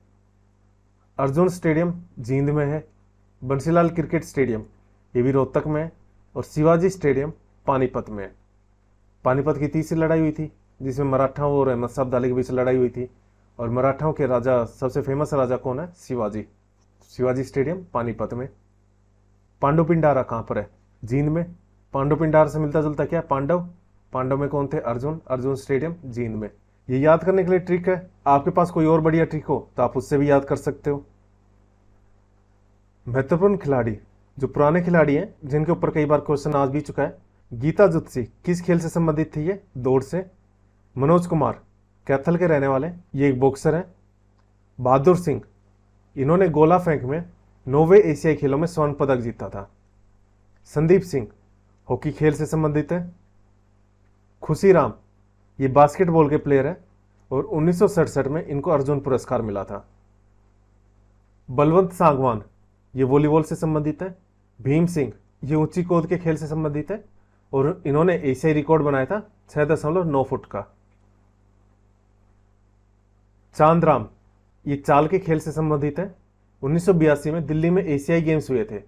अर्जुन स्टेडियम जींद में है। बंसीलाल क्रिकेट स्टेडियम, ये भी रोहतक में है। और शिवाजी स्टेडियम पानीपत में है। पानीपत की तीसरी लड़ाई हुई थी जिसमें मराठाओं और अहमद शाह अब्दाली के बीच लड़ाई हुई थी। और मराठाओं के राजा, सबसे फेमस राजा कौन है? शिवाजी। शिवाजी स्टेडियम पानीपत में। पांडु पिंडारा कहाँ पर है? जींद में। पांडु पिंडारा से मिलता जुलता क्या? पांडव। पांडव में कौन थे? अर्जुन। अर्जुन स्टेडियम जींद में। ये याद करने के लिए ट्रिक है। आपके पास कोई और बढ़िया ट्रिक हो तो आप उससे भी याद कर सकते हो। महत्वपूर्ण खिलाड़ी, जो पुराने खिलाड़ी हैं जिनके ऊपर कई बार क्वेश्चन आ भी चुका है। गीता जुत्सी किस खेल से संबंधित थी? ये दौड़ से। मनोज कुमार कैथल के रहने वाले, ये एक बॉक्सर हैं। बहादुर सिंह, इन्होंने गोला फेंक में 9वें एशियाई खेलों में स्वर्ण पदक जीता था। संदीप सिंह हॉकी खेल से संबंधित है। खुशीराम, ये बास्केटबॉल के प्लेयर हैं और 1967 में इनको अर्जुन पुरस्कार मिला था। बलवंत सांगवान, ये वॉलीबॉल से संबंधित है। भीम सिंह, ये ऊंची कूद के खेल से संबंधित है और इन्होंने एशियाई रिकॉर्ड बनाया था 6.9 फुट का। चांदराम, ये चाल के खेल से संबंधित है। 1982 में दिल्ली में एशियाई गेम्स हुए थे,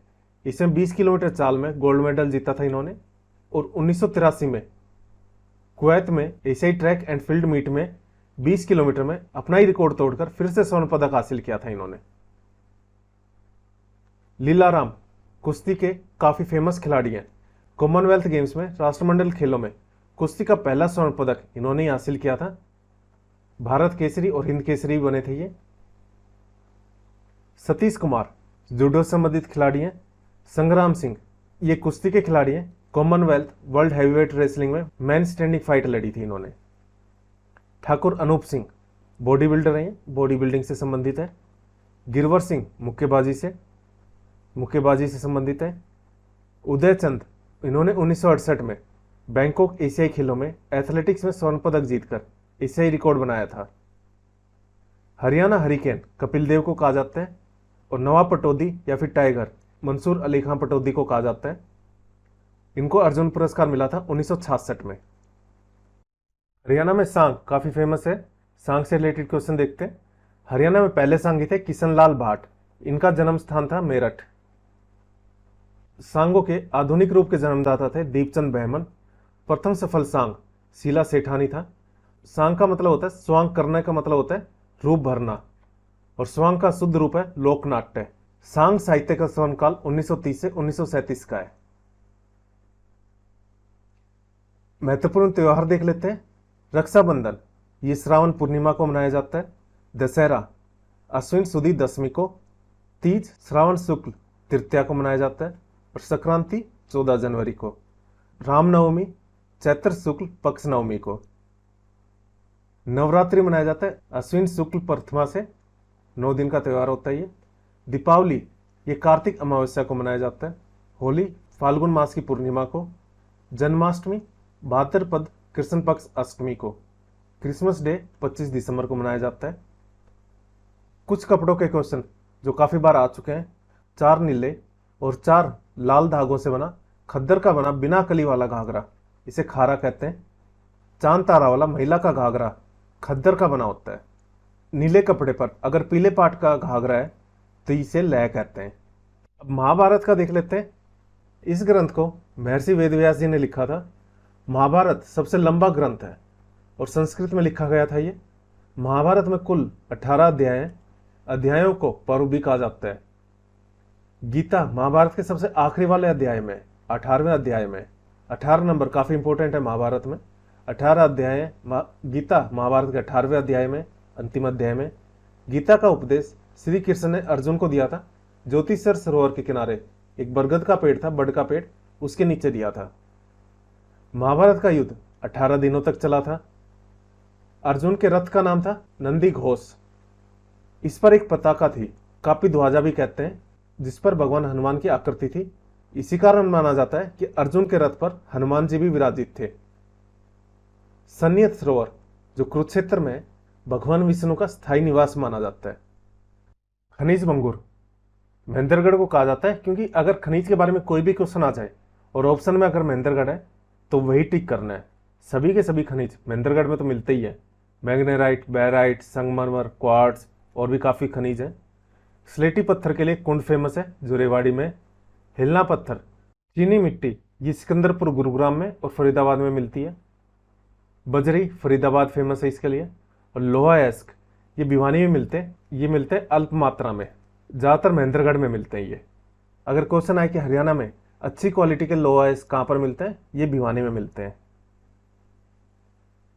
इसमें 20 किलोमीटर चाल में गोल्ड मेडल जीता था इन्होंने। और 1983 में कुवैत में एशियाई ट्रैक एंड फील्ड मीट में 20 किलोमीटर में अपना ही रिकॉर्ड तोड़कर फिर से स्वर्ण पदक हासिल किया था इन्होंने। लीलाराम कुश्ती के काफी फेमस खिलाड़ी हैं। कॉमनवेल्थ गेम्स में राष्ट्रमंडल खेलों में कुश्ती का पहला स्वर्ण पदक इन्होंने ही हासिल किया था। भारत केसरी और हिंद केसरी बने थे ये। सतीश कुमार जूडो से संबंधित खिलाड़ी हैं। संग्राम सिंह, ये कुश्ती के खिलाड़ी हैं। कॉमनवेल्थ वर्ल्ड हैवीवेट रेसलिंग में मैन स्टैंडिंग फाइट लड़ी थी इन्होंने। ठाकुर अनूप सिंह बॉडी बिल्डर हैं, बॉडी बिल्डिंग से संबंधित है। गिरवर सिंह मुक्केबाजी से संबंधित है। उदय चंद, इन्होंने 1968 में बैंकॉक एशियाई खेलों में एथलेटिक्स में स्वर्ण पदक जीतकर एशियाई रिकॉर्ड बनाया था। हरियाणा हरिकेन कपिल देव को कहा जाता है। और नवाब पटौदी या फिर टाइगर मंसूर अली खान पटौदी को कहा जाता है। इनको अर्जुन पुरस्कार मिला था 1966 में। हरियाणा में सांग काफी फेमस है। सांग से रिलेटेड क्वेश्चन देखते हैं। हरियाणा में पहले सांगी थे किशनलाल भाट, इनका जन्म स्थान था मेरठ। सांगों के आधुनिक रूप के जन्मदाता थे दीपचंद बहमन। प्रथम सफल सांग शीला सेठानी था। सांग का मतलब होता है, स्वांग करने का मतलब होता है रूप भरना, और स्वांग का शुद्ध रूप है लोकनाट्य। सांग साहित्य का स्वर्णकाल 1930 से 1937 का है। महत्वपूर्ण त्योहार देख लेते हैं। रक्षाबंधन, ये श्रावण पूर्णिमा को मनाया जाता है। दशहरा अश्विन सुदी दशमी को। तीज श्रावण शुक्ल तृतीया को मनाया जाता है। और संक्रांति 14 जनवरी को। रामनवमी चैत्र शुक्ल पक्ष नवमी को। नवरात्रि मनाया जाता है अश्विन शुक्ल प्रथमा से, 9 दिन का त्यौहार होता है ये। दीपावली ये कार्तिक अमावस्या को मनाया जाता है। होली फाल्गुन मास की पूर्णिमा को। जन्माष्टमी भाद्रपद कृष्ण पक्ष अष्टमी को। क्रिसमस डे 25 दिसंबर को मनाया जाता है। कुछ कपड़ों के क्वेश्चन जो काफी बार आ चुके हैं। 4 नीले और 4 लाल धागों से बना खद्दर का बना बिना कली वाला घाघरा, इसे खारा कहते हैं। चांद तारा वाला महिला का घाघरा खद्दर का बना होता है। नीले कपड़े पर अगर पीले पाट का घाघरा है तो इसे लय कहते हैं। अब महाभारत का देख लेते हैं। इस ग्रंथ को महर्षि वेदव्यास जी ने लिखा था। महाभारत सबसे लंबा ग्रंथ है और संस्कृत में लिखा गया था ये। महाभारत में कुल 18 अध्याय हैं। अध्यायों को पर्व भी कहा जाता है। गीता महाभारत के सबसे आखिरी वाले अध्याय में, 18वें अध्याय में, 18 नंबर काफी इंपॉर्टेंट है महाभारत में। 18 अध्याय है गीता महाभारत के 18वें अध्याय में, अंतिम अध्याय में। गीता का उपदेश श्री कृष्ण ने अर्जुन को दिया था। ज्योतिषर सरोवर के किनारे एक बरगद का पेड़ था, बड़ का पेड़, उसके नीचे दिया था। महाभारत का युद्ध 18 दिनों तक चला था। अर्जुन के रथ का नाम था नंदी घोष। इस पर एक पताका थी, कापी ध्वजा भी कहते हैं, जिस पर भगवान हनुमान की आकृति थी। इसी कारण माना जाता है कि अर्जुन के रथ पर हनुमान जी भी विराजित थे। सन्नियत सरोवर जो कुरुक्षेत्र में भगवान विष्णु का स्थायी निवास माना जाता है। खनिज भंगुर महेंद्रगढ़ को कहा जाता है क्योंकि अगर खनिज के बारे में कोई भी क्वेश्चन आ जाए और ऑप्शन में अगर महेंद्रगढ़ है तो वही टिक करना है। सभी के सभी खनिज महेंद्रगढ़ में तो मिलते ही है। मैग्नेराइट, बैराइट, संगमरमर, क्वार्ट्ज और भी काफ़ी खनिज हैं। स्लेटी पत्थर के लिए कुंड फेमस है जो रेवाड़ी में। हिलना पत्थर, चीनी मिट्टी, ये सिकंदरपुर गुरुग्राम में और फरीदाबाद में मिलती है। बजरी फरीदाबाद फेमस है इसके लिए। और लोहा एस्क ये भिवानी में मिलते हैं। ये मिलते हैं अल्प मात्रा में, ज़्यादातर महेंद्रगढ़ में मिलते हैं ये। अगर क्वेश्चन आए कि हरियाणा में अच्छी क्वालिटी के लोहा एस्क कहाँ पर मिलते हैं, ये भिवानी में मिलते हैं।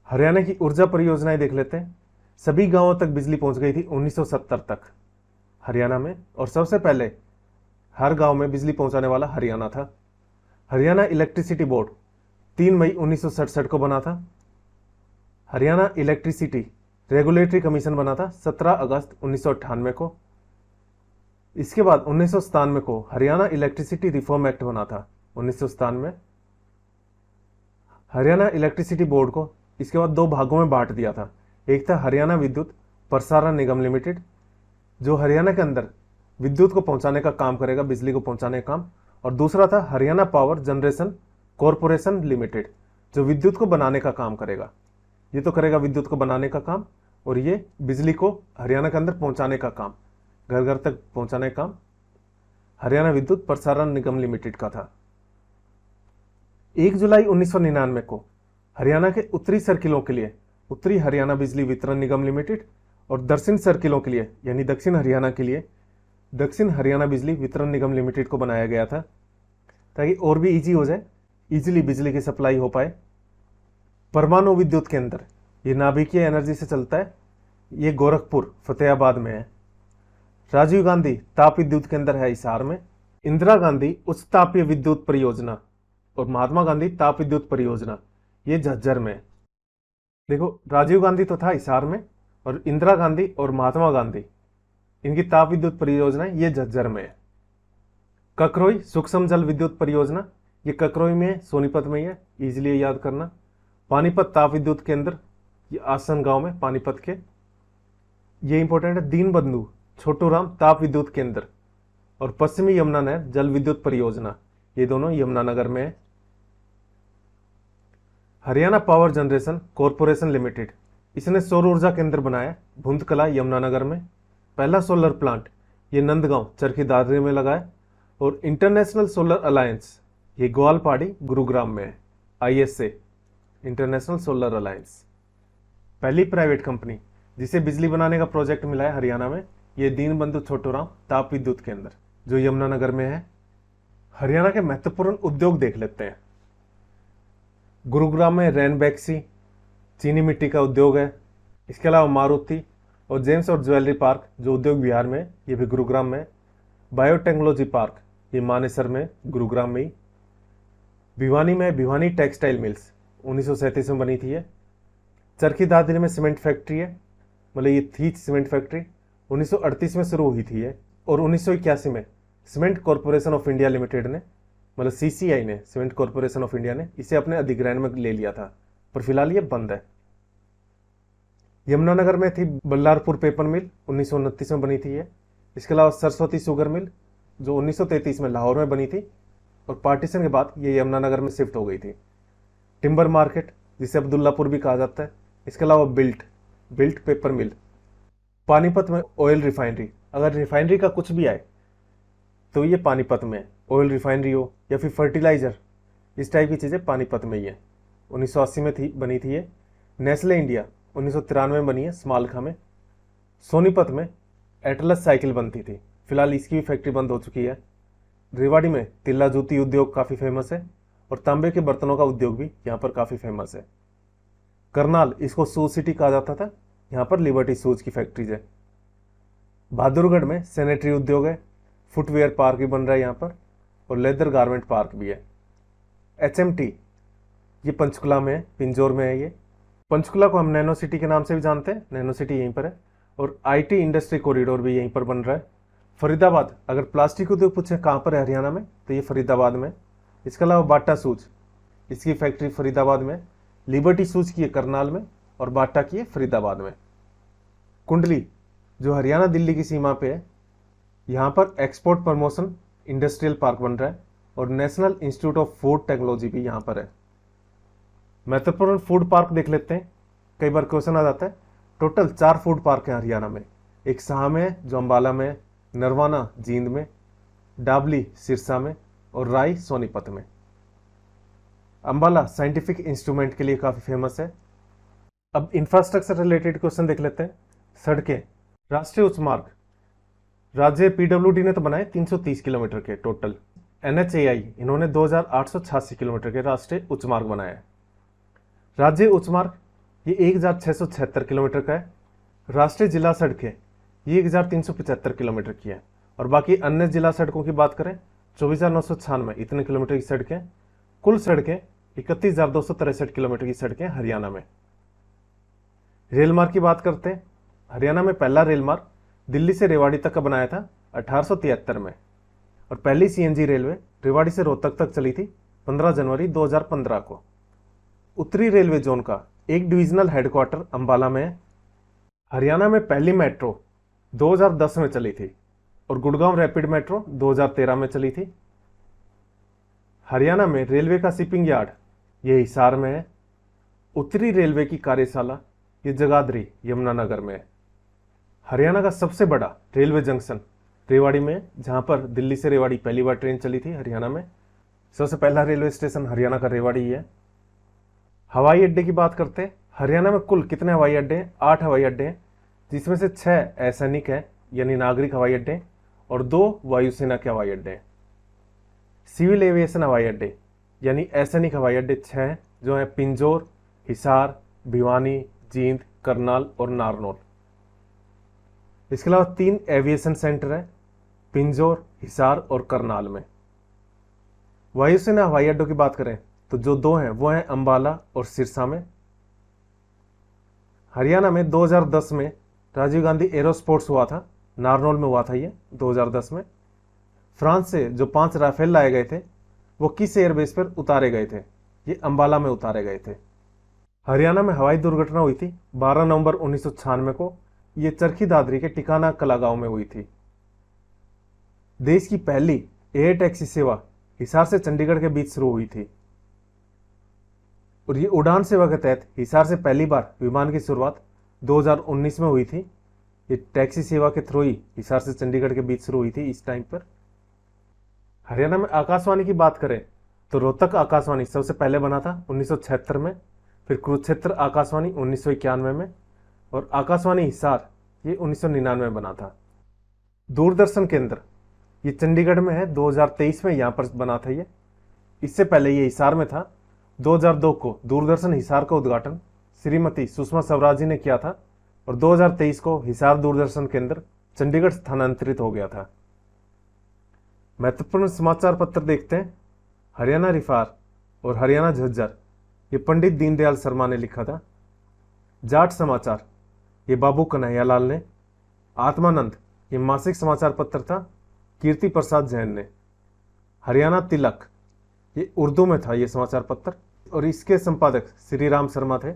हरियाणा की ऊर्जा परियोजनाएं देख लेते हैं। सभी गांवों तक बिजली पहुंच गई थी 1970 तक हरियाणा में, और सबसे पहले हर गांव में बिजली पहुंचाने वाला हरियाणा था। हरियाणा इलेक्ट्रिसिटी बोर्ड 3 मई 1967 को बना था। हरियाणा इलेक्ट्रिसिटी रेगुलेटरी कमीशन बना था 17 अगस्त 1998 को। इसके बाद 1997 को हरियाणा इलेक्ट्रिसिटी रिफॉर्म एक्ट बना था 1997। हरियाणा इलेक्ट्रिसिटी बोर्ड को इसके बाद 2 भागों में बांट दिया था। एक था हरियाणा विद्युत प्रसारण निगम लिमिटेड, जो हरियाणा के अंदर विद्युत को पहुंचाने का काम करेगा, बिजली को पहुंचाने का काम। और दूसरा था Haryana power generation corporation limited, जो विद्युत को बनाने का काम करेगा। ये तो करेगा विद्युत को बनाने का काम, और ये बिजली को हरियाणा के अंदर पहुंचाने का काम, घर घर तक पहुंचाने का काम हरियाणा विद्युत प्रसारण निगम लिमिटेड का था। 1 जुलाई 1999 को हरियाणा के उत्तरी सर्किलों के लिए उत्तरी हरियाणा बिजली वितरण निगम लिमिटेड और दक्षिण सर्किलों के लिए यानी दक्षिण हरियाणा के लिए दक्षिण हरियाणा बिजली वितरण निगम लिमिटेड को बनाया गया था, ताकि और भी इजी हो जाए, इजीली बिजली की सप्लाई हो पाए। परमाणु विद्युत केंद्र ये नाभिकीय एनर्जी से चलता है। ये गोरखपुर फतेहाबाद में है। राजीव गांधी ताप विद्युत केंद्र है हिसार में। इंदिरा गांधी उच्च तापीय विद्युत परियोजना और महात्मा गांधी ताप विद्युत परियोजना ये झज्जर में है। देखो, राजीव गांधी तो था हिसार में, और इंदिरा गांधी और महात्मा गांधी इनकी ताप विद्युत परियोजना ये झज्जर में है। ककरोई सूक्ष्म जल विद्युत परियोजना ये ककरोई में है, सोनीपत में ही है, इजीली याद करना। पानीपत ताप विद्युत केंद्र ये आसन गांव में पानीपत के, ये इंपॉर्टेंट है। दीनबंधु छोटूराम ताप विद्युत केंद्र और पश्चिमी यमुना नहर जल विद्युत परियोजना ये दोनों यमुनानगर में है। Haryana power generation corporation limited, इसने सौर ऊर्जा केंद्र बनाया भूंदकला यमुनानगर में। पहला सोलर प्लांट ये नंदगांव चरखी दादरी में लगा है। और इंटरनेशनल सोलर अलायंस ये ग्वालपाड़ी गुरुग्राम में है। ISA इंटरनेशनल सोलर अलायंस पहली प्राइवेट कंपनी जिसे बिजली बनाने का प्रोजेक्ट मिला है हरियाणा में, ये दीनबंधु छोटूराम ताप विद्युत केंद्र जो यमुनानगर में है। हरियाणा के महत्वपूर्ण उद्योग देख लेते हैं। गुरुग्राम में रैनबैक्सी चीनी मिट्टी का उद्योग है। इसके अलावा मारुति और जेम्स और ज्वेलरी पार्क जो उद्योग विहार में, ये भी गुरुग्राम में। बायोटेक्नोलॉजी पार्क ये मानेसर में, गुरुग्राम में ही। भिवानी में भिवानी टेक्सटाइल मिल्स 1937 में बनी थी ये। चरखी दादरी में सीमेंट फैक्ट्री है, मतलब ये थी सीमेंट फैक्ट्री 1938 में शुरू हुई थी ये। और 1981 में cement corporation of India limited ने, मतलब CCI ने, सीमेंट कॉरपोरेशन ऑफ इंडिया ने इसे अपने अधिग्रहण में ले लिया था, पर फिलहाल ये बंद है। यमुनानगर में थी बल्लारपुर पेपर मिल 1929 में बनी थी ये। इसके अलावा सरस्वती शुगर मिल जो 1933 में लाहौर में बनी थी, और पार्टीशन के बाद ये यमुनानगर में शिफ्ट हो गई थी। टिम्बर मार्केट जिसे अब्दुल्लापुर भी कहा जाता है। इसके अलावा बिल्ट पेपर मिल। पानीपत में ऑयल रिफाइनरी, अगर रिफाइनरी का कुछ भी आए तो ये पानीपत में है। ऑयल रिफाइनरी हो या फिर फर्टिलाइजर, इस टाइप की चीज़ें पानीपत में ही है। 1980 में बनी थी ये। नेस्ले इंडिया 1993 में बनी है स्मालखा में। सोनीपत में एटलस साइकिल बनती थी, फिलहाल इसकी भी फैक्ट्री बंद हो चुकी है। रेवाड़ी में तिल्ला जूती उद्योग काफ़ी फेमस है और तांबे के बर्तनों का उद्योग भी यहाँ पर काफ़ी फेमस है। करनाल, इसको शूज सिटी कहा जाता था, यहाँ पर लिबर्टी शूज की फैक्ट्रीज है। बहादुरगढ़ में सैनिटरी उद्योग है, फुटवेयर पार्क भी बन रहा है यहाँ पर और लेदर गारमेंट पार्क भी है। HMT ये पंचकुला में है, पिंजौर में है ये। पंचकुला को हम नैनो सिटी के नाम से भी जानते हैं, नैनो सिटी यहीं पर है और IT इंडस्ट्री कॉरिडोर भी यहीं पर बन रहा है। फरीदाबाद, अगर प्लास्टिक उद्योग पूछे कहाँ पर है हरियाणा में, तो ये फरीदाबाद में। इसके अलावा बाटा शूज, इसकी फैक्ट्री फरीदाबाद में। लिबर्टी शूज की है करनाल में और बाटा की है फरीदाबाद में। कुंडली, जो हरियाणा दिल्ली की सीमा पे है, यहाँ पर एक्सपोर्ट प्रमोशन इंडस्ट्रियल पार्क बन रहा है और national institute of food technology भी यहाँ पर है। महत्वपूर्ण फूड पार्क देख लेते हैं, कई बार क्वेश्चन आ जाता है। टोटल 4 फूड पार्क हैं हरियाणा में। एक शाह में है जो अम्बाला में है, नरवाना जींद में, डाबली सिरसा में और राई सोनीपत में। अम्बाला साइंटिफिक इंस्ट्रूमेंट के लिए काफ़ी फेमस है। अब इंफ्रास्ट्रक्चर रिलेटेड क्वेश्चन देख लेते हैं। सड़कें, राष्ट्रीय उच्च मार्ग राज्य PWD ने तो बनाए 330 किलोमीटर के टोटल। NHAI इन्होंने 2886 किलोमीटर के राष्ट्रीय उच्च मार्ग बनाया है। राज्य उच्च मार्ग ये 1676 किलोमीटर का है। राष्ट्रीय जिला सड़कें ये 1375 किलोमीटर की है और बाकी अन्य जिला सड़कों की बात करें 24,996 इतने किलोमीटर की सड़कें। कुल सड़कें 31,263 किलोमीटर की सड़कें हरियाणा में। रेल मार्ग की बात करते हैं। हरियाणा में पहला रेल मार्ग दिल्ली से रेवाड़ी तक का बनाया था 1873 में और पहली CNG रेलवे रेवाड़ी से रोहतक तक चली थी 15 जनवरी 2015 को। उत्तरी रेलवे जोन का एक डिविजनल हेडक्वार्टर अंबाला में है। हरियाणा में पहली मेट्रो 2010 में चली थी और गुड़गांव रैपिड मेट्रो 2013 में चली थी। हरियाणा में रेलवे का शिपिंग यार्ड ये हिसार में है। उत्तरी रेलवे की कार्यशाला ये जगाधरी यमुनानगर में है। हरियाणा का सबसे बड़ा रेलवे जंक्शन रेवाड़ी में, जहां पर दिल्ली से रेवाड़ी पहली बार ट्रेन चली थी हरियाणा में। सबसे पहला रेलवे स्टेशन हरियाणा का रेवाड़ी ही है। हवाई अड्डे की बात करते हैं। हरियाणा में कुल कितने हवाई अड्डे हैं? 8 हवाई अड्डे हैं, जिसमें से 6 असैनिक हैं यानी नागरिक हवाई अड्डे और 2 वायुसेना के हवाई अड्डे हैं। सिविल एविएशन हवाई अड्डे यानी असैनिक हवाई अड्डे 6 हैं, जो हैं पिंजौर, हिसार, भिवानी, जींद, करनाल और नारनौल। इसके अलावा 3 एविएशन सेंटर हैं पिंजौर, हिसार और करनाल में। वायुसेना हवाई अड्डों की बात करें तो जो 2 हैं वो हैं अंबाला और सिरसा में। हरियाणा में 2010 में राजीव गांधी एरोस्पोर्ट्स हुआ था, नारनौल में हुआ था ये 2010 में। फ्रांस से जो 5 राफेल लाए गए थे वो किस एयरबेस पर उतारे गए थे? ये अंबाला में उतारे गए थे। हरियाणा में हवाई दुर्घटना हुई थी 12 नवंबर 1996 को, ये चरखी दादरी के टिकाना कला गांव में हुई थी। देश की पहली एयर टैक्सी सेवा हिसार से चंडीगढ़ के बीच शुरू हुई थी और ये उड़ान सेवा के तहत हिसार से पहली बार विमान की शुरुआत 2019 में हुई थी। ये टैक्सी सेवा के थ्रू ही हिसार से चंडीगढ़ के बीच शुरू हुई थी इस टाइम पर। हरियाणा में आकाशवाणी की बात करें तो रोहतक आकाशवाणी सबसे पहले बना था 1976 में, फिर कुरुक्षेत्र आकाशवाणी 1991 में और आकाशवाणी हिसार ये 1999 में बना था। दूरदर्शन केंद्र ये चंडीगढ़ में है, 2023 में यहाँ पर बना था ये। इससे पहले ये हिसार में था। 2002 को दूरदर्शन हिसार का उद्घाटन श्रीमती सुषमा स्वराज जी ने किया था और 2023 को हिसार दूरदर्शन केंद्र चंडीगढ़ स्थानांतरित हो गया था। महत्वपूर्ण समाचार पत्र देखते हैं। हरियाणा रिफार और हरियाणा झज्जर ये पंडित दीनदयाल शर्मा ने लिखा था। जाट समाचार ये बाबू कन्हैयालाल ने। आत्मानंद ये मासिक समाचार पत्र था कीर्ति प्रसाद जैन ने। हरियाणा तिलक ये उर्दू में था ये समाचार पत्र और इसके संपादक श्री राम शर्मा थे।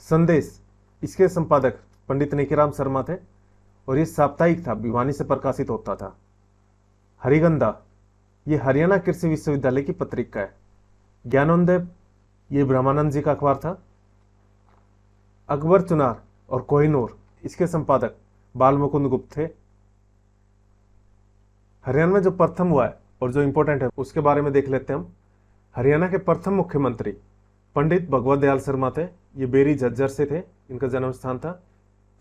संदेश इसके संपादक पंडित निकीराम शर्मा थे और ये साप्ताहिक था, भिवानी से प्रकाशित होता था। हरिगंधा ये हरियाणा कृषि विश्वविद्यालय की पत्रिका है। ज्ञानोदय ये ब्रह्मानंद जी का अखबार था। अकबर चुनार और कोहिनूर इसके संपादक बाल मुकुंद गुप्त थे। हरियाणा में जो प्रथम हुआ है और जो इंपॉर्टेंट है उसके बारे में देख लेते हैं हम। हरियाणा के प्रथम मुख्यमंत्री पंडित भगवत दयाल शर्मा थे, ये बेरी झज्जर से थे, इनका जन्म स्थान था।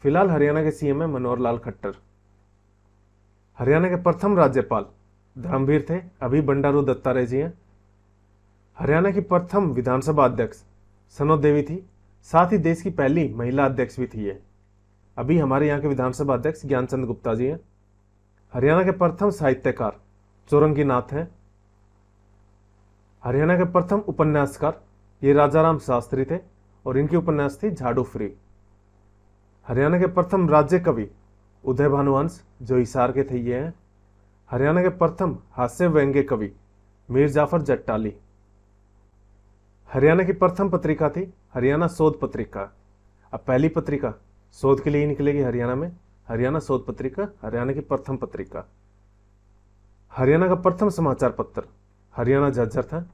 फिलहाल हरियाणा के सीएम है मनोहर लाल खट्टर। हरियाणा के प्रथम राज्यपाल धर्मवीर थे, अभी बंडारू दत्तात्रेय जी हैं। हरियाणा की प्रथम विधानसभा अध्यक्ष सनोज देवी थी, साथ ही देश की पहली महिला अध्यक्ष भी थी ये। अभी हमारे यहाँ के विधानसभा अध्यक्ष ज्ञानचंद गुप्ता जी हैं। हरियाणा के प्रथम साहित्यकार चौरंगी नाथ हैं। हरियाणा के प्रथम उपन्यासकार ये राजाराम शास्त्री थे और इनकी उपन्यास थी झाड़ू फ्री। हरियाणा के प्रथम राज्य कवि उदय भानुवंश जो हिसार के थे ये हैं। हरियाणा के प्रथम हास्य व्यंग्य कवि मीर जाफर जट्टाली। हरियाणा की प्रथम पत्रिका थी हरियाणा शोध पत्रिका। अब पहली पत्रिका शोध के लिए ही निकलेगी हरियाणा में, हरियाणा शोध पत्रिका हरियाणा की प्रथम पत्रिका। हरियाणा का प्रथम समाचार पत्र हरियाणा झज्जर था।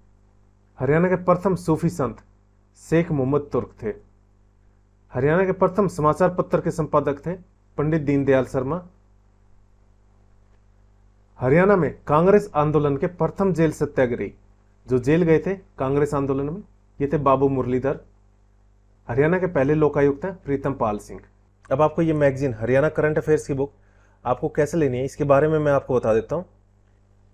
हरियाणा के प्रथम सूफी संत शेख मोहम्मद तुर्क थे। हरियाणा के प्रथम समाचार पत्र के संपादक थे पंडित दीनदयाल शर्मा। हरियाणा में कांग्रेस आंदोलन के प्रथम जेल सत्याग्रही जो जेल गए थे कांग्रेस आंदोलन में, ये थे बाबू मुरलीधर। हरियाणा के पहले लोकायुक्त हैं प्रीतम पाल सिंह। अब आपको ये मैगजीन हरियाणा करंट अफेयर्स की बुक आपको कैसे लेनी है इसके बारे में मैं आपको बता देता हूँ।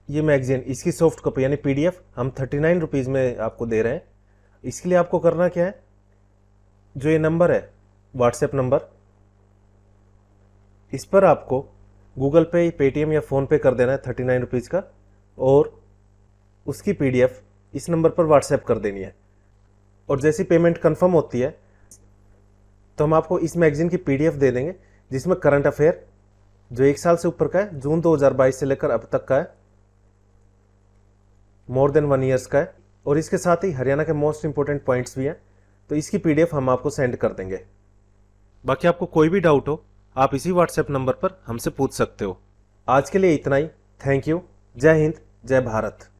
ये मैगजीन इसकी सॉफ्ट कॉपी यानी पीडीएफ हम 39 रुपीज़ में आपको दे रहे हैं। इसके लिए आपको करना क्या है, जो ये नंबर है व्हाट्सएप नंबर, इस पर आपको गूगल पे, पेटीएम या फ़ोन पे कर देना है 39 रुपीज़ का, और उसकी पीडीएफ इस नंबर पर व्हाट्सएप कर देनी है। और जैसी पेमेंट कंफर्म होती है तो हम आपको इस मैगजीन की पीडीएफ दे देंगे जिसमें करंट अफेयर जो 1 साल से ऊपर का है, जून 2022 से लेकर अब तक का है, मोर देन 1 ईयर्स का है, और इसके साथ ही हरियाणा के मोस्ट इंपॉर्टेंट पॉइंट्स भी हैं। तो इसकी पीडीएफ हम आपको सेंड कर देंगे। बाकी आपको कोई भी डाउट हो आप इसी व्हाट्सएप नंबर पर हमसे पूछ सकते हो। आज के लिए इतना ही। Thank you. जय हिंद, जय भारत।